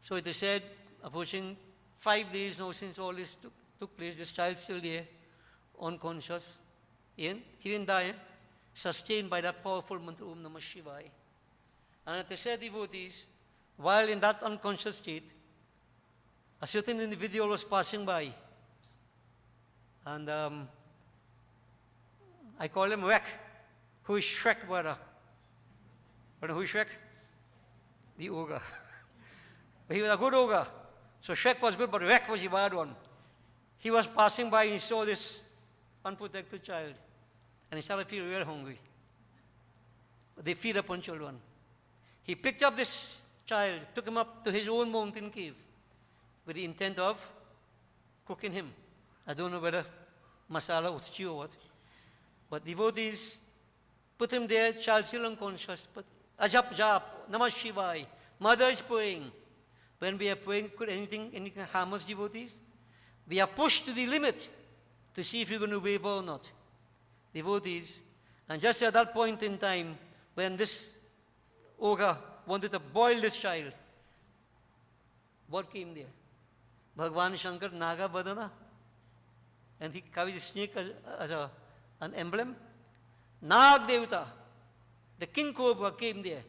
so it is said, approaching 5 days now since all this took place, this child still there, unconscious. He didn't die, sustained by that powerful mantra, Om Namah Shivaya. And it is said, devotees, while in that unconscious state, a certain individual was passing by. And I call him Wreck, who is Shrek, brother. But who is Shrek? The ogre. But he was a good ogre. So Shrek was good, but Wreck was the bad one. He was passing by and he saw this unprotected child. And he started to feel real hungry. They feed upon children. He picked up this child, took him up to his own mountain cave with the intent of cooking him. I don't know whether masala or stew or what. But devotees put him there, child still unconscious. But ajap jap, Namah Shivaya. Mother is praying. When we are praying, could anything harm us, devotees? We are pushed to the limit to see if you're going to waver or not. Devotees, and just at that point in time, when this ogre wanted to boil this child, what came there? Bhagwan Shankar, Naga Badana, and he carried the snake as an emblem. Nag Devata, the king cobra, came there.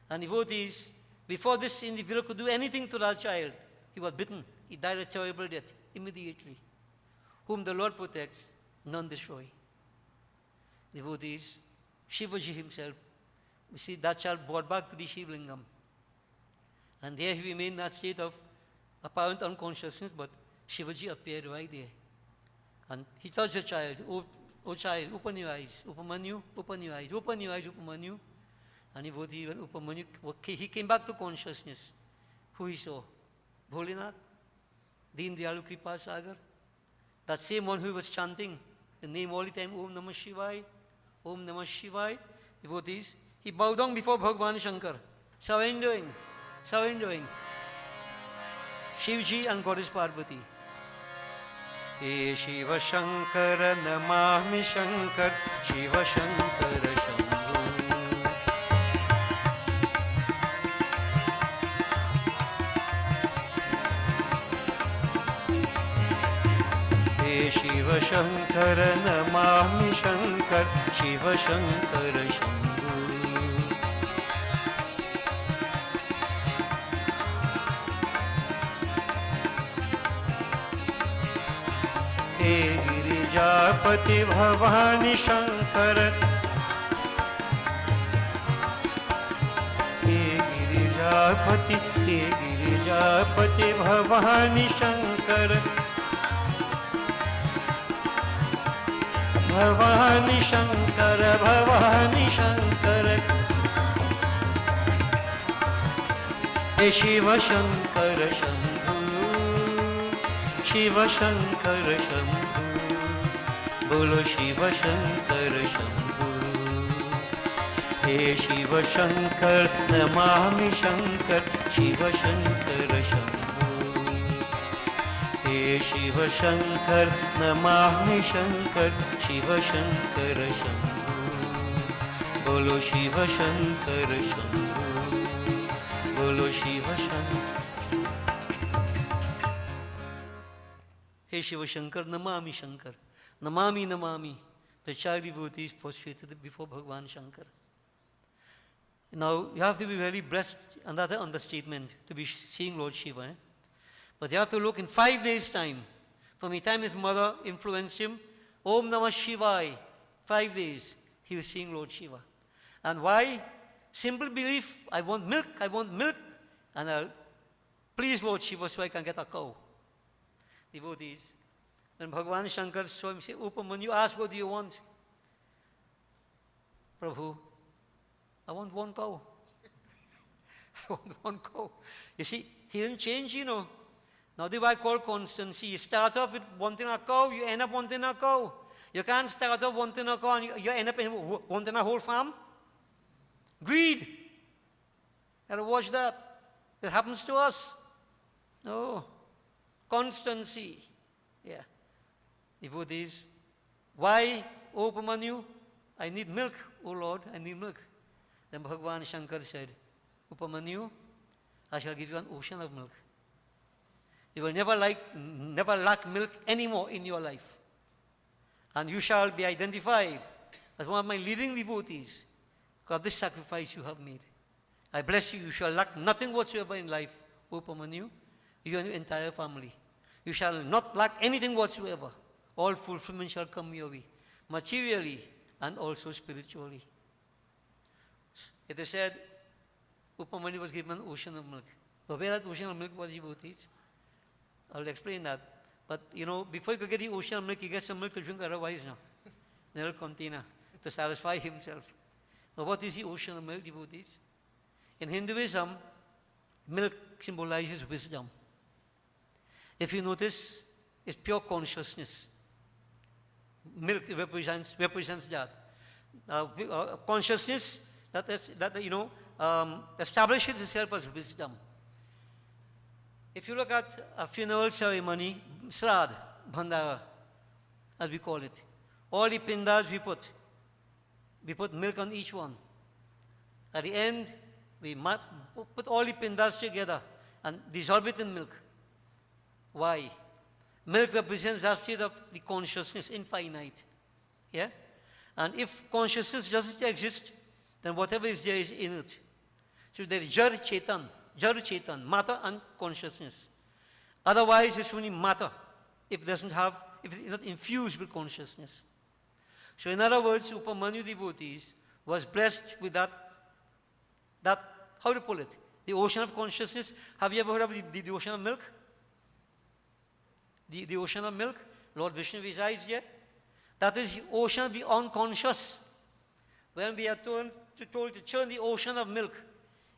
And devotees, before this individual could do anything to that child, he was bitten. He died a terrible death immediately. Whom the Lord protects, none destroy. Devotees, Shivaji himself, we see that child brought back to the Shiv Lingam. And there he remained in that state of apparent unconsciousness, but Shivaji appeared right there. And he touched the child. Oh child, open your eyes. Upamanyu, open your eyes. Open your eyes, Upamanyu. And when Upamanyu, he came back to consciousness. Who he saw? Bholinath, Deen Dayalu Kripa Sagar. That same one who was chanting the name all the time, Om Namah Shivaya, Om Namah Shivaya. Devotees, he bowed down before Bhagavan Shankar, surrendering. Shivji and Goddess Parvati. He Shiva Shankara Namami Shankar, Shiva Shankara Shambhu. He Shiva Shankara Namami Shankar, Shiva Shankara Shambhu. He Girijapati Bhavani Shankar, He Girijapati Bhavani Shankar, Bhavani Shankar, Bhavani Shankar. He Shiva Shankara Shambhu, Shiva Shankara Shambhu. Bolo Shiva Shankara Shambhu. He Shiva Shankar Namami Shankar, Shiva Shankara Shambhu. He Shiva Shankar Namami Shankar, Shiva Shankara Shambhu. Bolo Shiva Shankara Shambhu. Bolo Shiva Shankara. Hey Shiva Shankar, Namami Shankar. Namami, Namami. The child devotee is prostrated before Bhagavan Shankar. Now, you have to be very blessed, another understatement, to be seeing Lord Shiva. But you have to look in 5 days' time. From the time his mother influenced him, Om Namah Shivaya, 5 days, he was seeing Lord Shiva. And why? Simple belief, I want milk, and I'll please Lord Shiva so I can get a cow. Devotees, when Bhagavan Shankar saw him, say, Upamanyu, ask what do you want? Prabhu, I want one cow. I want one cow. You see, he didn't change, you know. Now the why called constancy. You start off with wanting a cow, you end up wanting a cow. You can't start off wanting a cow and you end up wanting a whole farm. Greed. You gotta watch that. It happens to us. No. Constancy. Yeah. Devotees. Why, O Upamanyu? I need milk, O Lord, I need milk. Then Bhagavan Shankar said, Upamanyu, I shall give you an ocean of milk. You will never lack milk anymore in your life. And you shall be identified as one of my leading devotees because of this sacrifice you have made. I bless you, you shall lack nothing whatsoever in life, O Upamanyu, you and your entire family. You shall not lack anything whatsoever. All fulfillment shall come your way, materially and also spiritually. It is said, Upamanyu was given an ocean of milk. But where that ocean of milk was, devotees? I'll explain that. But, you know, before you could get the ocean of milk, you get some milk to drink otherwise now. In a little container to satisfy himself. Now, what is the ocean of milk, devotees? In Hinduism, milk symbolizes wisdom. If you notice, it's pure consciousness. Milk represents that. Consciousness that establishes itself as wisdom. If you look at a funeral ceremony, Srad, Bhandara, as we call it, all the pindas we put milk on each one. At the end, we put all the pindas together and dissolve it in milk. Why? Milk represents that state of the consciousness, infinite. Yeah? And if consciousness doesn't exist, then whatever is there is inert. So there is Jar Chetan, matter and consciousness. Otherwise, it's only matter if it is not infused with consciousness. So in other words, Upamanyu devotees was blessed with that, how to pull it? The ocean of consciousness. Have you ever heard of the ocean of milk? the ocean of milk, Lord Vishnu resides here. That is the ocean of the unconscious. When we are told to churn the ocean of milk,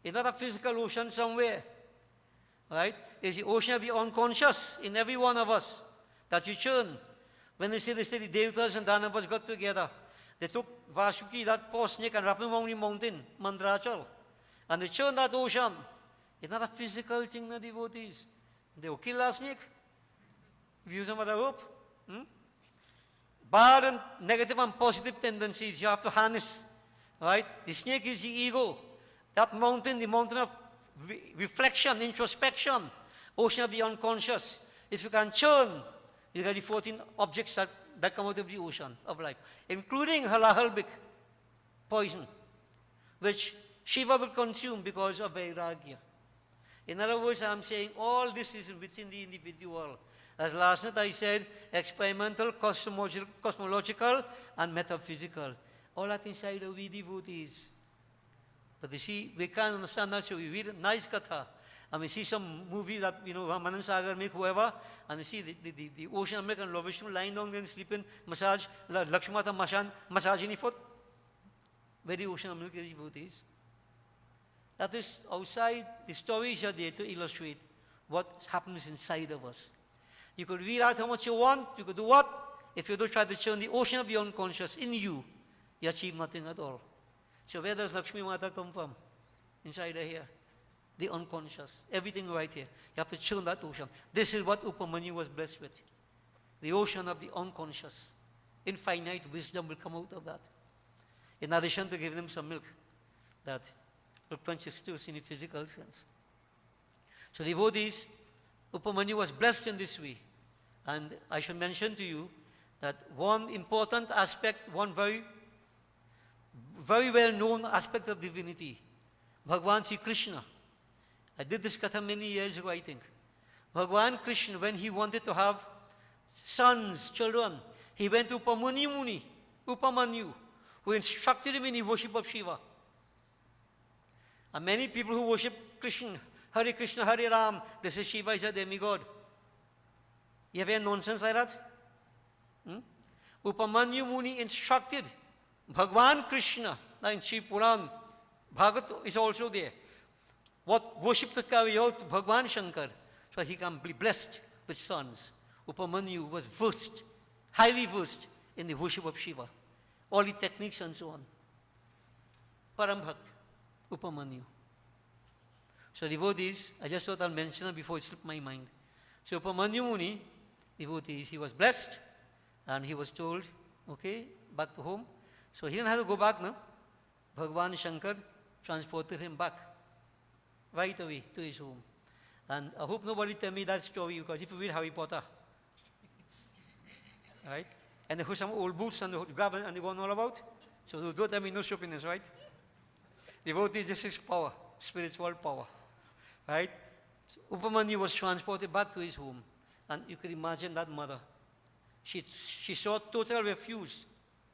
it's not a physical ocean somewhere. Right? There's the ocean of the unconscious in every one of us that you churn. When they say the Devatas and Danavas got together, they took Vasuki, that poor snake, and wrapped him around the mountain, Mandrachal. And they churned that ocean. It's not a physical thing, the devotees. They will kill that snake. If you use them with a rope. Bad and negative and positive tendencies you have to harness. Right? The snake is the ego. That mountain, the mountain of reflection, introspection, ocean of the unconscious. If you can churn, you get the 14 objects that come out of the ocean of life, including halahalbik, poison, which Shiva will consume because of Vairagya. In other words, I'm saying all this is within the individual. As last night I said, experimental, cosmological, and metaphysical. All that inside of we devotees. But you see, we can't understand that, so we read a nice katha, and we see some movie that, Ramanand Sagar make, whoever, and we see the ocean of milk and Lord Vishnu lying down there and sleeping, massage, Lakshmata massaging the foot. Where the ocean of milk is, devotees. That is outside. The stories are there to illustrate what happens inside of us. You could read out how much you want, you could do what? If you don't try to churn the ocean of the unconscious in you, you achieve nothing at all. So where does Lakshmi Mata come from? Inside here. The unconscious. Everything right here. You have to churn that ocean. This is what Upamanyu was blessed with. The ocean of the unconscious. Infinite wisdom will come out of that. In addition to giving them some milk that will quench his thirst in a physical sense. So devotees, Upamanyu was blessed in this way. And I should mention to you that one important aspect, one very well known aspect of divinity, Bhagavan Sri Krishna. I did this katha many years ago, I think. Bhagavan Krishna, when he wanted to have sons, children, he went to Upamanyu, who instructed him in the worship of Shiva. And many people who worship Krishna, Hare Ram, they say Shiva is a demigod. You have any nonsense like that? Upamanyu Muni instructed Bhagavan Krishna, in Shiv Puran, Bhagavat is also there. What worship to carry out to Bhagavan Shankar, so he can be blessed with sons. Upamanyu was versed, highly versed in the worship of Shiva. All the techniques and so on. Param Bhakt, Upamanyu. So devotees, I just thought I'll mention it before it slipped my mind. So Upamanyu Muni, devotees, he was blessed and he was told, okay, back to home. So he didn't have to go back, no? Bhagavan Shankar transported him back right away to his home. And I hope nobody tell me that story, because if you read Harry Potter, right? And they put some old boots and they grab and they go on all about. So don't tell me no stupidness, right? Devotee just is power, spiritual power, right? So Upamanyu was transported back to his home. And you can imagine that mother. She saw total refuge,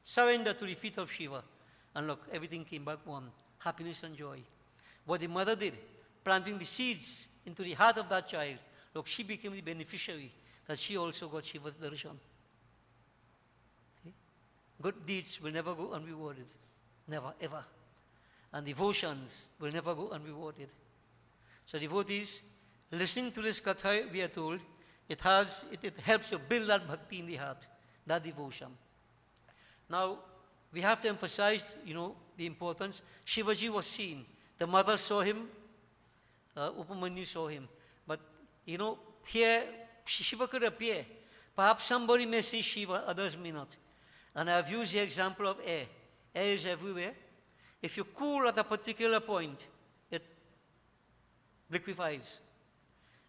surrender to the feet of Shiva. And look, everything came back one, happiness and joy. What the mother did, planting the seeds into the heart of that child, look, she became the beneficiary, that she also got Shiva's darshan. See? Good deeds will never go unrewarded. Never, ever. And devotions will never go unrewarded. So devotees, listening to this katha, we are told, it helps you build that bhakti in the heart, that devotion. Now, we have to emphasize, the importance. Shivaji was seen. The mother saw him. Upamanyu saw him. But, here, Shiva could appear. Perhaps somebody may see Shiva, others may not. And I've used the example of air. Air is everywhere. If you cool at a particular point, it liquefies.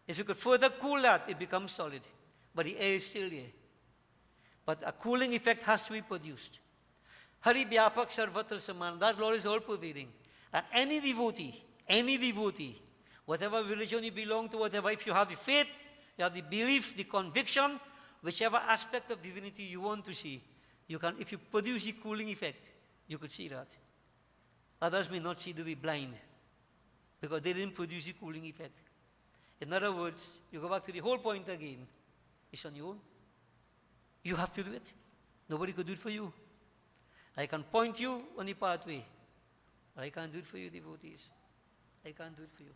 If you could further cool that, it becomes solid. But the air is still there. But a cooling effect has to be produced. Hari Vyapak Sarvatra Saman, that law is all pervading. And any devotee, whatever religion you belong to, whatever, if you have the faith, you have the belief, the conviction, whichever aspect of divinity you want to see, you can, if you produce the cooling effect, you could see that. Others may not see, to be blind, because they didn't produce the cooling effect. In other words, you go back to the whole point again. It's on your own. You have to do it. Nobody could do it for you. I can point you on the pathway, but I can't do it for you, devotees. I can't do it for you.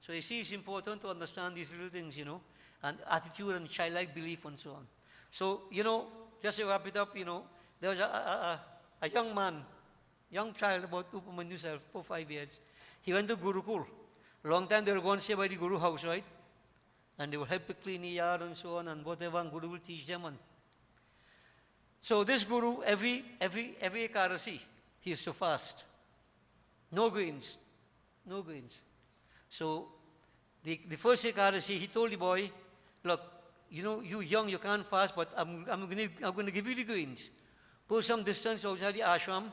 So you see, it's important to understand these little things, you know, and attitude and childlike belief and so on. So, you know, just to wrap it up, you know, there was a young man, young child, about Upamanyu self, 4 or 5 years. He went to Gurukul. Long time they were going to stay by the Guru house, right? And they will help to clean the yard and so on, and whatever, and Guru will teach them. And so this Guru, every Ekadasi, he used to fast. No grains. No grains. So the first Ekadasi, he told the boy, look, you know, you young, you can't fast, but I'm going to give you the grains. Go some distance outside the ashram,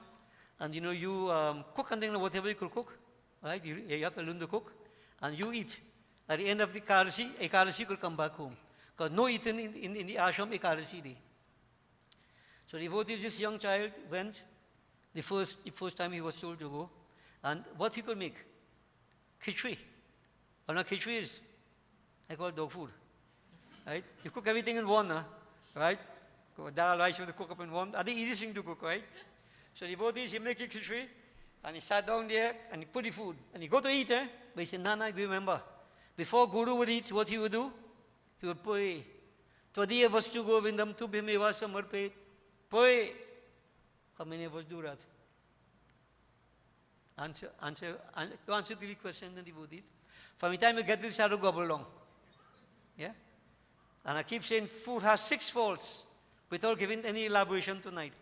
and you know, you cook and things, whatever you could cook, right? You have to learn to cook, and you eat. At the end of the Ekadasi could come back home. Because no eating in the ashram Ekadasi day. So devotees, this young child went the first time he was told to go, and what he could make? Khichdi. Or not khichdi is, I call it dog food. Right? You cook everything in one, right? Dal rice you have to cook up in one. That's the easiest thing to cook, right? So devotees, he make a khichdi, and he sat down there, and he put the food, and he go to eat, but he said, Nana, remember, before Guru would eat, what he would do? He would pray. Tvadiya vastu govindam tubhimeva samarpet. Pray. How many of us do that? To answer the question, the devotees. From the time you get this, I will gobble along. Yeah? And I keep saying food has 6 faults without giving any elaboration tonight.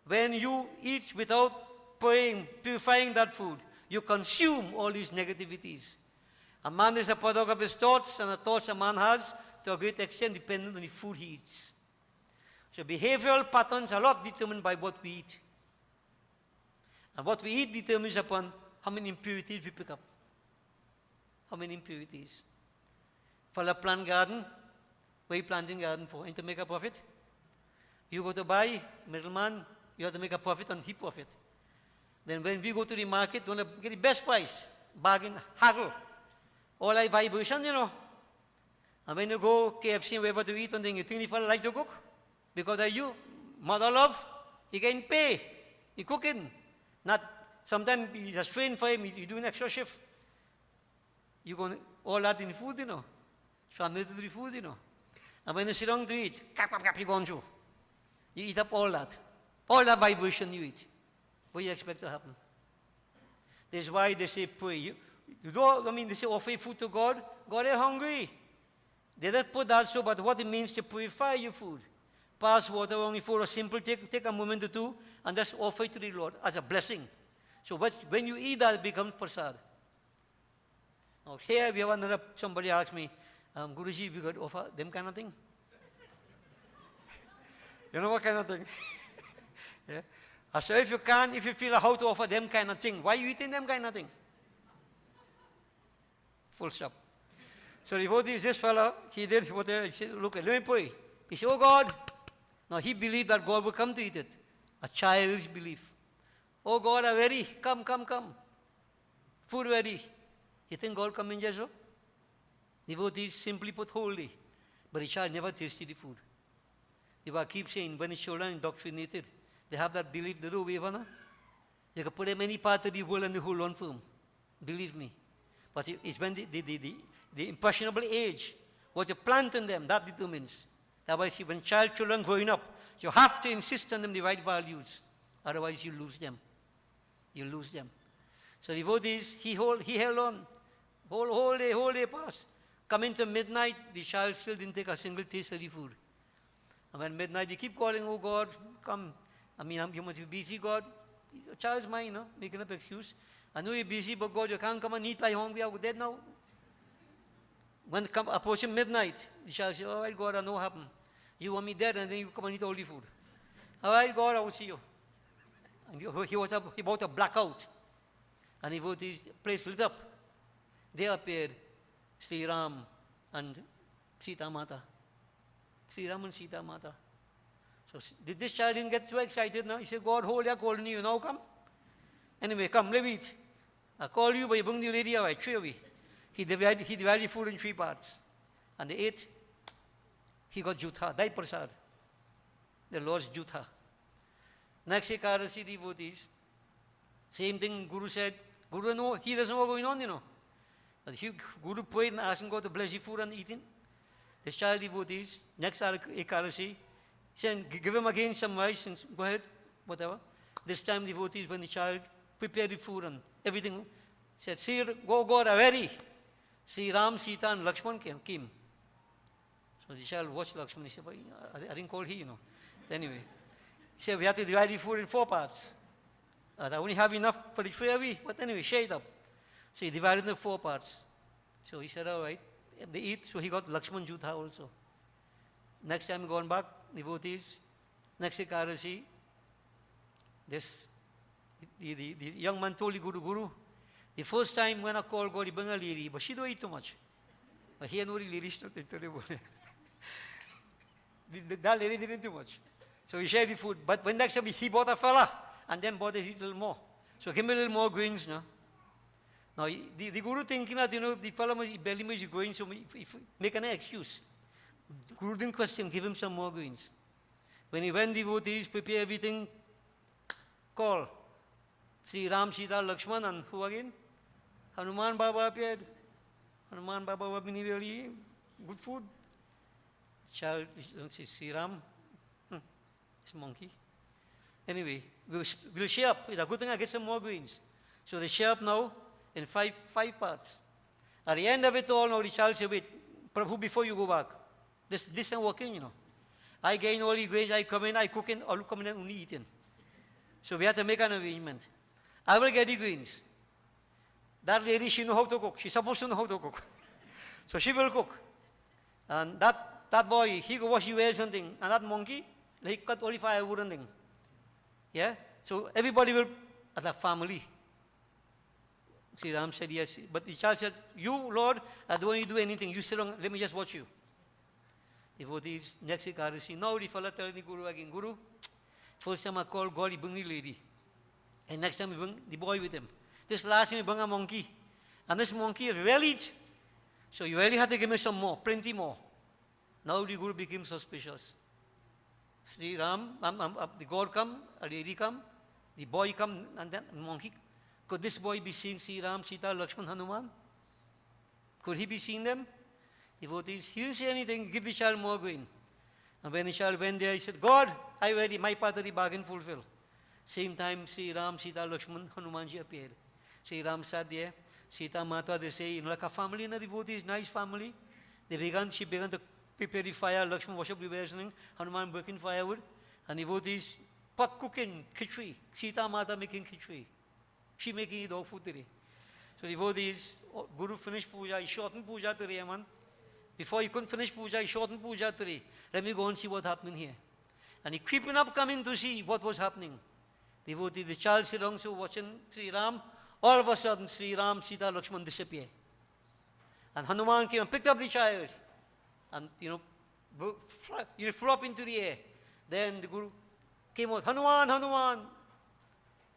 When you eat without praying, purifying that food, you consume all these negativities. A man is a product of his thoughts, and the thoughts a man has, to a great extent, dependent on the food he eats. So behavioral patterns are a lot determined by what we eat. And what we eat determines upon how many impurities we pick up. How many impurities. For a plant garden, what are you planting garden for? And to make a profit? You go to buy, middleman, you have to make a profit on heap profit. Then when we go to the market, we want to get the best price, bargain, haggle. All like vibration, you know. And when you go KFC, wherever to eat, and then you think if I like to cook, because of you, mother love, you can pay, you cooking. Not, sometimes you just train for him, you do an extra shift. You go all that in the food, you know. Family to the food, you know. And when you sit down to eat, you go on through. You eat up all that. All that vibration you eat. What do you expect to happen? That's why they say pray. You don't, I mean, they say offer food to God. God is hungry. They don't put that so, but what it means to purify your food. Pass water on your food, or simple, take a moment or two, and just offer it to the Lord as a blessing. So when you eat that, it becomes prasad. Now here we have another, somebody asked me, Guruji, we could offer them kind of thing? You know what kind of thing? Yeah. So if you can, if you feel how to offer them kind of thing, why are you eating them kind of thing? Full stop. So devotees, this fellow, he did what he said, look, let me pray. He said, oh God. Now he believed that God would come to eat it. A child's belief. Oh God, I'm ready. Come. Food ready. You think God come in just so? Devotees simply put holy. But the child never tasted the food. They keep saying, when the children indoctrinated, they have that belief, they do wave on. You can put them any part of the world and they hold on firm. Believe me. But it's when the impressionable age, what you plant in them, that determines. That's why see, when children growing up, you have to insist on them the right values. Otherwise you lose them. You lose them. So devotees, he held on. Whole day passed. Coming to midnight, the child still didn't take a single taste of the food. And when midnight, they keep calling, oh God, come. I mean, you must be busy, God. The child's mine, no? Making up excuse. I know you're busy, but God, you can't come and eat. I'm hungry. I'm dead now. When approaching midnight, the child said, all right, God, I know what happened. You want me dead, and then you come and eat all the food. All right, God, I will see you. And he bought a blackout. And he wrote his place lit up. They appeared Sri Ram and Sita Mata. Sri Ram and Sita Mata. So this child didn't get too excited now. He said, God, hold your calling you. Now come. Anyway, come, let me eat. I call you, but you bring the lady away, 3 away. He divided the food in 3 parts. And they ate. he got jutha, Dai Prasad, the Lord's jutha. Next Ekadasi devotees, same thing Guru said. Guru, no, he doesn't know what's going on, you know. But Guru prayed and asked God to bless the food and eating. The child devotees, next Ekadasi, said, give him again some rice and go ahead, whatever. This time devotees, when the child prepared the food and everything, said, see, go God, are ready. See, Ram, Sita and Lakshman came. So the child watched Lakshman. He said, well, I didn't call he, you know. Anyway, he said, we have to divide the food in 4 parts. I only have enough for the 3 of we, but anyway, share it up. So he divided into 4 parts. So he said, all right, they eat. So he got Lakshman Jutha also. Next time gone back, devotees, next Ekadasi, this, the young man told the Guru, the first time when I called God, he bring a lady, but she don't eat too much. But he had no lady to tell you about it. That lady didn't too much. So he shared the food. But when next time he bought a fella, and then bought a little more. So give me a little more grains now. Now, the Guru thinking that, you know, the fellow belly is going, so if make an excuse. Guru didn't question, give him some more grains. When he went, devotees, prepare everything, call. See Ram, Sita, Lakshman, and who again? Hanuman Baba appeared. Hanuman Baba was being really good food. Child, see Ram, this monkey. Anyway, we'll share up. It's a good thing I get some more grains. So they share up now in five parts. At the end of it all, now the child said, wait, Prabhu, before you go back, this ain't working, you know. I gain all the grains, I come in, I cook in, all come in and only eating. So we have to make an arrangement. I will get the grains. That lady, she knows how to cook. She's supposed to know how to cook. So she will cook. And that boy, he go wash the well something. And that monkey, he cut only firewood and thing. Yeah? So everybody will, as a family. Sri Ram said yes. But the child said, you, Lord, I don't want you to do anything. You sit down, let me just watch you. Devotees, next Ekadasi. Now the fellow telling the Guru again, Guru, first time I called God, he bring the lady. And next time he bring the boy with him. This last time he bring a monkey. And this monkey really eats. So you really have to give me some more, plenty more. Now the Guru became suspicious. Sri Ram, the God come, a lady come, the boy come, and then the monkey. Could this boy be seeing Sri Ram, Sita, Lakshman, Hanuman? Could he be seeing them? Devotees, he didn't say anything, give the child more grain. And when the child went there, he said, God, I ready, my part of the bargain fulfilled. Same time, Sri Ram, Sita, Lakshman, Hanumanji appeared. Sri Ram sat there, Sita Mata, they say, you know, like a family in the devotees, nice family. She began to prepare the fire, Lakshman worship the wrestling, Hanuman working firewood, and devotees pot cooking, khichdi, Sita Mata making khichdi. She making it all food today. So devotees, Guru finished puja, he shortened puja today, man. Before he couldn't finish puja, he shortened puja today. Let me go and see what's happening here. And he creeping up, coming to see what was happening. Devotee, the child sit down, so watching Sri Ram. All of a sudden, Sri Ram, Sita, Lakshman disappear. And Hanuman came and picked up the child. And, flew up into the air. Then the Guru came out, Hanuman, Hanuman.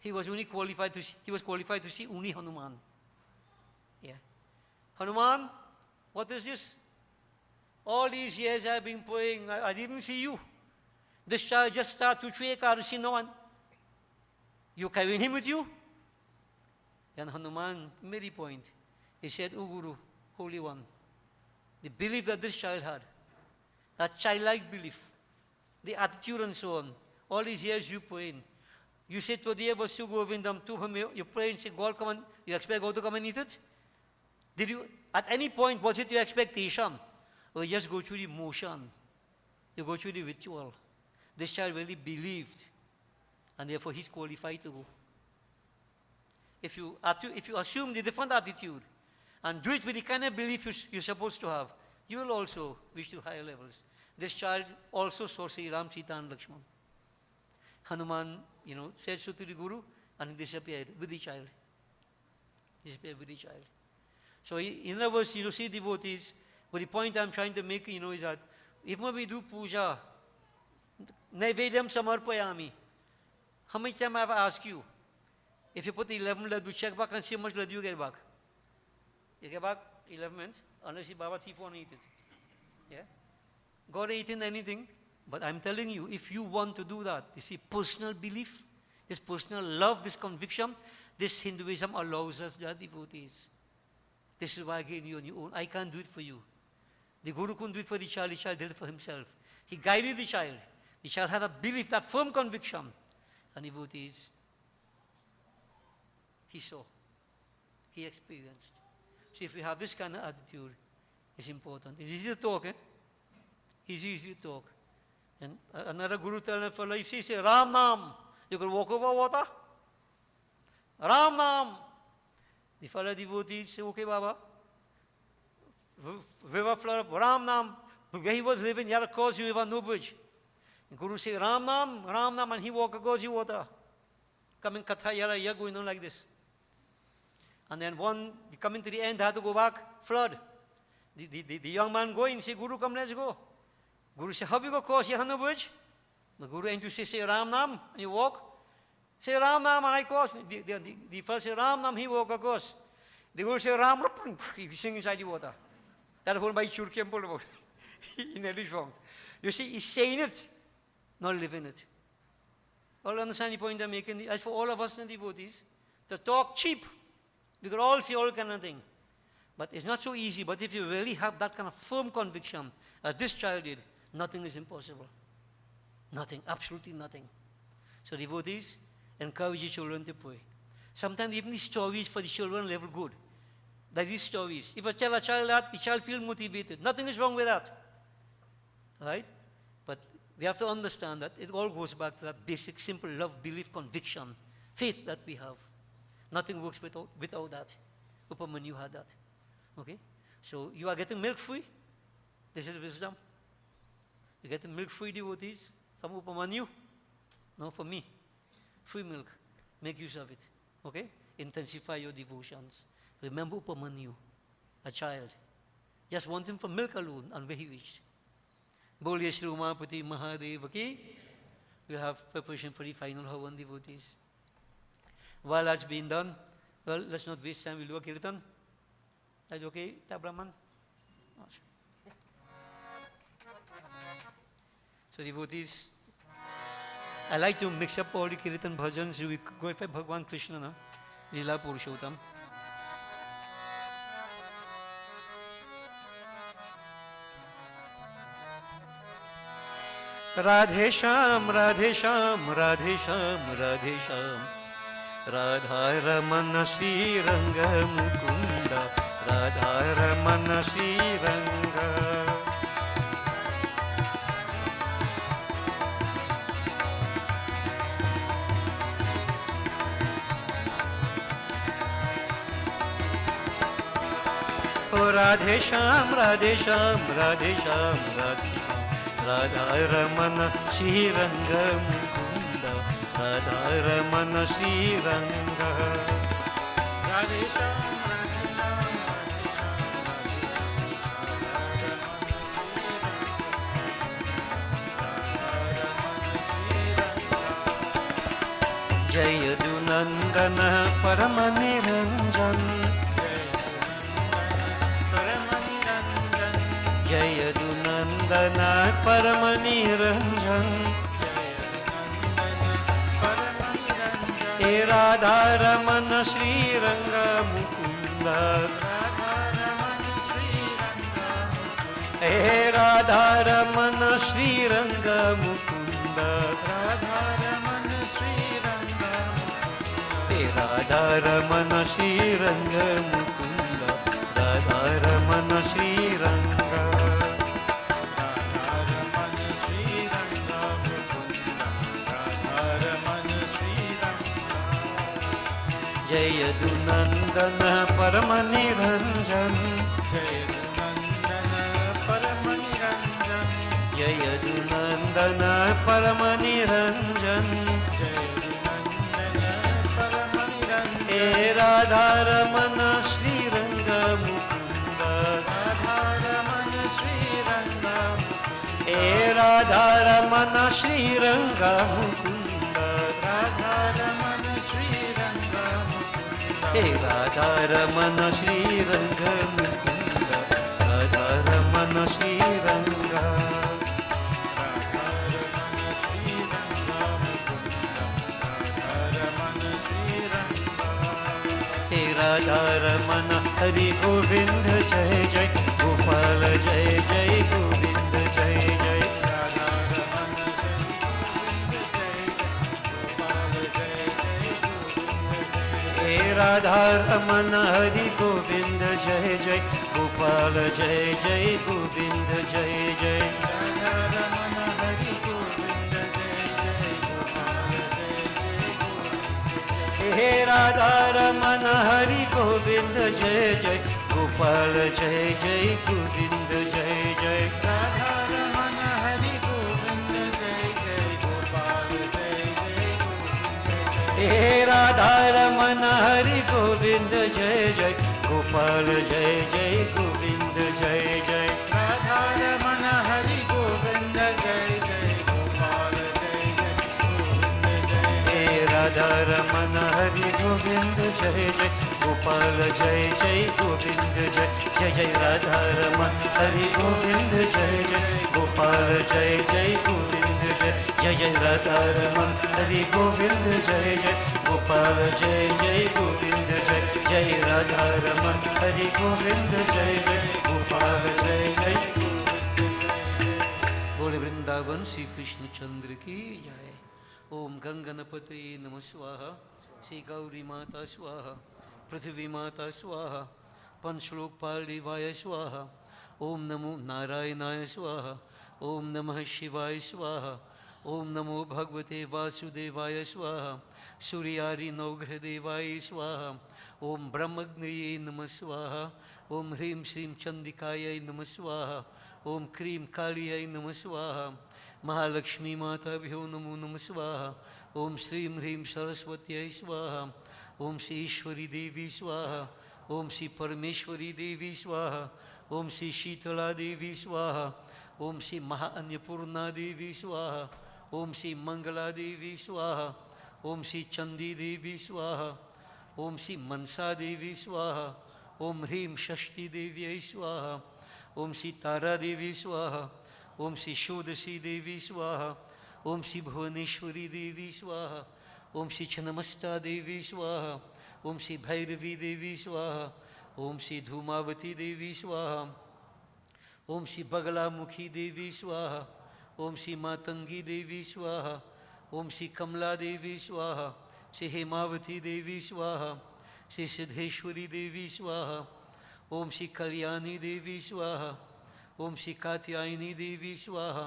He was qualified to see only Hanuman. Yeah. Hanuman, what is this? All these years I've been praying, I didn't see you. This child just started to tray Ekadasi, no one. You carrying him with you? Then Hanuman made a point. He said, O Guru, Holy One, the belief that this child had, that childlike belief, the attitude and so on, all these years you praying, you said today was to go in them to him, you pray and say, God come and, you expect God to come and eat it? Did you, at any point, was it your expectation? Or you just go through the motion? You go through the ritual. This child really believed, and therefore he's qualified to go. If you assume the different attitude, and do it with the kind of belief you're supposed to have, you will also reach to higher levels. This child also saw Sri Ram, Sita and Lakshman. Hanuman, said so to the Guru, and he disappeared with the child. Disappeared with the child. So in other words, see devotees, but the point I'm trying to make, is that if we do puja, Naivedyam samarpayami, how much time have I asked you? If you put 11 laddu, check back and see how much laddu you get back. You get back 11 minutes, unless you Baba thief won't eat it. Yeah? God ain't in anything. But I'm telling you, if you want to do that, you see, personal belief, this personal love, this conviction, this Hinduism allows us that, devotees. This is why again you on your own. I can't do it for you. The Guru couldn't do it for the child did it for himself. He guided the child. The child had a belief, that firm conviction. And devotees, he saw, he experienced. So if we have this kind of attitude, it's important. It's easy to talk, eh? It's easy to talk. And another guru telling a fellow, if he say Ram Nam, you can walk over water. Ram Nam. The fellow devotee say, okay, Baba. River flood, Ram Nam. Where he was living, he had a cause river, no bridge. The guru say, Ram Nam, and he walk across the water. Coming Katha Yara, you're going on like this. And then coming to the end, had to go back, flood. The young man going, say, Guru, come, let's go. Guru say, how you go cross here on the bridge? The Guru ain't to say Ram Nam, and you walk. Say Ram Nam, and I cross. The fellow say Ram Nam, he walk across. The Guru say Ram, he sing inside the water. That whole by Churki and Polo. In a wrong. You see, he's saying it, not living it. All understand the point I'm making? As for all of us and devotees, to talk cheap, we could all say all kind of thing. But it's not so easy. But if you really have that kind of firm conviction, as this child did, nothing is impossible. Nothing, absolutely nothing. So devotees, encourage your children to pray. Sometimes even these stories for the children level good. Like these stories. If I tell a child that, the child feels motivated. Nothing is wrong with that. Right? But we have to understand that it all goes back to that basic, simple love, belief, conviction, faith that we have. Nothing works without that. Upamanyu had that. Okay? So you are getting milk free. This is wisdom. You get the milk free, devotees from Upamanyu. No, for me. Free milk. Make use of it. Okay? Intensify your devotions. Remember Upamanyu, a child. Just want him for milk alone, and where he reached. Boliye Shri Umapati Mahadeva ki. We'll have preparation for the final Havan, devotees. While that's being done, well, let's not waste time. We'll do a kirtan. That's okay, Tabraman? So devotees, I like to mix up all the kirtan bhajans. We go by Bhagwan Krishna, na? Leela Purushottam. Radhe Sham, Radhe Sham, Radhe Sham, Radhe Sham. Radha Ramana Sri Ranga Mukunda, Radha Ramana Sri Ranga. Oh Radhe Sham, Radhe Sham, Radhe Sham, Radhe Sham. Radha Ramana Sri Ranga Mukunda, Radha Ramana Sri Ranga. Radhe Sham, Radhe Sham, Radhe Sham, Jaya Dunandana Paramaniranjan. Jaya Dunandana Paramaniranjan. He Radha Ramana Sri Ranga Mukunda. He Radha Ramana Sri Ranga Mukunda. He Radha Ramana Sri Ranga Mukunda. Radha Ramana Sri Ranga. Jaya Dunandana Paramaniranjan. Jaya Dunandana Paramaniranjan. He Radha Ramana Sri Ranga Mukunda. He Radha Ramana Sri Ranga Mukunda. He Radha Ramana Sri Ranga Mukunda. Radha Ramana Sri Ranga. Radha Raman Hari Govind जय जय गोपाल जय जय गोविंद जय जय राधा रमन हे राधा रमन हरि गोविंद जय जय गोपाल जय जय गोविंद जय जय राधा रमन हरि गोविंद जय जय गोपाल जय जय हे राधा रमन हरि गोविंद जय जय गोपाल जय जय गोविंद जय जय राधा रमन हरि गोविंद जय जय गोपाल जय जय हे राधा रमन हरि गोविंद जय जय गोपाल जय जय गोविंद जय जय राधा रमन हरि गोविंद जय जय गोपाल जय जय गोविंद जय हे राधा रमन हरि गोविंद जय जय गोपाल जय जय गोविंद जय जय जय राधा रमन हरि गोविंद जय जय गोपाल जय जय गोविंद जय जय जय राधा रमन हरि गोविंद जय जय गोपाल जय जय गोविंद जय जय राधा रमन हरि गोविंद जय जय गोपाल जय जय बोले वृंदावन श्री कृष्ण चंद्र की जय। ओम गंगनपते नमः स्वाहा श्री गौरी माता स्वाहा पृथ्वी माता स्वाहा पंचलोकपाल देवाय स्वाहा ओम नमो नारायणाय स्वाहा ओम नमः शिवाय स्वाहा ओम नमो भगवते वासुदेवाय स्वाहा सूर्यारि नवग्रह देवाय स्वाहा ओम ब्रह्मग्नये नमः स्वाहा ओम ह्रीं श्रीं चंडिकायै नमः स्वाहा ओम क्रीं कालियै नमः स्वाहा महालक्ष्मी माताभ्यो नमो नमः स्वाहा ओम श्रीं ह्रीं सरस्वत्यै स्वाहा ओम श्री ईश्वरी देवी स्वाहा ओम श्री परमेश्वरी देवी स्वाहा ओम श्री शीतला देवी स्वाहा ओम श्री महाअन्नपूर्णा देवी स्वाहा ओम श्री मंगला देवी स्वाहा ओम श्री चंदी देवी स्वाहा ओम श्री मनसा देवी स्वाहा ओम ह्रीं षष्ठी देव्यै स्वाहा ओम श्री तारा देवी स्वाहा ओम श्री षोडशी देवी स्वाहा ओम श्री भुवनेश्वरी देवी स्वाहा ओम श्री छन्नमस्ता देवी स्वाहा ओम श्री भैरवी देवी स्वाहा ओम श्री धूमावती देवी स्वाहा ओम श्री बगलामुखी देवी स्वाहा ओम श्री मातंगी देवी स्वाहा ओम श्री कमला देवी स्वाहा श्री हेमावती देवी स्वाहा श्री सिद्धेश्वरी देवी स्वाहा ओम श्री कल्याणी देवी स्वाहा ओम श्री कात्यायनी देवी स्वाहा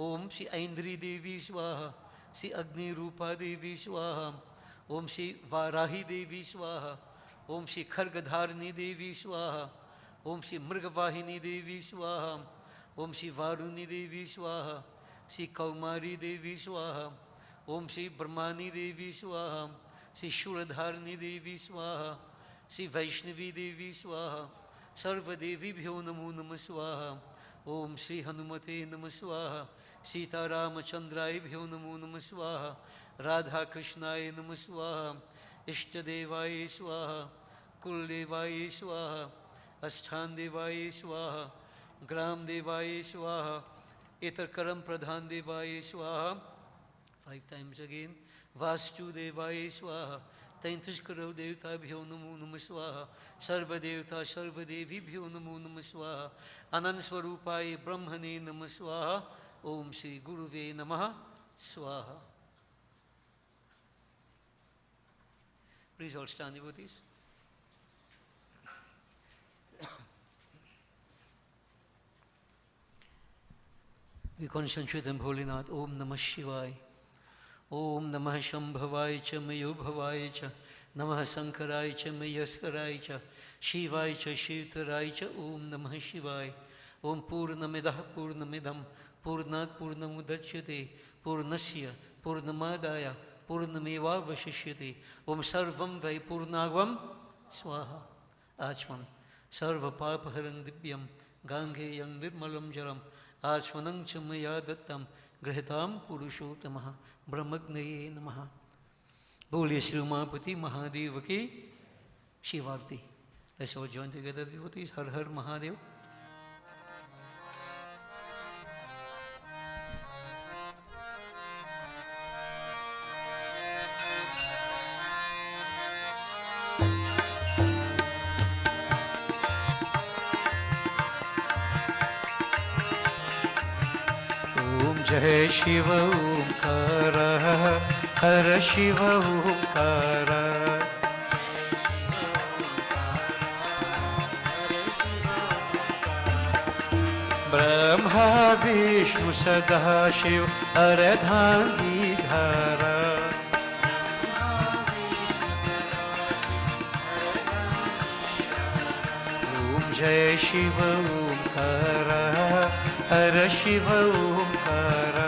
ओम श्री ऐन्द्री देवी स्वाहा श्री अग्निरूपा देवी स्वाहा ओम श्री वाराही देवी स्वाहा ओम श्री खड्गधारिणी देवी स्वाहा ओम श्री मृगवाहिनी देवी स्वाहा ओम श्री वारुणी देवी स्वाहा श्री कौमारी देवी स्वाहा ओम श्री ब्रह्मानी देवी स्वाहा श्री शूलधारिणी देवी स्वाहा श्री वैष्णवी देवी स्वाहा सर्वदेवीभ्यो नमो नमः स्वाहा ओम श्री हनुमते नमः स्वाहा सीतारामचंद्रायभ्यो नमो नमः स्वाहा राधा कृष्णाय नमः स्वाहा इष्टदेवाय स्वाहा कुलदेवाय स्वाहा अष्टान देवाय स्वाहा ग्राम देवाय स्वाहा इतर कर्म प्रधान देवाय स्वाहा 5 times again वास्तुदेवाय स्वाहा 33 करोड़ देवताभ्यो नमो नमः स्वाहा सर्वदेवता सर्वदेवीभ्यो नमो नमः स्वाहा अनंत स्वरूपाय ब्रह्मणे नमः स्वाहा ओम श्री गुरुवे नमः स्वाहा। Please all stand devotees. We concentrate on Bholenath. Om Namah Shivaya. Om Namah Shambhavaya cha Mayobhavaya cha Namah Sankaraya cha Mayaskaraya cha Shivaya cha Shivtaraya cha Om Namah Shivaya. Om Purnamidah Purnamidam Purnat Purnamudachyate Purnasya Purnamadaya Purnameva Vashishyate Om Sarvam Vai Purnagvam Swaha. Achman Sarva Papaharam Divyam Gangeyam Nirmalam Jaram Achmanam Chamaya Dattam Grihitam Purushotamaha Brahmagneye Namaha. Boliye Shri Umapati Mahadev ki Shiv Raatri. Let's all join together, devotees. Har Har Mahadev. जय शिव ओंकार हर शिव ओंकार ब्रह्मा विष्णु सदा शिव अर्धांगी धारा ओम जय शिव ओंकार हर शिव ओंकार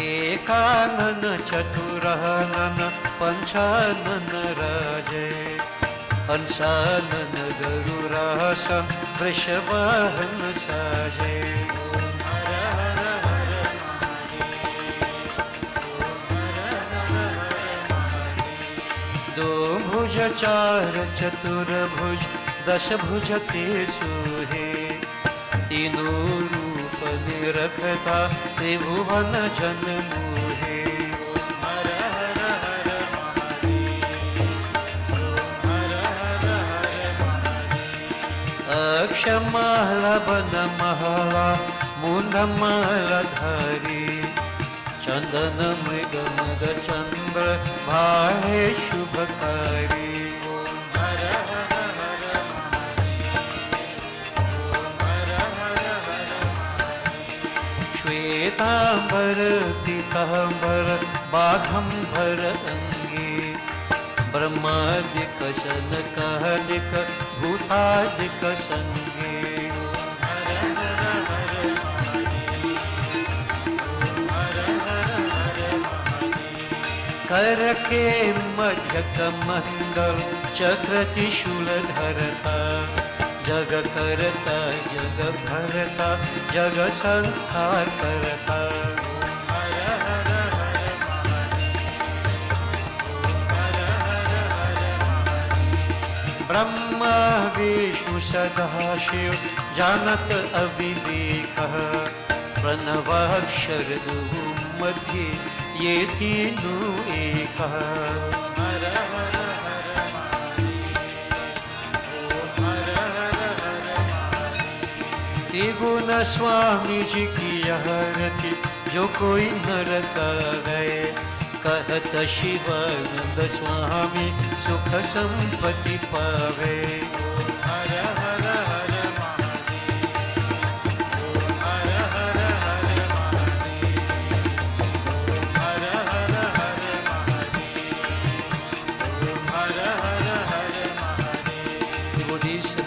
एकानन चतुरानन पंचानन राजे हंसानन गरुरासन वृषवाहन साजे दो भुज चार चतुर्भुज दश भुज ते सोहे तीनों रूप निरखता त्रिभुवन जन मोहे हर हर हर अक्षमाला बनमाला मूंढमाला धारी चंदन मृग मद चंद्र भाहे शुभकारी श्वेतांबर पीतांबर बाघंबर अंगे ब्रह्मादिक शनकादिक भूतादिक संगे कर के मध्यक मंगल चक्र त्रिशूल धरता जग करता जग भरता जग संहार करता ब्रह्मा विष्णु सदा शिव जानत अविवेक प्रणवाक्षर मध्ये ये तीनों एक त्रिगुण स्वामी जी की आरती जो कोई नर गए कहत शिवानंद स्वामी सुख संपत्ति पावे हर हर हर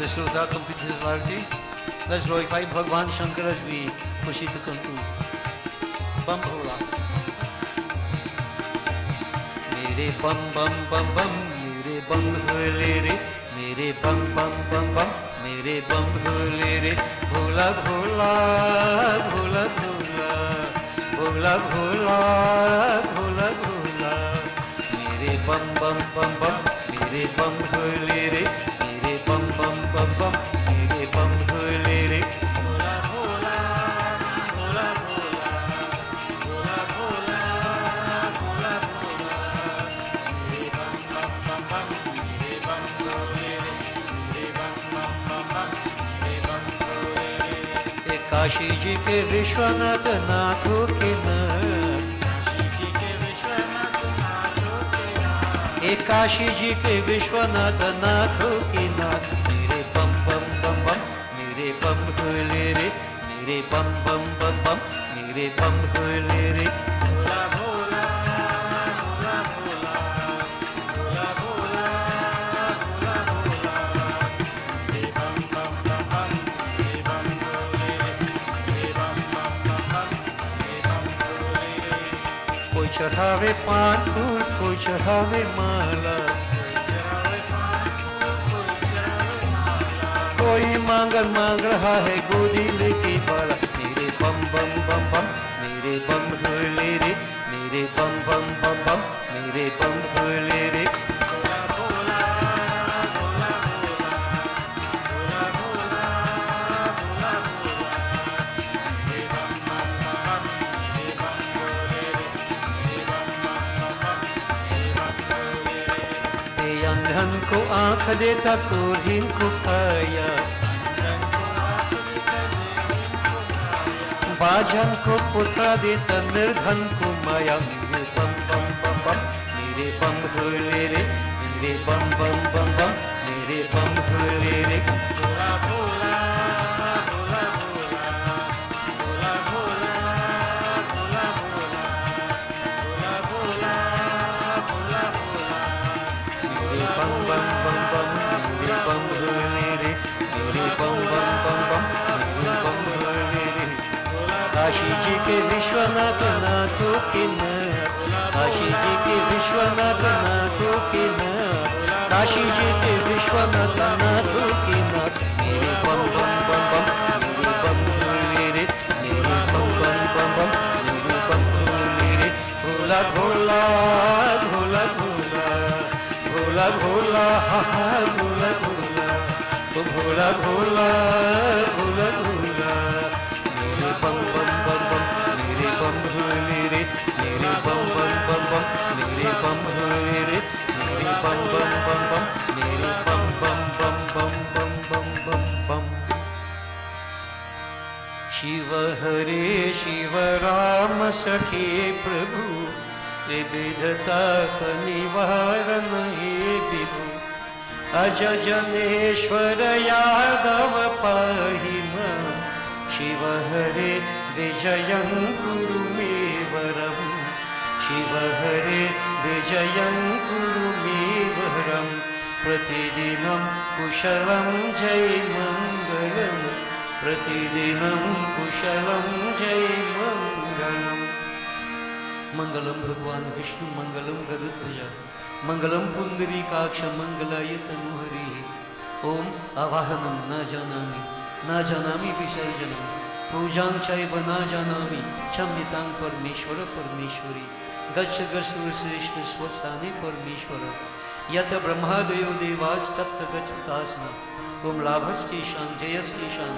Shraddha completes his Raatri. Let's glorify Bhagwan Shankar as we proceed to conclude. Bam Bhola. Mere bam bam bam bam, mere bam bhole re, mere bam bam bam bam, mere bam bhole re, bhola bhola, bhola bhola, bhola bhola, bhola bhola. Mere bam bam bam bam, mere bam bhole re. Bam bam bam bam, mere bam bhole re. Bhola bhola, bhola bhola, bhola bhola, bhola bhola. Mere bam bam bam bam, mere bam bhole re. Mere bam bam bam bam, mere bam bhole re. Kashi ji के विश्वनाथ नाथों के नाथ, काशी जी के विश्वनाथ नाथों के नाथ मेरे बम बम बम बम मेरे बम भोले रे मेरे बम बम बम बम मेरे बम भोले रे भोला भोला भोला भोला भोला भोला भोला भोला मेरे बम बम बम बम मेरे बम भोले रे मेरे बम बम बम बम मेरे बम भोले रे कोई चढ़ावे पान फूल कोई चढ़ावे माला कोई मांग रहा है गोदी लेके बाला मेरे बम बम बम बम मेरे बम भोले रे मेरे बम बम बम बम मेरे बम भोले रे भोला भोला भोला भोला भोला भोला भोला मेरे बम बम बम मेरे बम भोले रे मेरे बम बम बम मेरे बम भोले रे अंधन को आंख देता कोढ़ीन को काया, भाजन को पुत्र देता निर्धन को माया। मेरे बम बम बम बम, मेरे बम भोले रे, मेरे बम बम बम बम, मेरे बम भोले रे। भोला भोला भोला भोला भोला भोला भोला भोला भोला भोला, मेरे बम बम बम बम, मेरे बम भोले रे, मेरे बम बम बम बम, मेरे बम भोले रे। काशी जी के विश्वनाथ नाथों के नाथ, काशी जी के विश्वनाथ नाथों के नाथ, काशी जी के विश्वनाथ नाथों के नाथ। मेरे बम बम बम बम, मेरे बम भोले रे, मेरे बम बम बम बम, मेरे बम भोले रे। भोला भोला भोला भोला भोला भोला हा हा भोला भोला, ओ भोला भोला भोला भोला। मेरे बम बम बम बम, मेरे बम भोले रे, मेरे बम बम बम बम, मेरे बम भोले रे, मेरे बम बम बम बम, मेरे बम बम बम बम बम बम बम बम। शिव हरे शिव राम सखे प्रभु, विविधता निवारण हे विभु। अज जनेश्वर यादव पाहि मां, शिव हरे विजयं कुरु मे वरम्, शिव हरे विजयं कुरु मे वरम्। प्रतिदिनं कुशलं जय मङ्गलं, प्रतिदिनं कुशलं जय मङ्गलम्। मंगलम भगवान विष्णु मंगलम गरुड़ध्वज, मंगलम पुंडरीकाक्ष मंगलाय तनुहरि। ओम आवाहनं न जानामि, न जानामि विसर्जनं, पूजां चैव न जानामि, क्षम्यतां परमेश्वर परमेश्वरी। गच्छ गच्छुर्श्रेष्ठ स्वस्थाने परमेश्वर, यत ब्रह्मादयो देवास्तत्र गच्छुतास्म। ओम लाभस्तेषां जयस्तेषां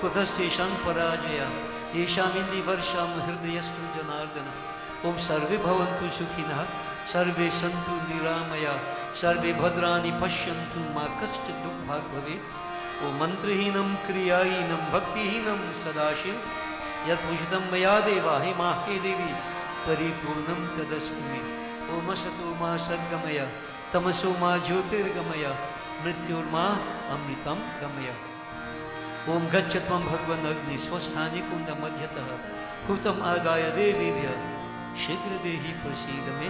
कुतस्तेषां पराजया, येषामिन्द्रि वर्षां हृदयस्तु जनार्दन। ओम सर्वे भवन्तु सुखिनः, सर्वे सन्तु निरामया, सर्वे भद्राणि पश्यन्तु मा कश्चित् दुःखभाग् भवेत्। ओम मंत्रहीनं क्रियाहीनं भक्तिहीनं सदाशिव, यत्पूजितं मया देवा हे माहे देवी परिपूर्णं तदस्तु मे। ओम असतो मा सद्गमय, तमसो मा ज्योतिर्गमय, मृत्योर्मा अमृतं गमय। ओम गच्छ त्वं भगवन् अग्नि स्वस्थाने कुंड मध्यतः, हुतम् आदाय देवेभ्यः शीघ्र देहि प्रसीद मे।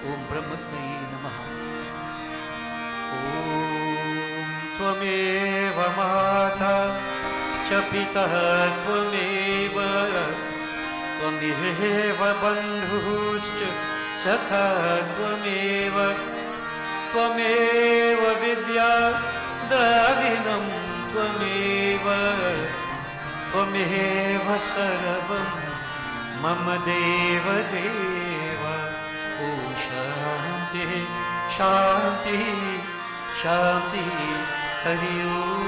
ओम ब्रह्मज्ञये नमः। ओम त्वमेव माता च पितः त्वमेव, त्वमेव बन्धुश्च सखा त्वमेव, त्वमेव विद्या द्रविणं त्वमेव, त्वमेव सर्वं मम देव देव। ओ शांति शांति शांति हरि ओम।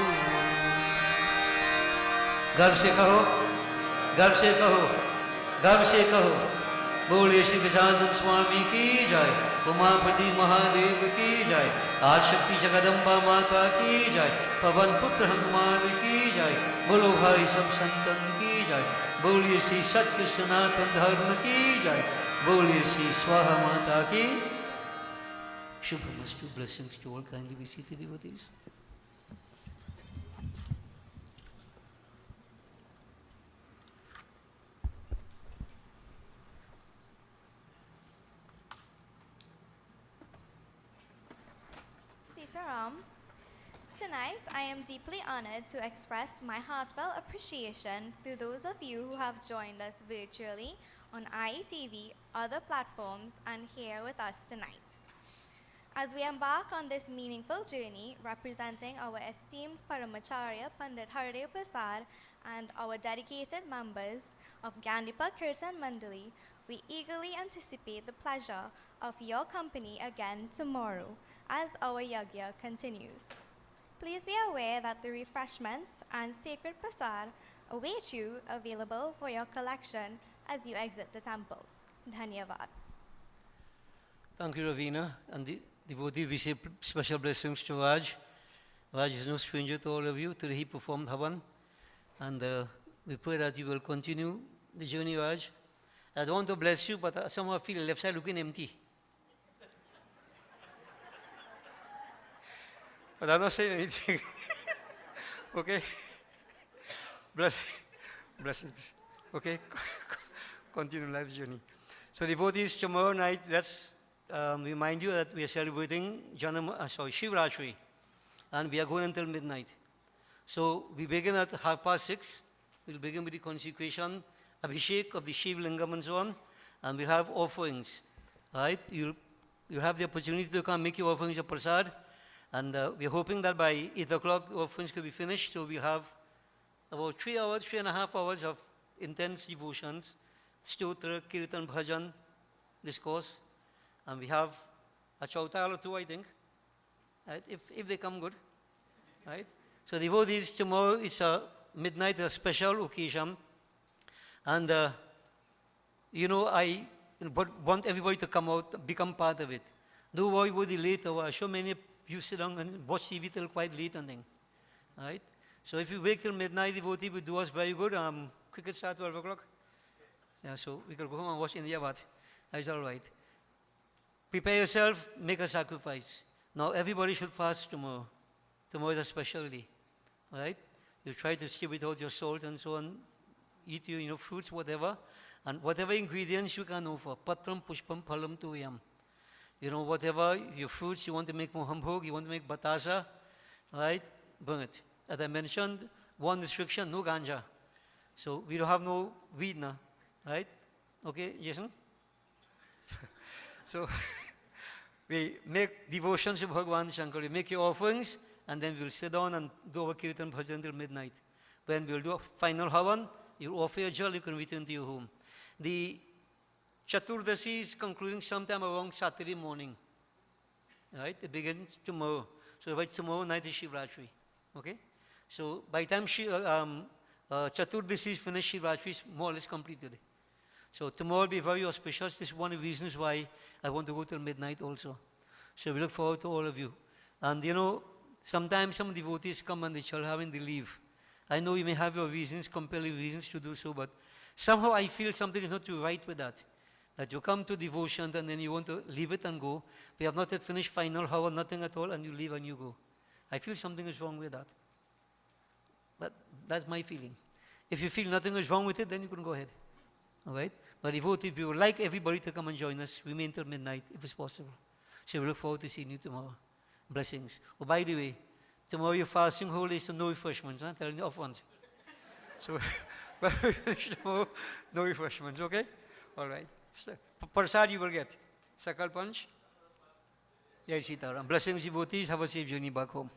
गर्व से कहो, गर्व से कहो, गर्व से कहो। बोले श्री गजानन स्वामी की जय, उमापति महादेव की जय, आदिशक्ति जगदम्बा माता की जय, पवन पुत्र हनुमान की जय। बोलो भाई सब संतन की जय, बोलिए श्री सत्य सनातन धर्म की जय, बोलिए श्री स्वाहा माता की। Shubhamastu, blessings to all. Kindly be seated, devotees. Sitaram, tonight I am deeply honored to express my heartfelt appreciation to those of you who have joined us virtually on IETV, other platforms, and here with us tonight. As we embark on this meaningful journey representing our esteemed Paramacharya Pandit Haridev Prasad and our dedicated members of Gandipa Kirtan Mandali, we eagerly anticipate the pleasure of your company again tomorrow as our Yagya continues. Please be aware that the refreshments and sacred prasad await you available for your collection as you exit the temple. Dhanyavad. Thank you, Ravina. And devotee, we say special blessings to Raj. Raj is no stranger to all of you. Today he performed Havan. And we pray that you will continue the journey, Raj. I don't want to bless you, but somehow I feel the left side looking empty. But I'm not saying anything. Okay? Blessings. Okay? Continue life journey. So devotees, tomorrow night, let's remind you that we are celebrating Shiv Raatri. And we are going until midnight. So we begin at 6:30. We'll begin with the consecration, Abhishek of the Shiv Lingam and so on. And we'll have offerings. Right? You'll have the opportunity to come make your offerings of prasad. And we're hoping that by 8 o'clock, the offerings could be finished. So we'll have about 3.5 hours of intense devotions, stotra, kirtan, bhajan, discourse. And we have a chautal or two, I think, right? If they come good. Right? So devotees, tomorrow is a midnight, a special occasion. And, I want everybody to come out, become part of it. Don't worry about the late hour. So many you sit down and watch TV till quite late and thing. Right? So if you wake till midnight, devotee will do us very good. Cricket start 12 o'clock. Yeah, so we can go home and watch India, but that's all right. Prepare yourself, make a sacrifice. Now everybody should fast tomorrow. Tomorrow is a special day. Right? You try to skip without your salt and so on. Eat your fruits, whatever. And whatever ingredients you can offer. Patram, pushpam, phalam, tuyam. Whatever your fruits, you want to make mohambhog, you want to make batasa, right? Bring it. As I mentioned, one restriction, no ganja. So we don't have no weed now, right? Okay, Jason? So we make devotions to Bhagavan Shankar. We make your offerings, and then we'll sit down and do our kirtan bhajan till midnight. When we'll do a final havan, you offer your jal, you can return to your home. The Chaturdasi is concluding sometime around Saturday morning. Right? It begins tomorrow. So by tomorrow night is Shiv Raatri. Okay? So by the time Chaturdasi is finished, Shiv Raatri is more or less completed. So tomorrow will be very auspicious. This is one of the reasons why I want to go till midnight also. So we look forward to all of you. And sometimes some devotees come and they shall have and they leave. I know you may have your reasons, compelling reasons to do so, but somehow I feel something is not too right with that. That you come to devotion and then you want to leave it and go. We have not yet finished final hour, nothing at all, and you leave and you go. I feel something is wrong with that. But that's my feeling. If you feel nothing is wrong with it, then you can go ahead. All right? But if you would like everybody to come and join us, remain till midnight if it's possible. So we look forward to seeing you tomorrow. Blessings. Oh, by the way, tomorrow your fasting whole is to no refreshments. Huh? Telling you upfront. So when we finish tomorrow, no refreshments, okay? All right. Prasad you will get. Sakal Panch. Jai Sitaram. Blessings, devotees. Have a safe journey back home.